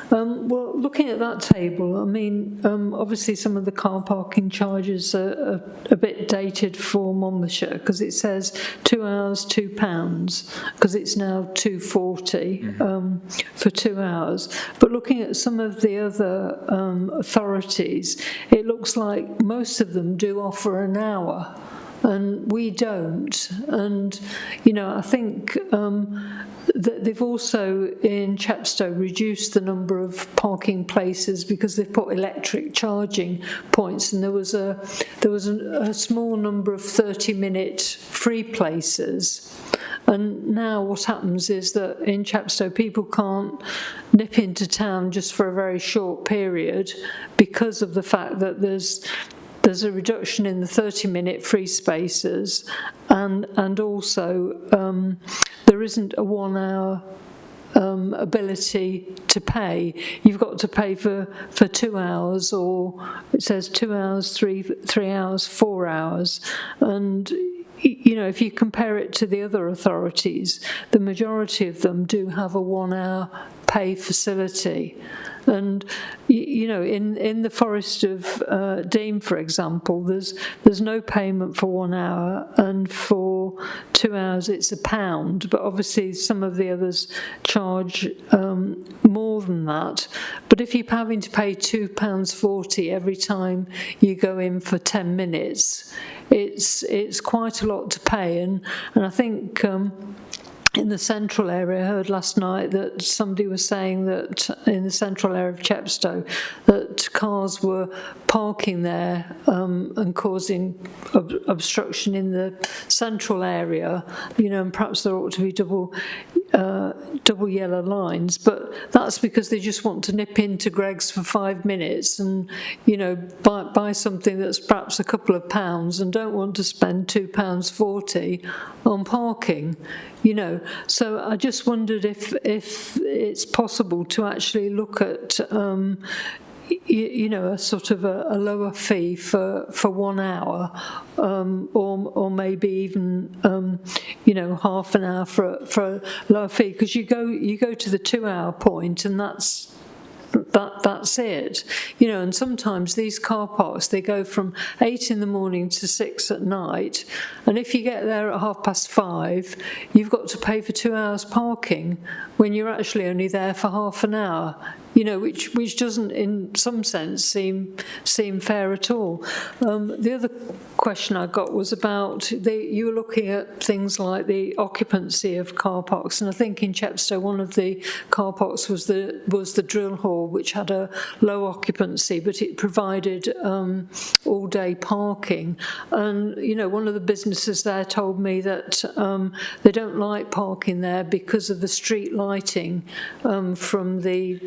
Well, looking at that table, I mean, obviously some of the car parking charges are a bit dated for Monmouthshire, because it says 2 hours, £2, because it's now £2.40 for 2 hours. But looking at some of the other authorities, it looks like most of them do offer an hour, and we don't. And, I think that they've also in Chepstow reduced the number of parking places because they've put electric charging points, and there was a small number of 30-minute free places. And now what happens is that in Chepstow people can't nip into town just for a very short period because of the fact that there's a reduction in the 30-minute free spaces, and also there isn't a 1 hour ability to pay. You've got to pay for 2 hours, or it says 2 hours, 3 hours, 4 hours. And if you compare it to the other authorities, the majority of them do have a 1 hour pay facility. And in the Forest of Dean, for example, there's no payment for 1 hour, and for 2 hours it's £1. But obviously some of the others charge more than that. But if you're having to pay £2.40 every time you go in for 10 minutes, it's quite a lot to pay. And I think in the central area, I heard last night that somebody was saying that in the central area of Chepstow that cars were parking there and causing obstruction in the central area, and perhaps there ought to be double yellow lines, but that's because they just want to nip into Greggs for 5 minutes and buy something that's perhaps a couple of pounds, and don't want to spend £2.40 on parking. So I just wondered if it's possible to actually look at a sort of a lower fee for 1 hour, or maybe even half an hour for a lower fee, because you go to the 2 hour point, and that's that's it. You know, and sometimes these car parks, they go from 8 in the morning to 6 at night, and if you get there at 5:30, you've got to pay for 2 hours parking when you're actually only there for half an hour. You know, which doesn't, in some sense, seem fair at all. The other question I got was about you were looking at things like the occupancy of car parks, and I think in Chepstow one of the car parks was the drill hall, which had a low occupancy, but it provided all-day parking. And you know, one of the businesses there told me that they don't like parking there because of the street lighting from the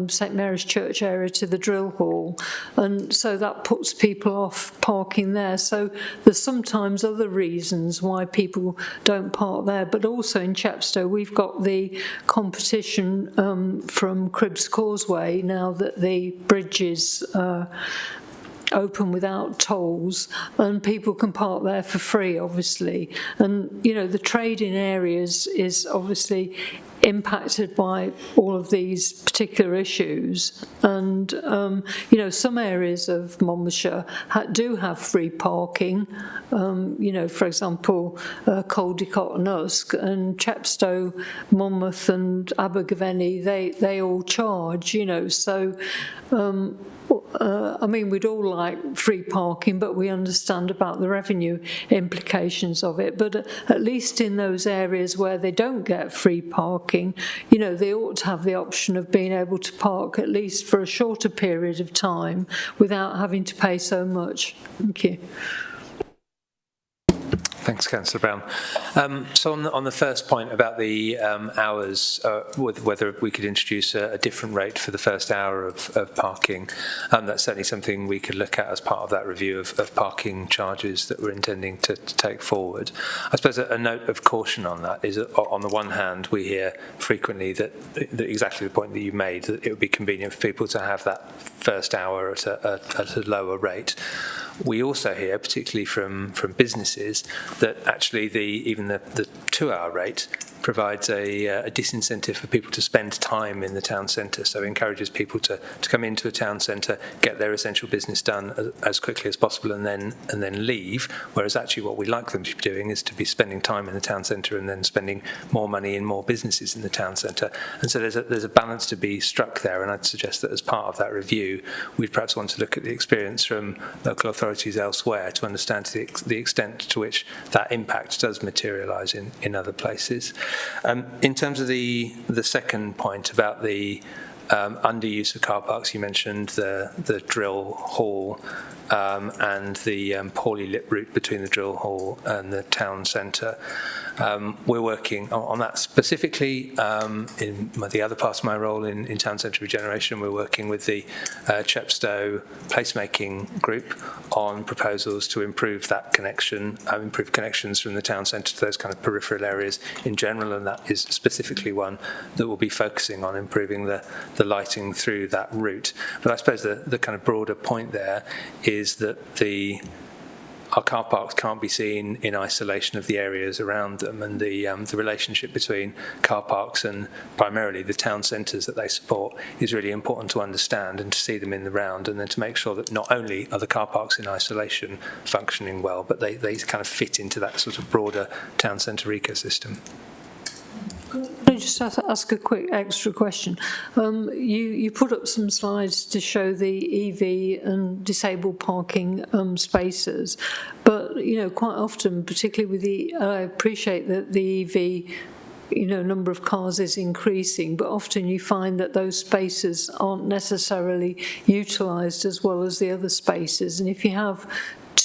St Mary's Church area to the drill hall, and so that puts people off parking there. So there's sometimes other reasons why people don't park there, but also in Chepstow we've got the competition from Cribbs Causeway now that the bridge is open without tolls, and people can park there for free, obviously. And you know, the trading areas is obviously impacted by all of these particular issues, and you know, some areas of Monmouthshire do have free parking, you know, for example Caldecott and Usk, and Chepstow, Monmouth and Abergavenny, they all charge, you know, so I mean, we'd all like free parking, but we understand about the revenue implications of it. But at least in those areas where they don't get free parking, you know, they ought to have the option of being able to park at least for a shorter period of time without having to pay so much. Thank you. Thanks, Councillor Brown. So on the first point about the hours, whether we could introduce a different rate for the first hour of parking, that's certainly something we could look at as part of that review of parking charges that we're intending to take forward. I suppose a note of caution on that is that on the one hand, we hear frequently that exactly the point that you made, that it would be convenient for people to have that first hour at a lower rate. We also hear, particularly from businesses, that actually even the 2-hour rate provides a disincentive for people to spend time in the town centre, so encourages people to come into a town centre, get their essential business done as quickly as possible, and then leave. Whereas actually, what we like them to be doing is to be spending time in the town centre and then spending more money in more businesses in the town centre. And so there's a balance to be struck there. And I'd suggest that as part of that review, we'd perhaps want to look at the experience from local authorities elsewhere to understand the extent to which that impact does materialise in other places. In terms of the second point about the underuse of car parks, you mentioned the drill hall and the poorly lit route between the drill hall and the town centre. We're working on that specifically. In the other part of my role in town centre regeneration, we're working with the Chepstow placemaking group on proposals to improve that connection, improve connections from the town centre to those kind of peripheral areas in general, and that is specifically one that will be focusing on improving the lighting through that route. But I suppose the kind of broader point there is that our car parks can't be seen in isolation of the areas around them, and the relationship between car parks and primarily the town centres that they support is really important to understand and to see them in the round, and then to make sure that not only are the car parks in isolation functioning well, but they kind of fit into that sort of broader town centre ecosystem. Can I just ask a quick extra question? You put up some slides to show the EV and disabled parking spaces, but you know, quite often, particularly with I appreciate that the EV, you know, number of cars is increasing, but often you find that those spaces aren't necessarily utilised as well as the other spaces, and if you have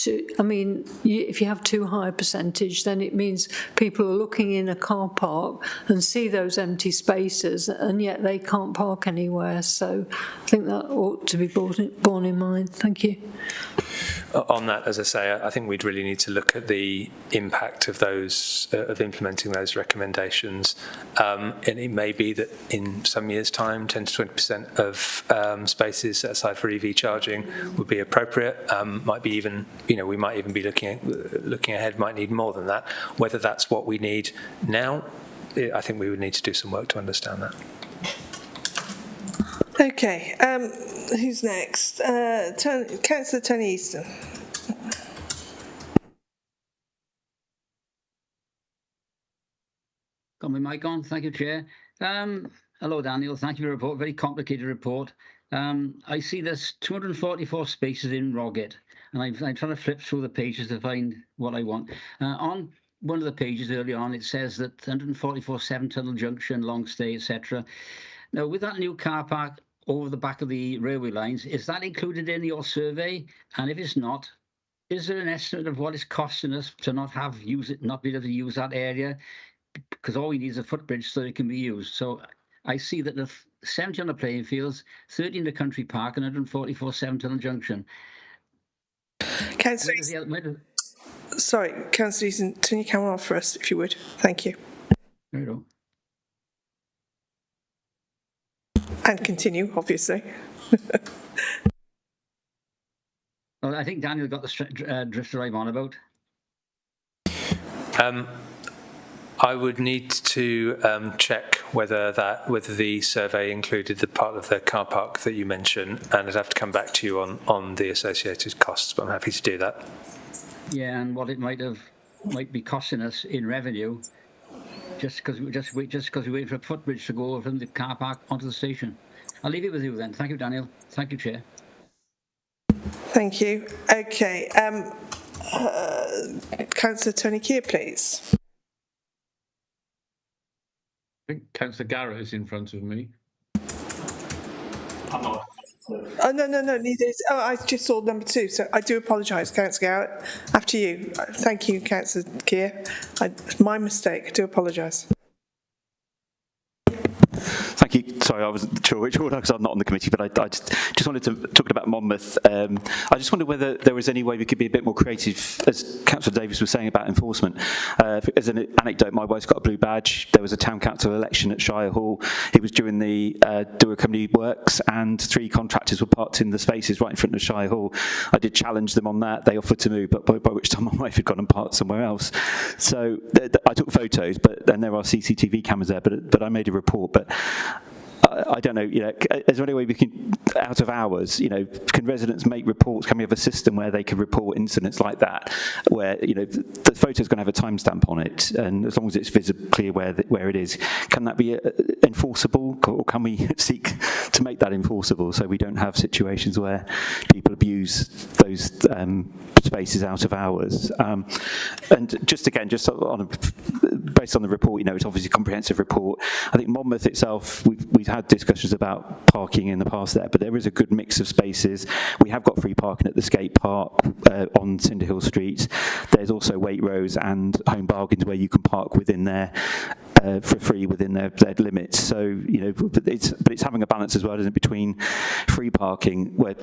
if you have too high a percentage, then it means people are looking in a car park and see those empty spaces, and yet they can't park anywhere. So I think that ought to be borne in mind. Thank you. On that, as I say, I think we'd really need to look at the impact of those of implementing those recommendations, and it may be that in some years' time, 10 to 20% of spaces set aside for EV charging would be appropriate. Might be even, you know, we might even be looking ahead, might need more than that. Whether that's what we need now, I think we would need to do some work to understand that. Okay, who's next? Councillor Tony Easton. Got my mic on. Thank you, Chair. Hello, Daniel. Thank you for the report. Very complicated report. I see there's 244 spaces in Roggett, and I'm trying to flip through the pages to find what I want. On one of the pages early on, it says that 144 7-tunnel junction, long stay, etc. Now, with that new car park over the back of the railway lines, is that included in your survey? And if it's not, is there an estimate of what it's costing us to not be able to use that area? Because all we need is a footbridge so it can be used. So I see that the 70 on the playing fields, 30 in the country park, and 144 7-tunnel junction. Sorry, Councillor Easton, turn your camera off for us, if you would. Thank you. There you go. And continue, obviously. Well, I think Daniel got the drift that I'm on about. I would need to check whether the survey included the part of the car park that you mentioned, and I'd have to come back to you on the associated costs, but I'm happy to do that. Yeah, and what it might be costing us in revenue, just because we wait for a footbridge to go from the car park onto the station. I'll leave it with you then. Thank you, Daniel. Thank you, Chair. Thank you. Okay, Councillor Tony Keir, please. I think Councillor Garrett is in front of me. I'm not. Oh, no, neither is. Oh, I just saw number 2, so I do apologise, Councillor Garrett. After you. Thank you, Councillor Keir. My mistake. I do apologise. Thank you. Sorry, I wasn't sure which order because I'm not on the committee, but I just wanted to talk about Monmouth. I just wondered whether there was any way we could be a bit more creative, as Councillor Davis was saying about enforcement. As an anecdote, my wife's got a blue badge. There was a town council election at Shire Hall. It was during the Doer Company works, and 3 contractors were parked in the spaces right in front of Shire Hall. I did challenge them on that. They offered to move, but by which time my wife had gone and parked somewhere else. So I took photos, and there are CCTV cameras there, but I made a report. But I don't know, is there any way we can, out of hours, can residents make reports? Can we have a system where they can report incidents like that, where, the photo's going to have a timestamp on it, and as long as it's visibly clear where it is, can that be enforceable, or can we seek to make that enforceable so we don't have situations where people abuse those spaces out of hours? And just based on the report, it's obviously a comprehensive report. I think Monmouth itself, we've had discussions about parking in the past there, but there is a good mix of spaces. We have got free parking at the skate park on Cinder Hill Street. There's also Waitrose and Home Bargains where you can park within there for free within their limits. So, but it's having a balance as well, isn't it, between free parking where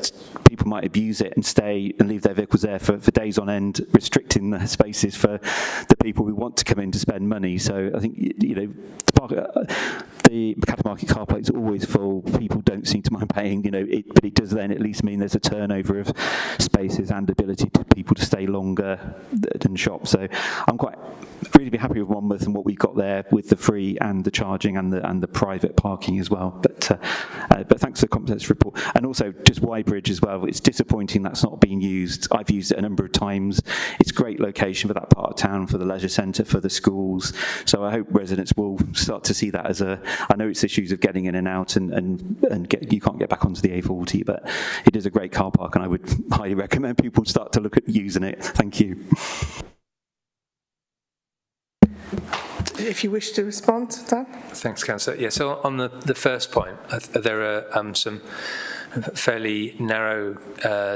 people might abuse it and stay and leave their vehicles there for days on end, restricting the spaces for the people who want to come in to spend money. So I think, the Cattle Market car plate's always full. People don't seem to mind paying, but it does then at least mean there's a turnover of spaces and ability to people to stay longer than shop. So I'm really happy with Monmouth and what we've got there with the free and the charging and the private parking as well. But thanks for the comprehensive report. And also just Wybridge as well. It's disappointing that's not being used. I've used it a number of times. It's a great location for that part of town, for the leisure centre, for the schools. So I hope residents will start to see that as I know it's issues of getting in and out and you can't get back onto the A40, but it is a great car park and I would highly recommend people start to look at using it. Thank you. If you wish to respond, Dan. Thanks, Councillor. Yeah, so on the first point, there are some fairly narrow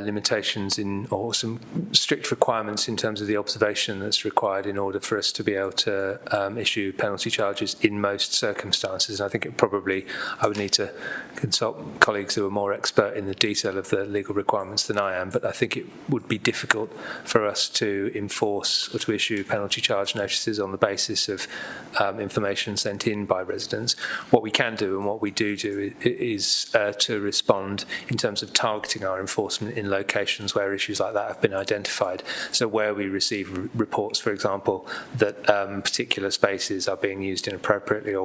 limitations or some strict requirements in terms of the observation that's required in order for us to be able to issue penalty charges in most circumstances. And I think I would need to consult colleagues who are more expert in the detail of the legal requirements than I am, but I think it would be difficult for us to enforce or to issue penalty charge notices on the basis of information sent in by residents. What we can do and what we do is to respond ground in terms of targeting our enforcement in locations where issues like that have been identified. So where we receive reports, for example, that particular spaces are being used inappropriately, or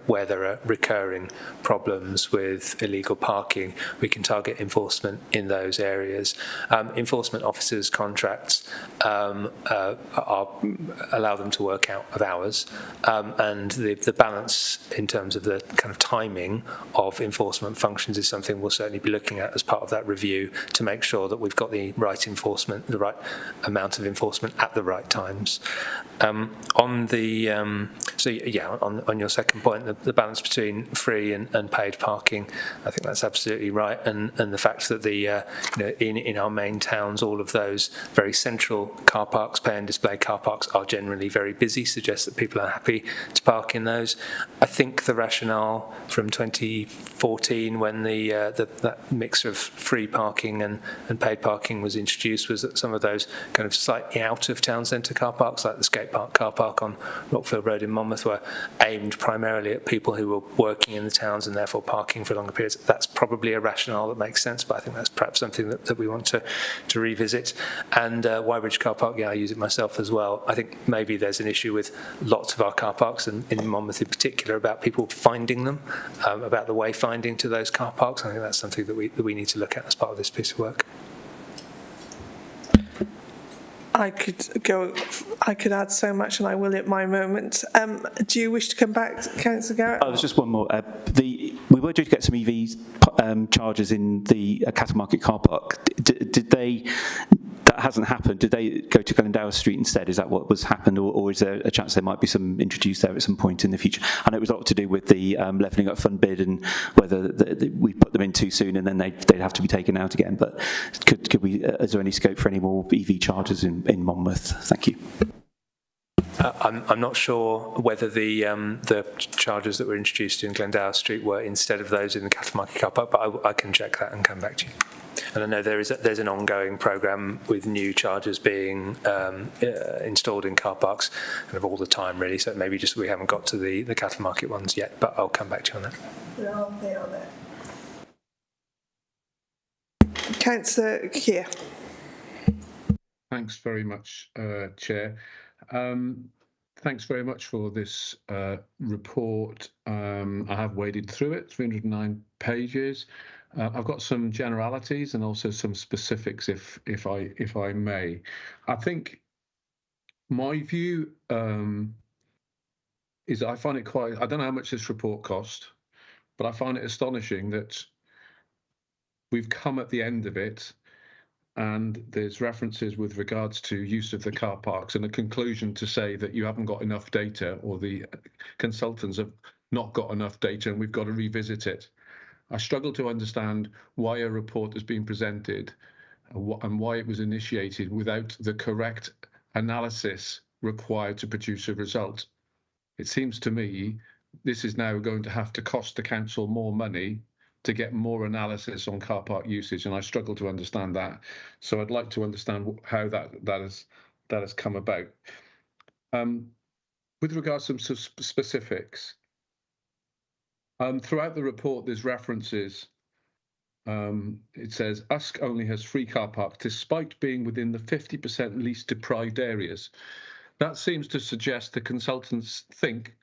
where there are recurring problems with illegal parking, we can target enforcement in those areas. Enforcement officers' contracts allow them to work out of hours, and the balance in terms of the kind of timing of enforcement functions is something we'll certainly be looking at as part of that review to make sure that we've got the right enforcement, the right amount of enforcement at the right times. On the on your second point, the balance between free and paid parking, I think that's absolutely right, and the fact that in our main towns, all of those very central car parks, pay and display car parks, are generally very busy, suggests that people are happy to park in those. I think the rationale from 2014, when that mix of free parking and paid parking was introduced, was that some of those kind of slightly out of town centre car parks, like the skate park car park on Rockfield Road in Monmouth, were aimed primarily at people who were working in the towns and therefore parking for longer periods. That's probably a rationale that makes sense, but I think that's perhaps something that we want to revisit. And Weybridge car park, I use it myself as well. I think maybe there's an issue with lots of our car parks, and in Monmouth in particular, about people finding them, about the wayfinding to those car parks. I think that's something that we need to look at as part of this piece of work. I could add so much, and I will at my moment. Do you wish to come back, Councillor Garrett? There's just one more. We were due to get some EV chargers in the Cattle Market car park. Did they? That hasn't happened. Did they go to Glendower Street instead? Is that what was happened, or is there a chance there might be some introduced there at some point in the future? I know it was a lot to do with the levelling up fund bid and whether we put them in too soon and then they'd have to be taken out again. But could we? Is there any scope for any more EV chargers in Monmouth? Thank you. I'm not sure whether the chargers that were introduced in Glendower Street were instead of those in the Cattle Market car park, but I can check that and come back to you. And I know there's an ongoing programme with new chargers being installed in car parks kind of all the time, really. So maybe just we haven't got to the Cattle Market ones yet, but I'll come back to you on that. They are there. Councillor Keir. Thanks very much, Chair. Thanks very much for this report. I have waded through it, 309 pages. I've got some generalities and also some specifics, if I may. I think my view is I find it quite. I don't know how much this report cost, but I find it astonishing that we've come at the end of it, and there's references with regards to use of the car parks and a conclusion to say that you haven't got enough data, or the consultants have not got enough data, and we've got to revisit it. I struggle to understand why a report has been presented and why it was initiated without the correct analysis required to produce a result. It seems to me this is now going to have to cost the council more money to get more analysis on car park usage, and I struggle to understand that. So I'd like to understand how that has come about. With regards to some specifics, throughout the report there's references. It says Usk only has free car parks despite being within the 50% least deprived areas. That seems to suggest the consultants think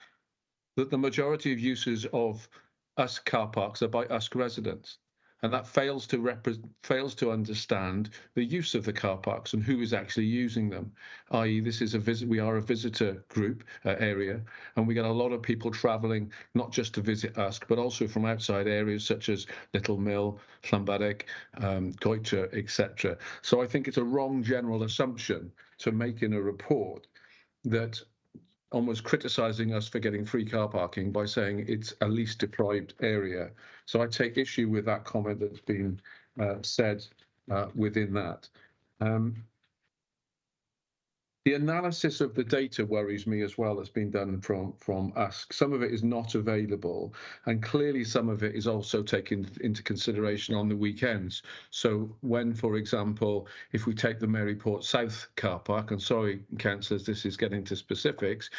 that the majority of users of Usk car parks are by Usk residents, and that fails to understand the use of the car parks and who is actually using them. I.e., this is we are a visitor group area, and we get a lot of people travelling not just to visit Usk, but also from outside areas such as Little Mill, Llanbadeg, Goethe, etc. So I think it's a wrong general assumption to make in a report that almost criticising us for getting free car parking by saying it's a least deprived area. So I take issue with that comment that's been said within that. The analysis of the data worries me as well, that's been done from Usk. Some of it is not available, and clearly some of it is also taken into consideration on the weekends. So when, for example, if we take the Maryport South car park, and sorry, councillors, this is getting to specifics,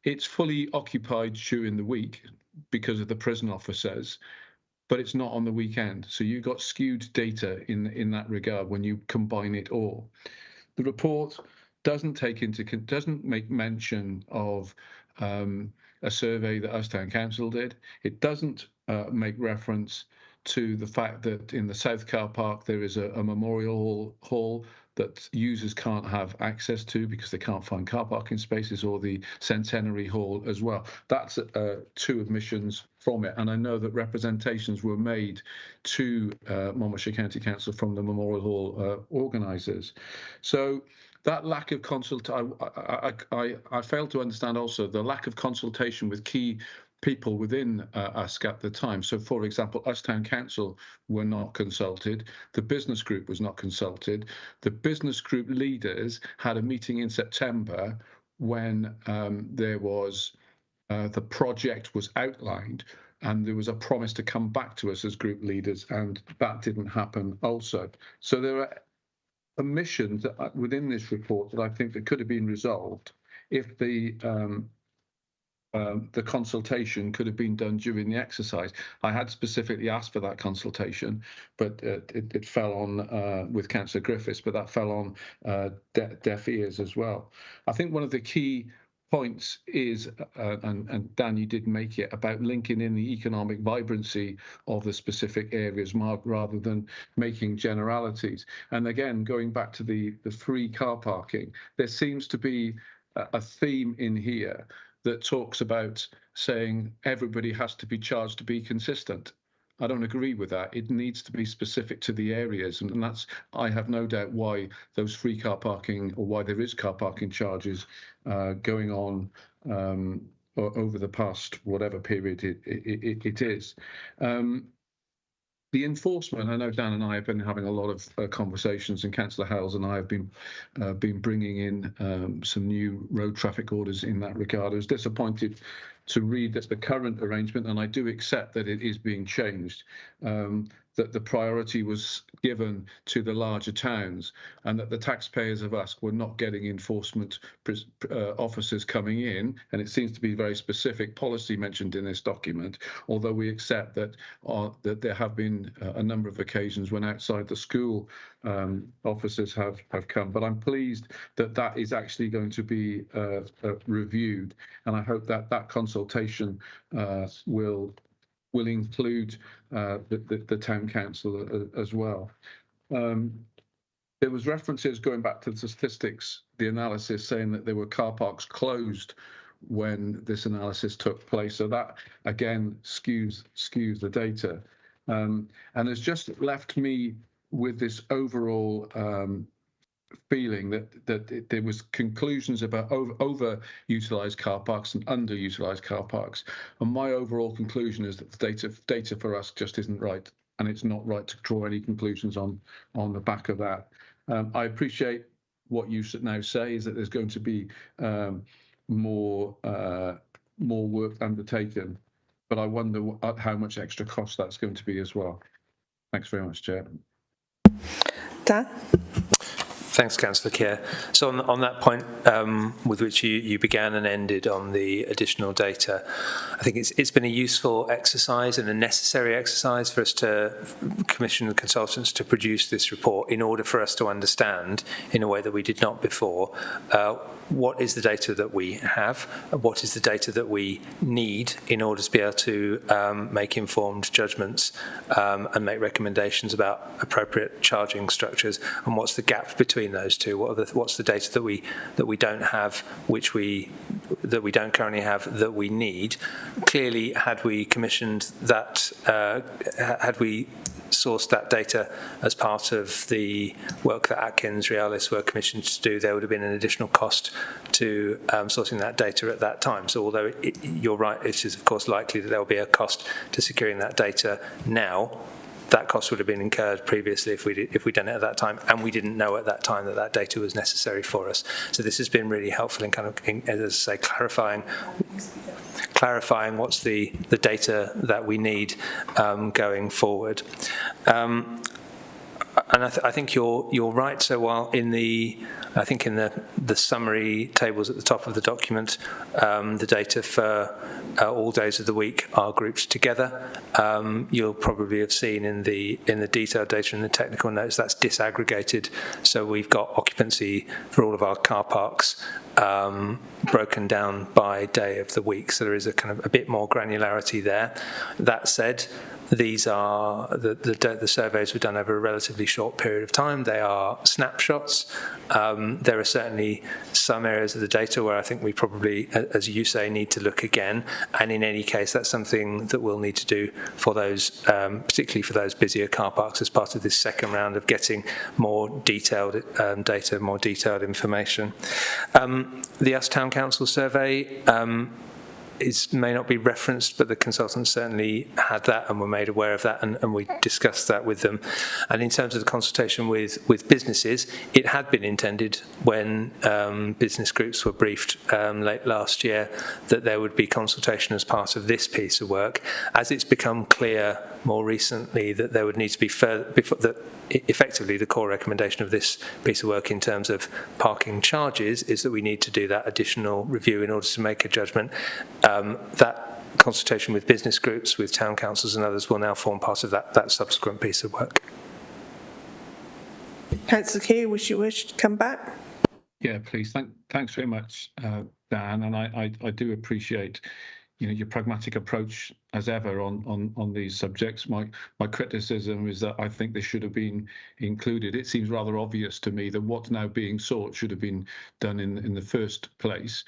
it's fully occupied during the week because of the prison officers. but it's not on the weekend. So you've got skewed data in that regard when you combine it all. The report doesn't make mention of a survey that Us Town Council did. It doesn't make reference to the fact that in the South Car Park there is a memorial hall that users can't have access to because they can't find car parking spaces, or the Centenary Hall as well. That's two admissions from it. And I know that representations were made to Monmouthshire County Council from the Memorial Hall organisers. So that lack of I failed to understand also the lack of consultation with key people within USC at the time. So, for example, Us Town Council were not consulted. The business group was not consulted. The business group leaders had a meeting in September when there was the project was outlined, and there was a promise to come back to us as group leaders, and that didn't happen also. So there are omissions within this report that I think that could have been resolved if the consultation could have been done during the exercise. I had specifically asked for that consultation, but it fell on with Councillor Griffiths, but that fell on deaf ears as well. I think one of the key points is, and Dan, you did make it, about linking in the economic vibrancy of the specific areas rather than making generalities. And again, going back to the free car parking, there seems to be a theme in here that talks about saying everybody has to be charged to be consistent. I don't agree with that. It needs to be specific to the areas, and that's, I have no doubt, why those free car parking, or why there is car parking charges going on over the past whatever period it is. The enforcement, I know Dan and I have been having a lot of conversations, and Councillor Howells and I have been bringing in some new road traffic orders in that regard. I was disappointed to read that the current arrangement, and I do accept that it is being changed, that the priority was given to the larger towns, and that the taxpayers of Usk were not getting enforcement officers coming in, and it seems to be very specific policy mentioned in this document, although we accept that there have been a number of occasions when outside the school officers have come. But I'm pleased that that is actually going to be reviewed, and I hope that that consultation will include the town council as well. There was references going back to the statistics, the analysis saying that there were car parks closed when this analysis took place. So that again skews the data, and has just left me with this overall feeling that there was conclusions about overutilized car parks and underutilized car parks, and my overall conclusion is that the data for us just isn't right, and it's not right to draw any conclusions on the back of that. I appreciate what you now say is that there's going to be more work undertaken, but I wonder how much extra cost that's going to be as well. Thanks very much, Chair. Dan? Thanks, Councillor Kerr. So on that point with which you began and ended on the additional data, I think it's been a useful exercise and a necessary exercise for us to commission the consultants to produce this report in order for us to understand, in a way that we did not before, what is the data that we have, what is the data that we need in order to be able to make informed judgments and make recommendations about appropriate charging structures, and what's the gap between those two. What's the data that we don't have, that we don't currently have, that we need? Clearly, had we commissioned that, had we sourced that data as part of the work that Atkins Realis were commissioned to do, there would have been an additional cost to sourcing that data at that time. So although you're right, it is of course likely that there will be a cost to securing that data now, that cost would have been incurred previously if we'd done it at that time, and we didn't know at that time that that data was necessary for us. So this has been really helpful in as I say, clarifying what's the data that we need going forward. And I think you're right. So while in the summary tables at the top of the document, the data for all days of the week are grouped together. You'll probably have seen in the detailed data in the technical notes that's disaggregated. So we've got occupancy for all of our car parks broken down by day of the week. So there is a kind of a bit more granularity there. That said, these are the surveys were done over a relatively short period of time. They are snapshots. There are certainly some areas of the data where I think we probably, as you say, need to look again. And in any case, that's something that we'll need to do for those, particularly for those busier car parks, as part of this second round of getting more detailed data, more detailed information. The US Town Council survey may not be referenced, but the consultants certainly had that and were made aware of that, and we discussed that with them. And in terms of the consultation with businesses, it had been intended when business groups were briefed late last year that there would be consultation as part of this piece of work. As it's become clear more recently that there would need to be further, effectively the core recommendation of this piece of work in terms of parking charges is that we need to do that additional review in order to make a judgment. That consultation with business groups, with town councils and others will now form part of that subsequent piece of work. Councillor Key, wish to come back? Yeah, please. Thanks very much, Dan, and I do appreciate your pragmatic approach as ever on these subjects. My criticism is that I think they should have been included. It seems rather obvious to me that what's now being sought should have been done in the first place,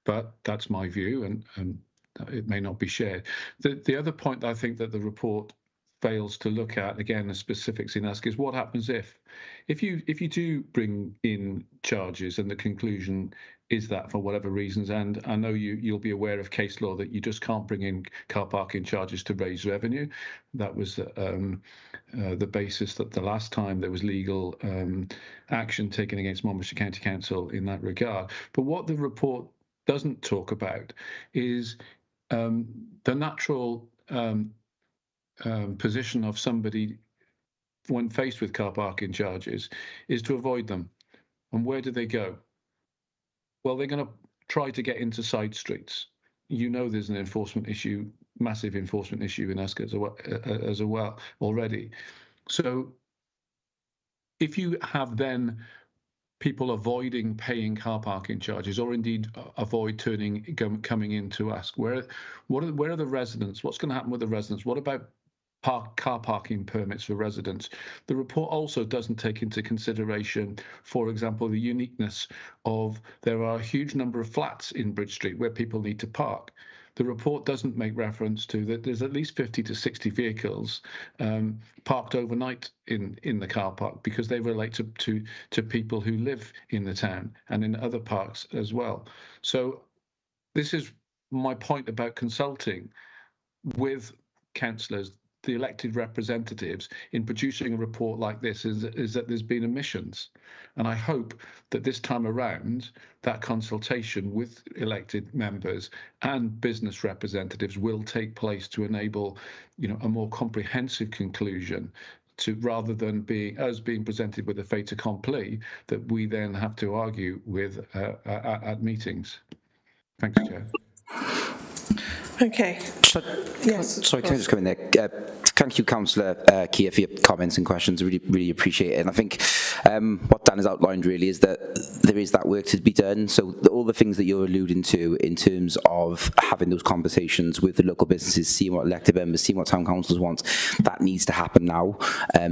but that's my view, and it may not be shared. The other point I think that the report fails to look at, again, the specifics in ASK, is what happens if you do bring in charges and the conclusion is that for whatever reasons, and I know you'll be aware of case law that you just can't bring in car parking charges to raise revenue. That was the basis that the last time there was legal action taken against Monmouthshire County Council in that regard. But what the report doesn't talk about is the natural position of somebody when faced with car parking charges is to avoid them. And where do they go? Well, they're going to try to get into side streets. There's an enforcement issue, massive enforcement issue in Usk as well already. So if you have then people avoiding paying car parking charges, or indeed avoid coming into Usk, where are the residents? What's going to happen with the residents? What about car parking permits for residents? The report also doesn't take into consideration, for example, the uniqueness of there are a huge number of flats in Bridge Street where people need to park. The report doesn't make reference to that there's at least 50 to 60 vehicles parked overnight in the car park because they relate to people who live in the town and in other parks as well. So this is my point about consulting with councillors, the elected representatives, in producing a report like this is that there's been omissions. And I hope that this time around, that consultation with elected members and business representatives will take place to enable, a more comprehensive conclusion, rather than being presented with a fait accompli that we then have to argue with at meetings. Thanks, Chair. Okay. Yes. Sorry, can I just come in there? Thank you, Councillor Keir, for your comments and questions. Really, really appreciate it. And I think what Dan has outlined really is that there is that work to be done. So all the things that you're alluding to in terms of having those conversations with the local businesses, seeing what elected members, seeing what town councils want, that needs to happen now.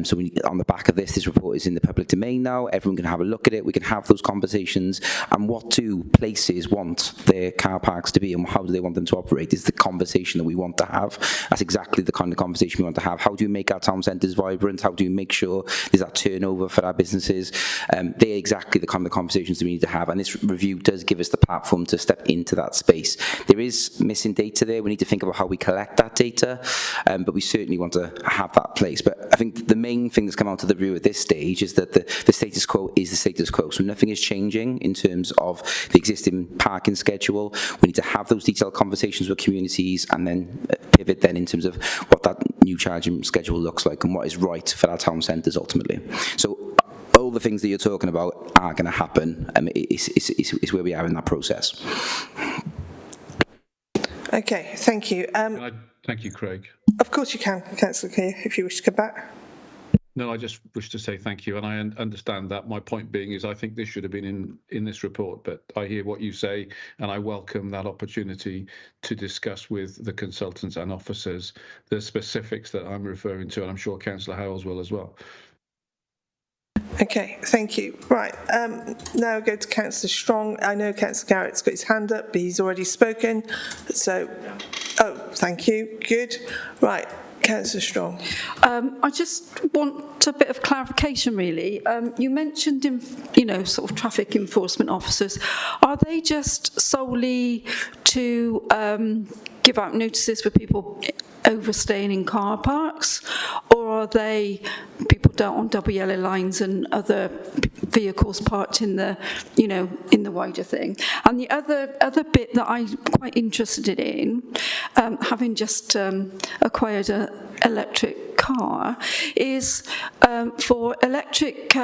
So on the back of this report is in the public domain now. Everyone can have a look at it. We can have those conversations. And what do places want their car parks to be, and how do they want them to operate, is the conversation that we want to have. That's exactly the kind of conversation we want to have. How do you make our town centres vibrant? How do you make sure there's that turnover for our businesses businesses. They're exactly the kind of conversations that we need to have, and this review does give us the platform to step into that space. There is missing data there. We need to think about how we collect that data, but we certainly want to have that place. But I think the main thing that's come out of the review at this stage is that the status quo is the status quo. So nothing is changing in terms of the existing parking schedule. We need to have those detailed conversations with communities and then pivot then in terms of what that new charging schedule looks like and what is right for our town centres ultimately. So all the things that you're talking about are going to happen. Is where we are in that process. Okay, thank you. Thank you, Craig. Of course you can, Councillor Keir, if you wish to come back. No, I just wish to say thank you, and I understand that. My point being is I think this should have been in this report, but I hear what you say, and I welcome that opportunity to discuss with the consultants and officers the specifics that I'm referring to, and I'm sure Councillor Howells will as well. Okay, thank you. Right, now go to Councillor Strong. I know Councillor Garrett's got his hand up, but he's already spoken. So, oh, thank you. Good. Right, Councillor Strong. I just want a bit of clarification, really. You mentioned, sort of traffic enforcement officers. Are they just solely to give out notices for people overstaying in car parks, or are they people down on double yellow lines and other vehicles parked in the, in the wider thing? And the other bit that I'm quite interested in, having just acquired an electric car, is for electric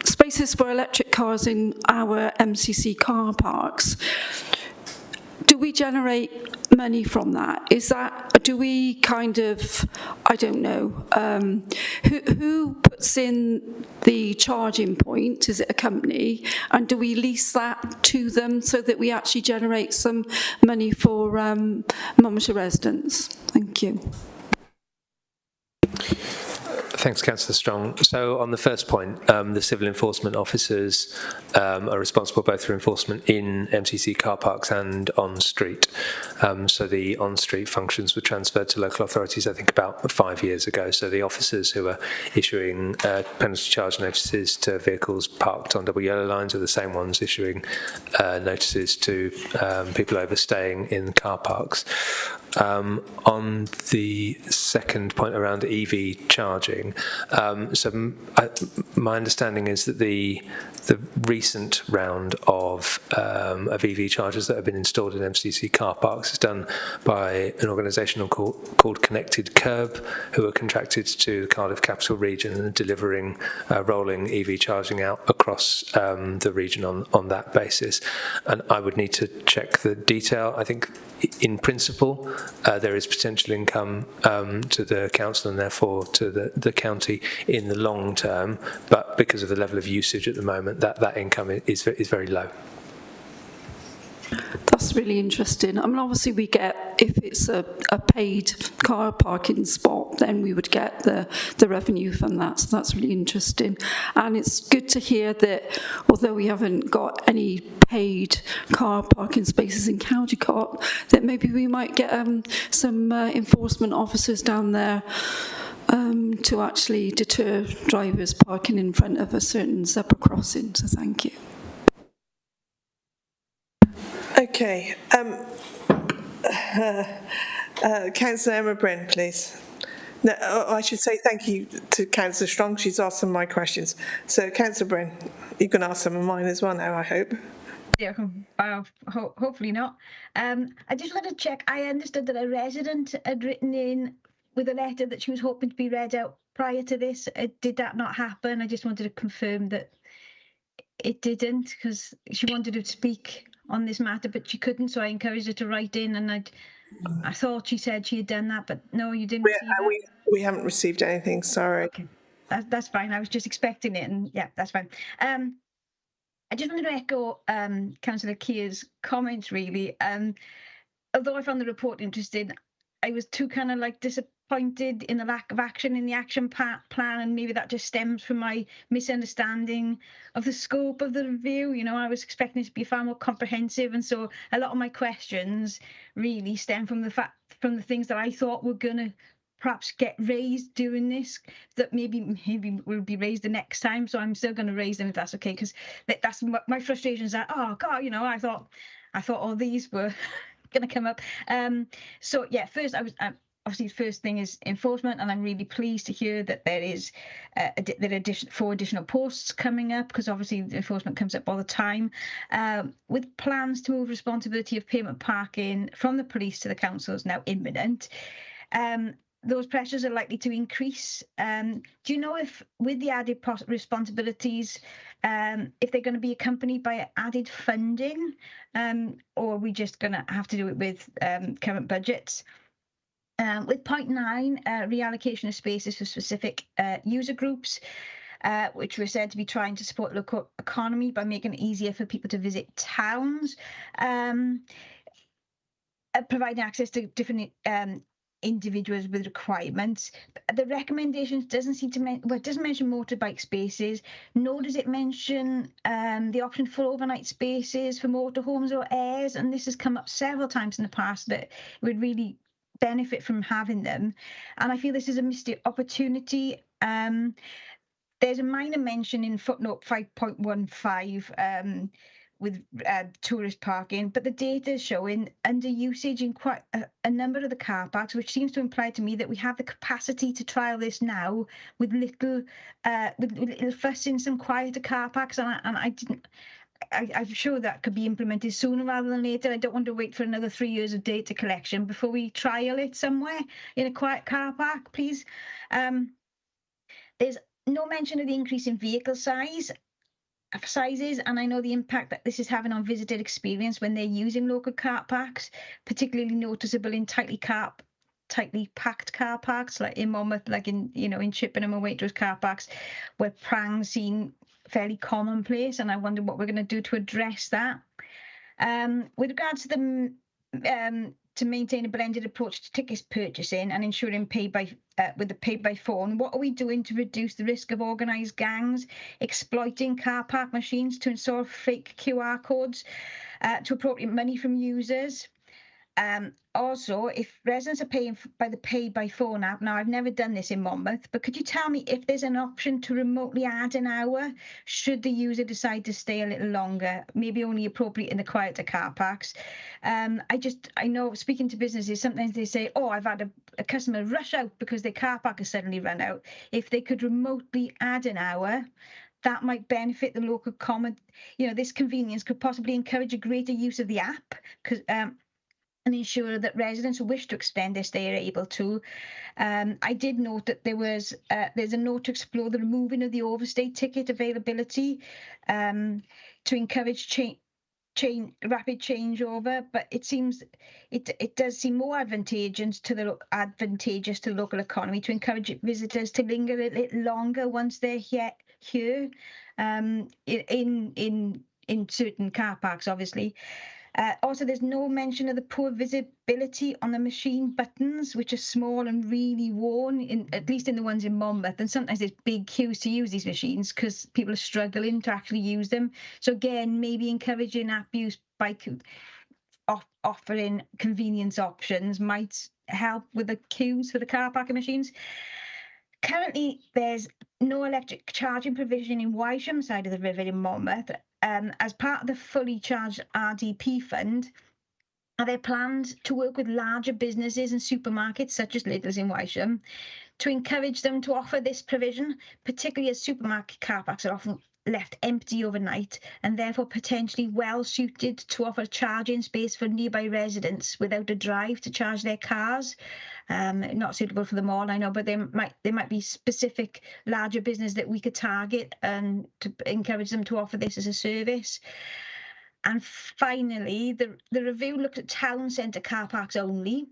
spaces for electric cars in our MCC car parks. Do we generate money from that? Do we kind of, I don't know, who puts in the charging point? Is it a company? And do we lease that to them so that we actually generate some money for Monmouthshire residents? Thank you. Thanks, Councillor Strong. So on the first point, the civil enforcement officers are responsible both for enforcement in MCC car parks and on street. So the on-street functions were transferred to local authorities, I think, about 5 years ago. So the officers who are issuing penalty charge notices to vehicles parked on double yellow lines are the same ones issuing notices to people overstaying in car parks. On the second point around EV charging, my understanding is that the recent round of EV chargers that have been installed in MCC car parks is done by an organisation called Connected Curb, who are contracted to the Cardiff Capital Region and are delivering rolling EV charging out across the region on that basis. And I would need to check the detail. I think in principle there is potential income to the council and therefore to the county in the long term, but because of the level of usage at the moment, that income is very low. That's really interesting. I mean, obviously we get, if it's a paid car parking spot, then we would get the revenue from that. So that's really interesting. And it's good to hear that although we haven't got any paid car parking spaces in Caldicott, that maybe we might get some enforcement officers down there to actually deter drivers parking in front of a certain zebra crossing. So thank you. Okay. Councillor Emma Bryn, please. No, I should say thank you to Councillor Strong. She's asked some of my questions. So, Councillor Bryn, you can ask some of mine as well now, I hope. Yeah, hopefully not. I just wanted to check. I understood that a resident had written in with a letter that she was hoping to be read out prior to this. Did that not happen? I just wanted to confirm that it didn't, because she wanted to speak on this matter, but she couldn't, so I encouraged her to write in, and I thought she said she had done that, but no, you didn't receive that? We haven't received anything, sorry. Okay, that's fine. I was just expecting it, and yeah, that's fine. I just wanted to echo Councillor Keir's comments, really. Although I found the report interesting, I was too kind of like disappointed in the lack of action in the action plan, and maybe that just stems from my misunderstanding of the scope of the review. You know, I was expecting it to be far more comprehensive, and so a lot of my questions really stem from the things that I thought were going to perhaps get raised during this, that maybe will be raised the next time. So I'm still going to raise them if that's okay, because that's my frustration is that, oh God, I thought all these were going to come up. So yeah, first obviously the first thing is enforcement, and I'm really pleased to hear that there is there are 4 additional posts coming up, because obviously the enforcement comes up all the time, with plans to move responsibility of payment parking from the police to the councils now imminent. Those pressures are likely to increase. Do you know if, with the added responsibilities, if they're going to be accompanied by added funding, or are we just going to have to do it with current budgets? With point 9, reallocation of spaces for specific user groups, which we're said to be trying to support local economy by making it easier for people to visit towns, providing access to different individuals with requirements. The recommendations doesn't seem to it doesn't mention motorbike spaces, nor does it mention the option for overnight spaces for motorhomes or heirs, and this has come up several times in the past that would really benefit from having them, and I feel this is a missed opportunity. There's a minor mention in footnote 5.15 with tourist parking, but the data is showing under usage in quite a number of the car parks, which seems to imply to me that we have the capacity to trial this now with little fuss in some quieter car parks, and I'm sure that could be implemented sooner rather than later. I don't want to wait for another 3 years of data collection before we trial it somewhere in a quiet car park, please. There's no mention of the increase in vehicle sizes, and I know the impact that this is having on visitor experience when they're using local car parks, particularly noticeable in tightly packed car parks, like in Monmouth, like in Chippenham and Waitrose car parks, where prangs seem fairly commonplace, and I wonder what we're going to do to address that. With regards to to maintain a blended approach to tickets purchasing and ensuring with the pay by phone, what are we doing to reduce the risk of organised gangs exploiting car park machines to install fake QR codes to appropriate money from users? Also, if residents are paying by the pay by phone app, now I've never done this in Monmouth, but could you tell me if there's an option to remotely add an hour should the user decide to stay a little longer, maybe only appropriate in the quieter car parks? I know, speaking to businesses, sometimes they say, oh, I've had a customer rush out because their car park has suddenly run out. If they could remotely add an hour, that might benefit the local this convenience could possibly encourage a greater use of the app, because and ensure that residents who wish to extend their stay are able to. I did note that there's a note to explore the removing of the overstay ticket availability to encourage rapid changeover, but it seems it does seem more advantageous to the local economy to encourage visitors to linger a little longer once they're here in certain car parks, obviously. Also, there's no mention of the poor visibility on the machine buttons, which are small and really worn, at least in the ones in Monmouth. And sometimes there's big queues to use these machines because people are struggling to actually use them. So again, maybe encouraging app use by offering convenience options might help with the queues for the car parking machines. Currently, there's no electric charging provision in Wisham side of the river in Monmouth. As part of the fully charged RDP fund, are there plans to work with larger businesses and supermarkets such as Lidl's in Wisham to encourage them to offer this provision, particularly as supermarket car parks are often left empty overnight and therefore potentially well suited to offer charging space for nearby residents without a drive to charge their cars? Not suitable for them all, I know, but there might be specific larger business that we could target and to encourage them to offer this as a service. And finally, the review looked at town centre car parks only.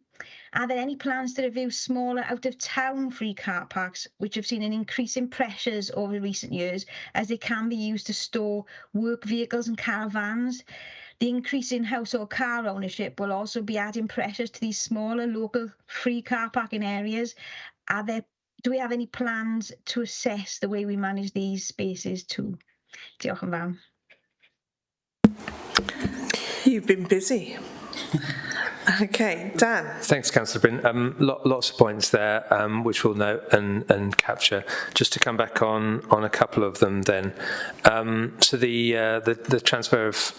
Are there any plans to review smaller out-of-town free car parks, which have seen an increase in pressures over recent years, as they can be used to store work vehicles and caravans? The increase in household car ownership will also be adding pressures to these smaller local free car parking areas. Do we have any plans to assess the way we manage these spaces too? Diolch yn fawr. You've been busy. Okay, Dan. Thanks, Councillor Bryn. Lots of points there, which we'll note and capture. Just to come back on a couple of them then. So the transfer of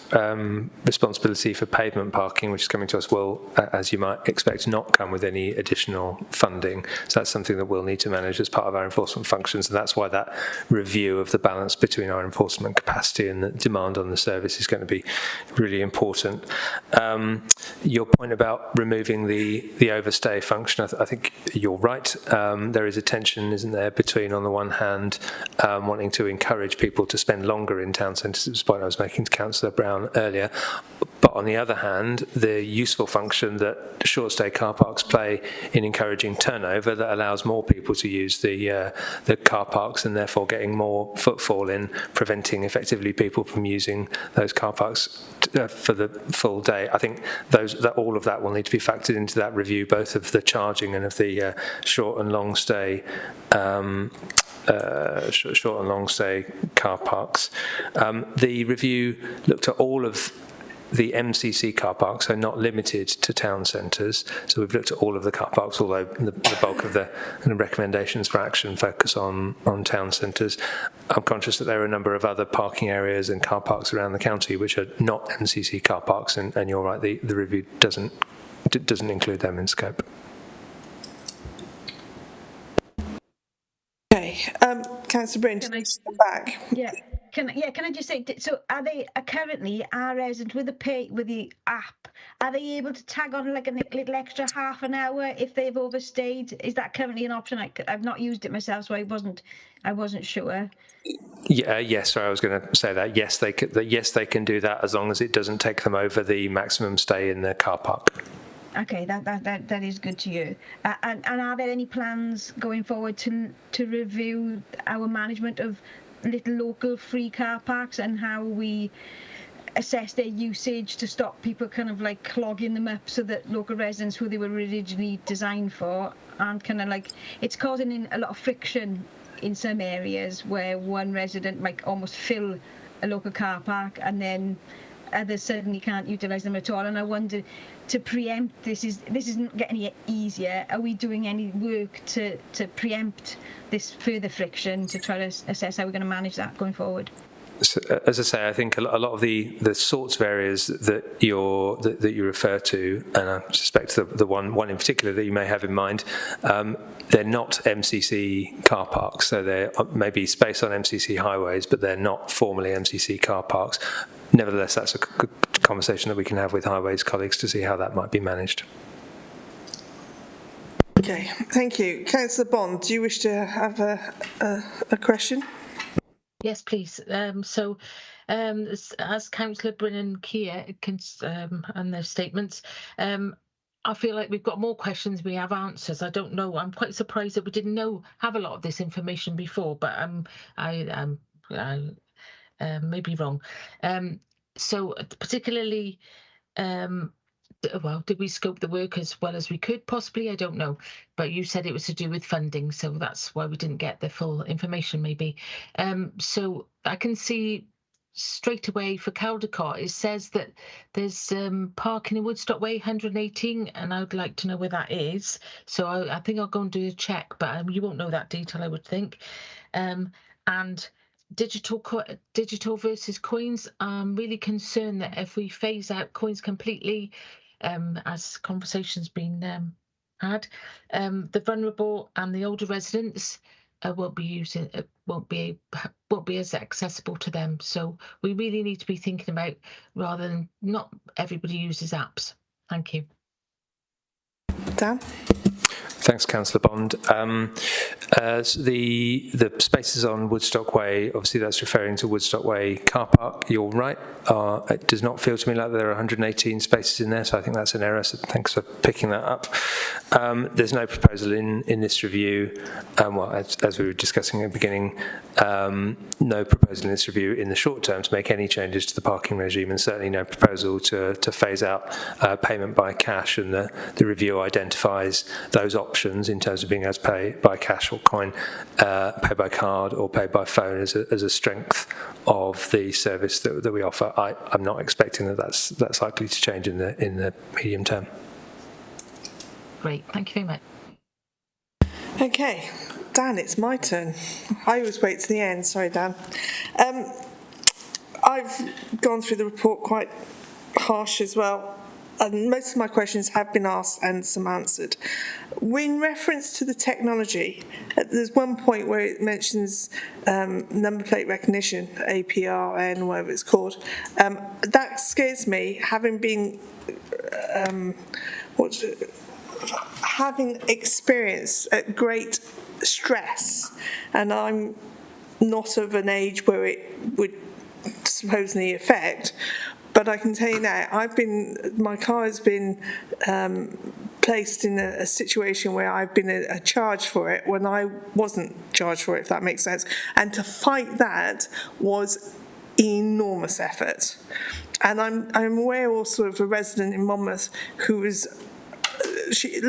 responsibility for pavement parking, which is coming to us, will, as you might expect, not come with any additional funding. So that's something that we'll need to manage as part of our enforcement functions, and that's why that review of the balance between our enforcement capacity and the demand on the service is going to be really important. Your point about removing the overstay function, I think you're right. There is a tension, isn't there, between, on the one hand, wanting to encourage people to spend longer in town centres, this is the point I was making to Councillor Brown earlier, but on the other hand, the useful function that short stay car parks play in encouraging turnover that allows more people to use the car parks and therefore getting more footfall in, preventing effectively people from using those car parks for the full day. I think all of that will need to be factored into that review, both of the charging and of the short and long stay car parks. The review looked at all of the MCC car parks, so not limited to town centres. So we've looked at all of the car parks, although the bulk of the recommendations for action focus on town centres. I'm conscious that there are a number of other parking areas and car parks around the county which are not MCC car parks, and you're right, the review doesn't include them in scope. Okay, Councillor Bryn, back. Yeah. Can I just say, so are they currently, our residents with the app, are they able to tag on like a little extra half an hour if they've overstayed? Is that currently an option? I've not used it myself, so I wasn't sure. Yeah, yes. Sorry, I was going to say that. Yes, they can do that as long as it doesn't take them over the maximum stay in the car park. Okay, that is good to you. And are there any plans going forward to review our management of little local free car parks and how we assess their usage to stop people kind of like clogging them up, so that local residents who they were originally designed for aren't kind of like, it's causing a lot of friction in some areas where one resident might almost fill a local car park and then others suddenly can't utilise them at all. And I wonder, to preempt this isn't getting any easier. Are we doing any work to preempt this further friction to try to assess how we're going to manage that going forward? So, as I say, I think a lot of the sorts of areas that you refer to, and I suspect the one in particular that you may have in mind, they're not MCC car parks. So there may be space on MCC highways, but they're not formally MCC car parks. Nevertheless, that's a conversation that we can have with highways colleagues to see how that might be managed. Okay, thank you. Councillor Bond, do you wish to have a question? Yes, please. As Councillor Bryn and Keir and their statements, I feel like we've got more questions we have answers. I don't know. I'm quite surprised that we didn't have a lot of this information before, but I may be wrong. So particularly, well, did we scope the work as well as we could? Possibly, I don't know. But you said it was to do with funding, so that's why we didn't get the full information, maybe. So I can see straight away for Caldecott, it says that there's parking in Woodstock Way, 118, and I would like to know where that is. So I think I'll go and do a check, but you won't know that detail, I would think. And digital versus coins, I'm really concerned that if we phase out coins completely, as conversations been had, the vulnerable and the older residents won't be as accessible to them. So we really need to be thinking about, rather than not everybody uses apps. Thank you. Dan? Thanks, Councillor Bond. So the spaces on Woodstock Way, obviously that's referring to Woodstock Way car park. You're right. It does not feel to me like there are 118 spaces in there, so I think that's an error. So thanks for picking that up. There's no proposal in this review. Well, as we were discussing at the beginning, no proposal in this review in the short term to make any changes to the parking regime, and certainly no proposal to phase out payment by cash. And the review identifies those options in terms of being able to pay by cash or coin, pay by card or pay by phone as a strength of the service that we offer. I'm not expecting that's likely to change in the medium term. great. Thank you very much. Okay, Dan, it's my turn. I always wait to the end. Sorry, Dan. I've gone through the report quite harsh as well, and most of my questions have been asked and some answered. In reference to the technology, there's one point where it mentions number plate recognition, APRN, whatever it's called. That scares me, having been having experienced at great stress, and I'm not of an age where it would supposedly affect, but I can tell you now, my car has been placed in a situation where I've been charged for it when I wasn't charged for it, if that makes sense. And to fight that was enormous effort. And I'm aware also of a resident in Monmouth who was she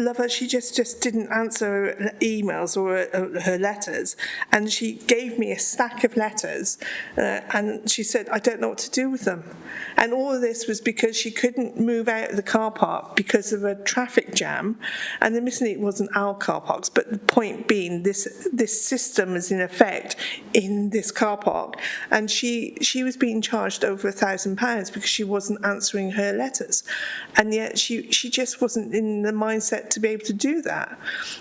just didn't answer her emails or her letters, and she gave me a stack of letters, and she said, I don't know what to do with them. And all of this was because she couldn't move out of the car park because of a traffic jam, and admittedly it wasn't our car parks, but the point being this system is in effect in this car park, and she was being charged over £1,000 because she wasn't answering her letters, and yet she just wasn't in the mindset to be able to do that.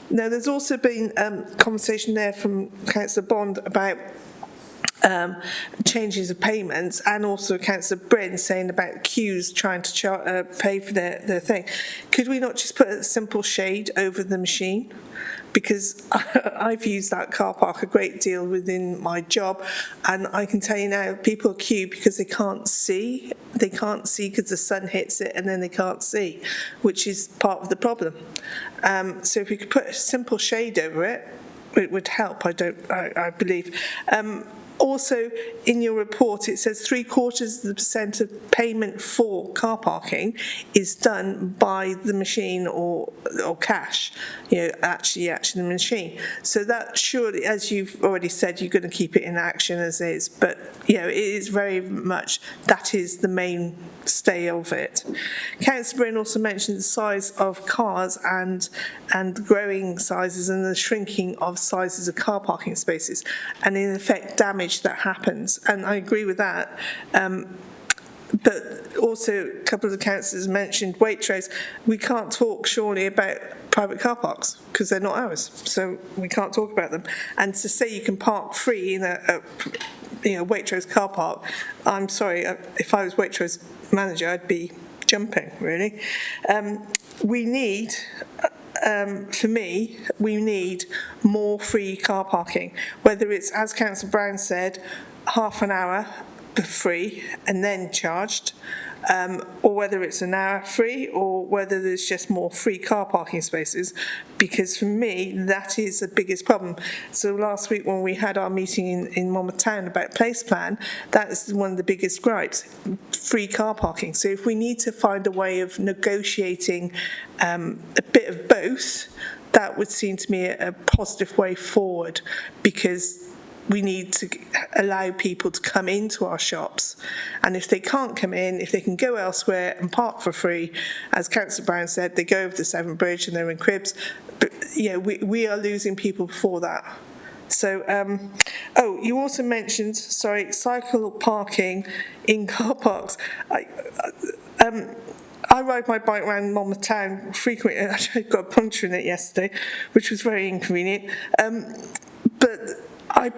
Now, there's also been conversation there from Councillor Bond about changes of payments, and also Councillor Bryn saying about queues trying to pay for their thing. Could we not just put a simple shade over the machine? Because I've used that car park a great deal within my job, and I can tell you now, people queue because they can't see. They can't see because the sun hits it, and then they can't see, which is part of the problem. So if we could put a simple shade over it, it would help. I believe. Also, in your report, it says 0.75% of payment for car parking is done by the machine or cash, actually the machine. So that surely, as you've already said, you're going to keep it in action as is, but it is very much, that is the mainstay of it. Councillor Bryn also mentioned the size of cars and growing sizes and the shrinking of sizes of car parking spaces, and in effect damage that happens, and I agree with that. But also a couple of the councillors mentioned Waitrose. We can't talk surely about private car parks because they're not ours, so we can't talk about them. And to say you can park free in a Waitrose car park, I'm sorry, if I was Waitrose manager, I'd be jumping, really. We need, for me, we need more free car parking, whether it's, as Councillor Brown said, half an hour free and then charged, or whether it's an hour free, or whether there's just more free car parking spaces, because for me that is the biggest problem. So last week when we had our meeting in Monmouth Town about place plan, that is one of the biggest gripes, free car parking. So if we need to find a way of negotiating a bit of both, that would seem to me a positive way forward, because we need to allow people to come into our shops, and if they can't come in, if they can go elsewhere and park for free, as Councillor Brown said, they go over the Severn Bridge and they're in cribs, but we are losing people before that. So, you also mentioned, cycle parking in car parks. I ride my bike around Monmouth Town frequently. I got a puncture in it yesterday, which was very inconvenient. But I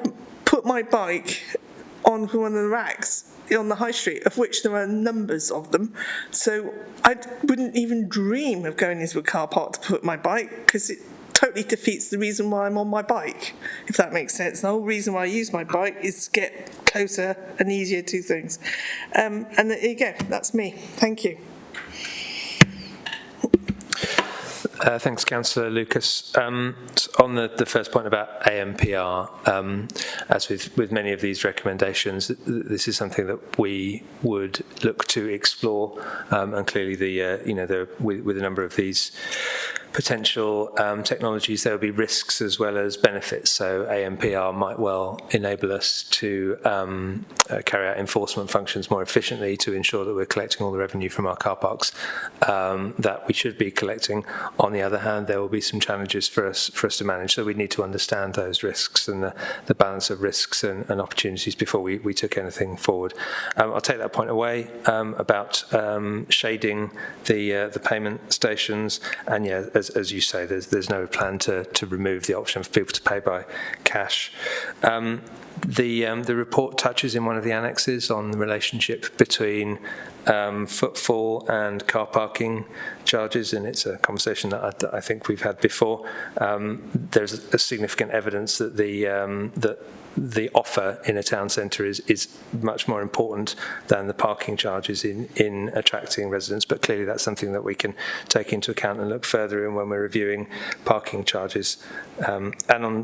put my bike on one of the racks on the high street, of which there are numbers of them. So I wouldn't even dream of going into a car park to put my bike, because it totally defeats the reason why I'm on my bike, if that makes sense. The whole reason why I use my bike is to get closer and easier to things. And there you go, that's me. Thank you. Thanks, Councillor Lucas. On the first point about AMPR, as with many of these recommendations, this is something that we would look to explore, and clearly with a number of these potential technologies, there will be risks as well as benefits. So AMPR might well enable us to carry out enforcement functions more efficiently to ensure that we're collecting all the revenue from our car parks that we should be collecting. On the other hand, there will be some challenges for us to manage. So we need to understand those risks and the balance of risks and opportunities before we took anything forward. I'll take that point away about shading the payment stations. And yeah, as you say, there's no plan to remove the option for people to pay by cash. The report touches in one of the annexes on the relationship between footfall and car parking charges, and it's a conversation that I think we've had before. There's a significant evidence that the offer in a town centre is much more important than the parking charges in attracting residents, but clearly that's something that we can take into account and look further in when we're reviewing parking charges. And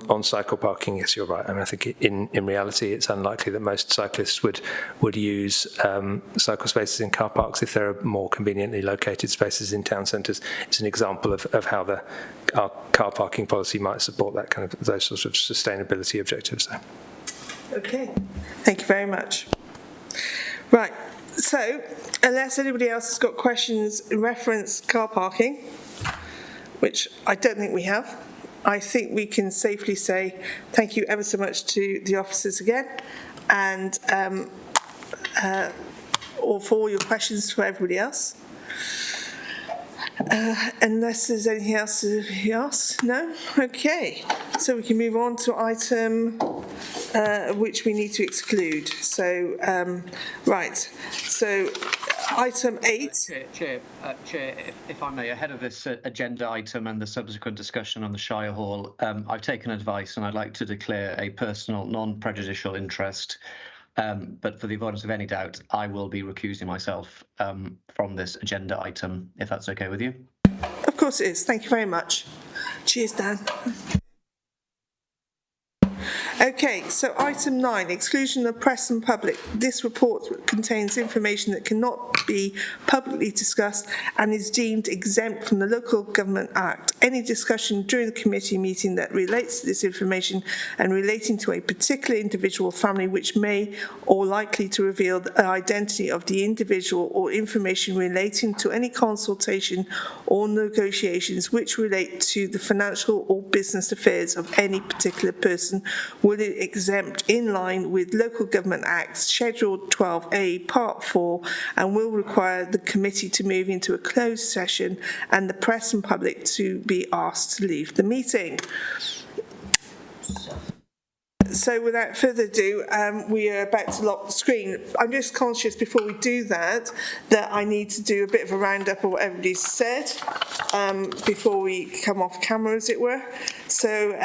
on cycle parking, yes, you're right. I mean, I think in reality it's unlikely that most cyclists would use cycle spaces in car parks if there are more conveniently located spaces in town centres. It's an example of how our car parking policy might support that kind of those sorts of sustainability objectives. So. Okay, thank you very much. Right, so unless anybody else has got questions in reference car parking, which I don't think we have, I think we can safely say thank you ever so much to the officers again, and or for all your questions to everybody else. Unless there's anything else to ask? No? Okay. So we can move on to item which we need to exclude. So, right. So, item 8. Chair, if I may, ahead of this agenda item and the subsequent discussion on the Shire Hall, I've taken advice and I'd like to declare a personal non-prejudicial interest. But for the avoidance of any doubt, I will be recusing myself from this agenda item, if that's okay with you. Of course it is. Thank you very much. Cheers, Dan. Okay, so item 9, exclusion of press and public. This report contains information that cannot be publicly discussed and is deemed exempt from the Local Government Act. Any discussion during the committee meeting that relates to this information and relating to a particular individual family which may or likely to reveal the identity of the individual or information relating to any consultation or negotiations which relate to the financial or business affairs of any particular person will it exempt in line with Local Government Act Schedule 12A Part 4 and will require the committee to move into a closed session and the press and public to be asked to leave the meeting. So without further ado, we are about to lock the screen. I'm just conscious before we do that I need to do a bit of a roundup of what everybody's said before we come off camera, as it were. So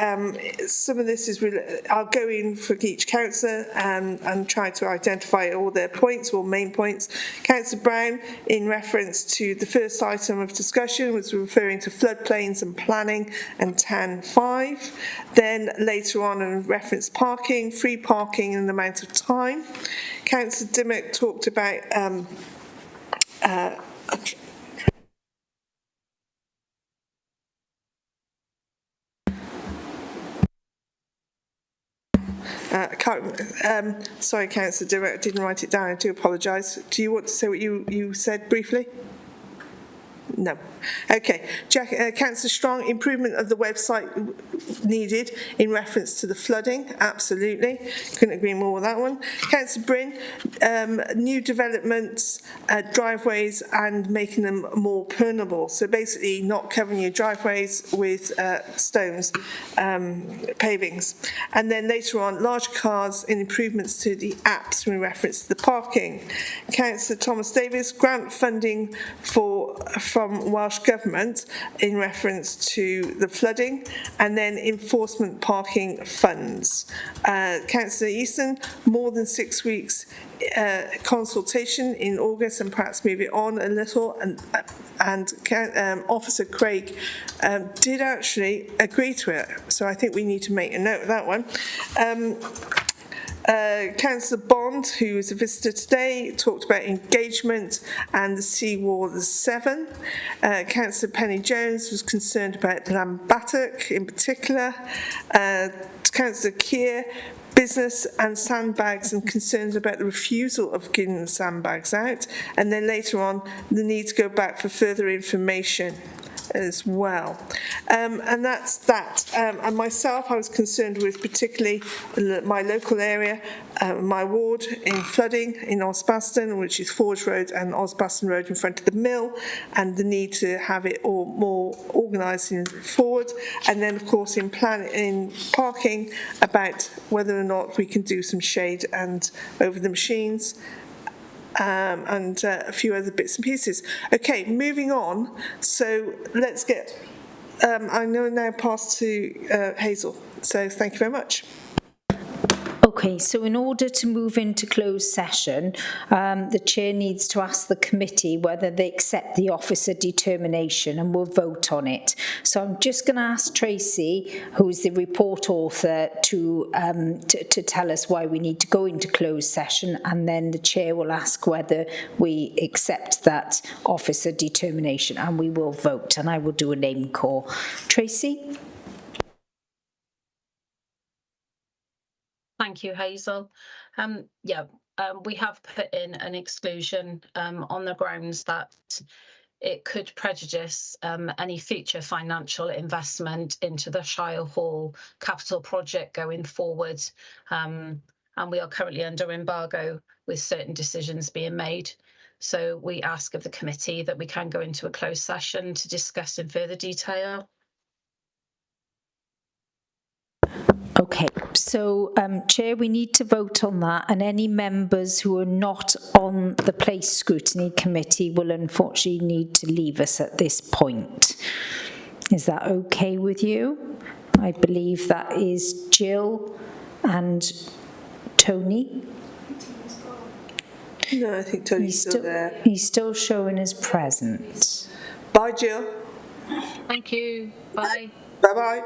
some of this is I'll go in for each councillor and try to identify all their points or main points. Councillor Brown, in reference to the first item of discussion, was referring to floodplains and planning and TAN 5. Then later on, in reference parking, free parking and the amount of time. Councillor Dimmock talked about sorry, Councillor Dimmock, I didn't write it down. I do apologise. Do you want to say what you said briefly? No. Okay. Councillor Strong, improvement of the website needed in reference to the flooding. Absolutely. Couldn't agree more with that one. Councillor Bryn, new developments, driveways and making them more permeable. So basically not covering your driveways with stones, pavings. And then later on, large cars and improvements to the apps in reference to the parking. Councillor Thomas Davis, grant funding from Welsh Government in reference to the flooding, and then enforcement parking funds. Councillor Easton, more than 6 weeks consultation in August and perhaps move it on a little, and Officer Craig did actually agree to it, so I think we need to make a note of that one. Councillor Bond, who was a visitor today, talked about engagement and the seawall 7. Councillor Penny Jones was concerned about Lambatock in particular. Councillor Keir, business and sandbags and concerns about the refusal of getting the sandbags out. And then later on, the need to go back for further information as well. And that's that. And myself, I was concerned with particularly my local area, my ward in flooding in Osbaston, which is Forge Road and Osbaston Road in front of the mill, and the need to have it all more organised forward. And then, of course, in parking, about whether or not we can do some shade and over the machines. And a few other bits and pieces. Okay, moving on. So let's get, I'm going to now pass to Hazel. So thank you very much. Okay, so in order to move into closed session, the chair needs to ask the committee whether they accept the officer determination, and we'll vote on it. So I'm just going to ask Tracy, who's the report author, to tell us why we need to go into closed session, and then the chair will ask whether we accept that officer determination, and we will vote, and I will do a name call. Tracy? Thank you, Hazel. We have put in an exclusion on the grounds that it could prejudice any future financial investment into the Shire Hall capital project going forward. And we are currently under embargo with certain decisions being made. So we ask of the committee that we can go into a closed session to discuss in further detail. Okay, so Chair, we need to vote on that, and any members who are not on the Place Scrutiny Committee will unfortunately need to leave us at this point. Is that okay with you? I believe that is Jill and Tony. No, I think Tony's still there. He's still showing as present. Bye, Jill. Thank you. Bye. Bye-bye.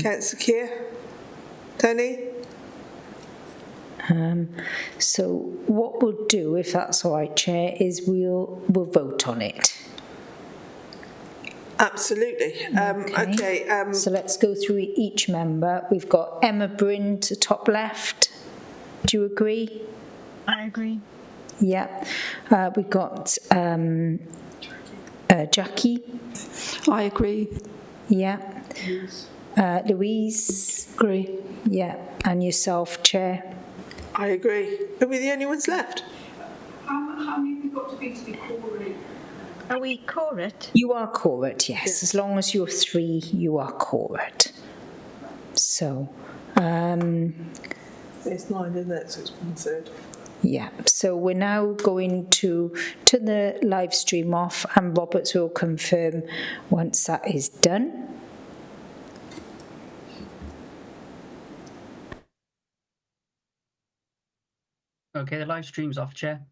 Councillor Keir, Tony. So what we'll do, if that's all right, Chair, is we'll vote on it. Absolutely. Okay. So let's go through each member. We've got Emma Bryn to top left. Do you agree? I agree. Yeah. We've got Jackie. I agree. Yeah. Louise. Agree. Yeah. And yourself, Chair. I agree. Are we the only ones left? How many have we got to be quorate? Are we quorate? You are quorate, yes. As long as you're 3, you are quorate. So, it's 9, isn't it? So it's 1/3. Yeah, so we're now going to turn the live stream off, and Roberts will confirm once that is done. Okay, the live stream's off, Chair.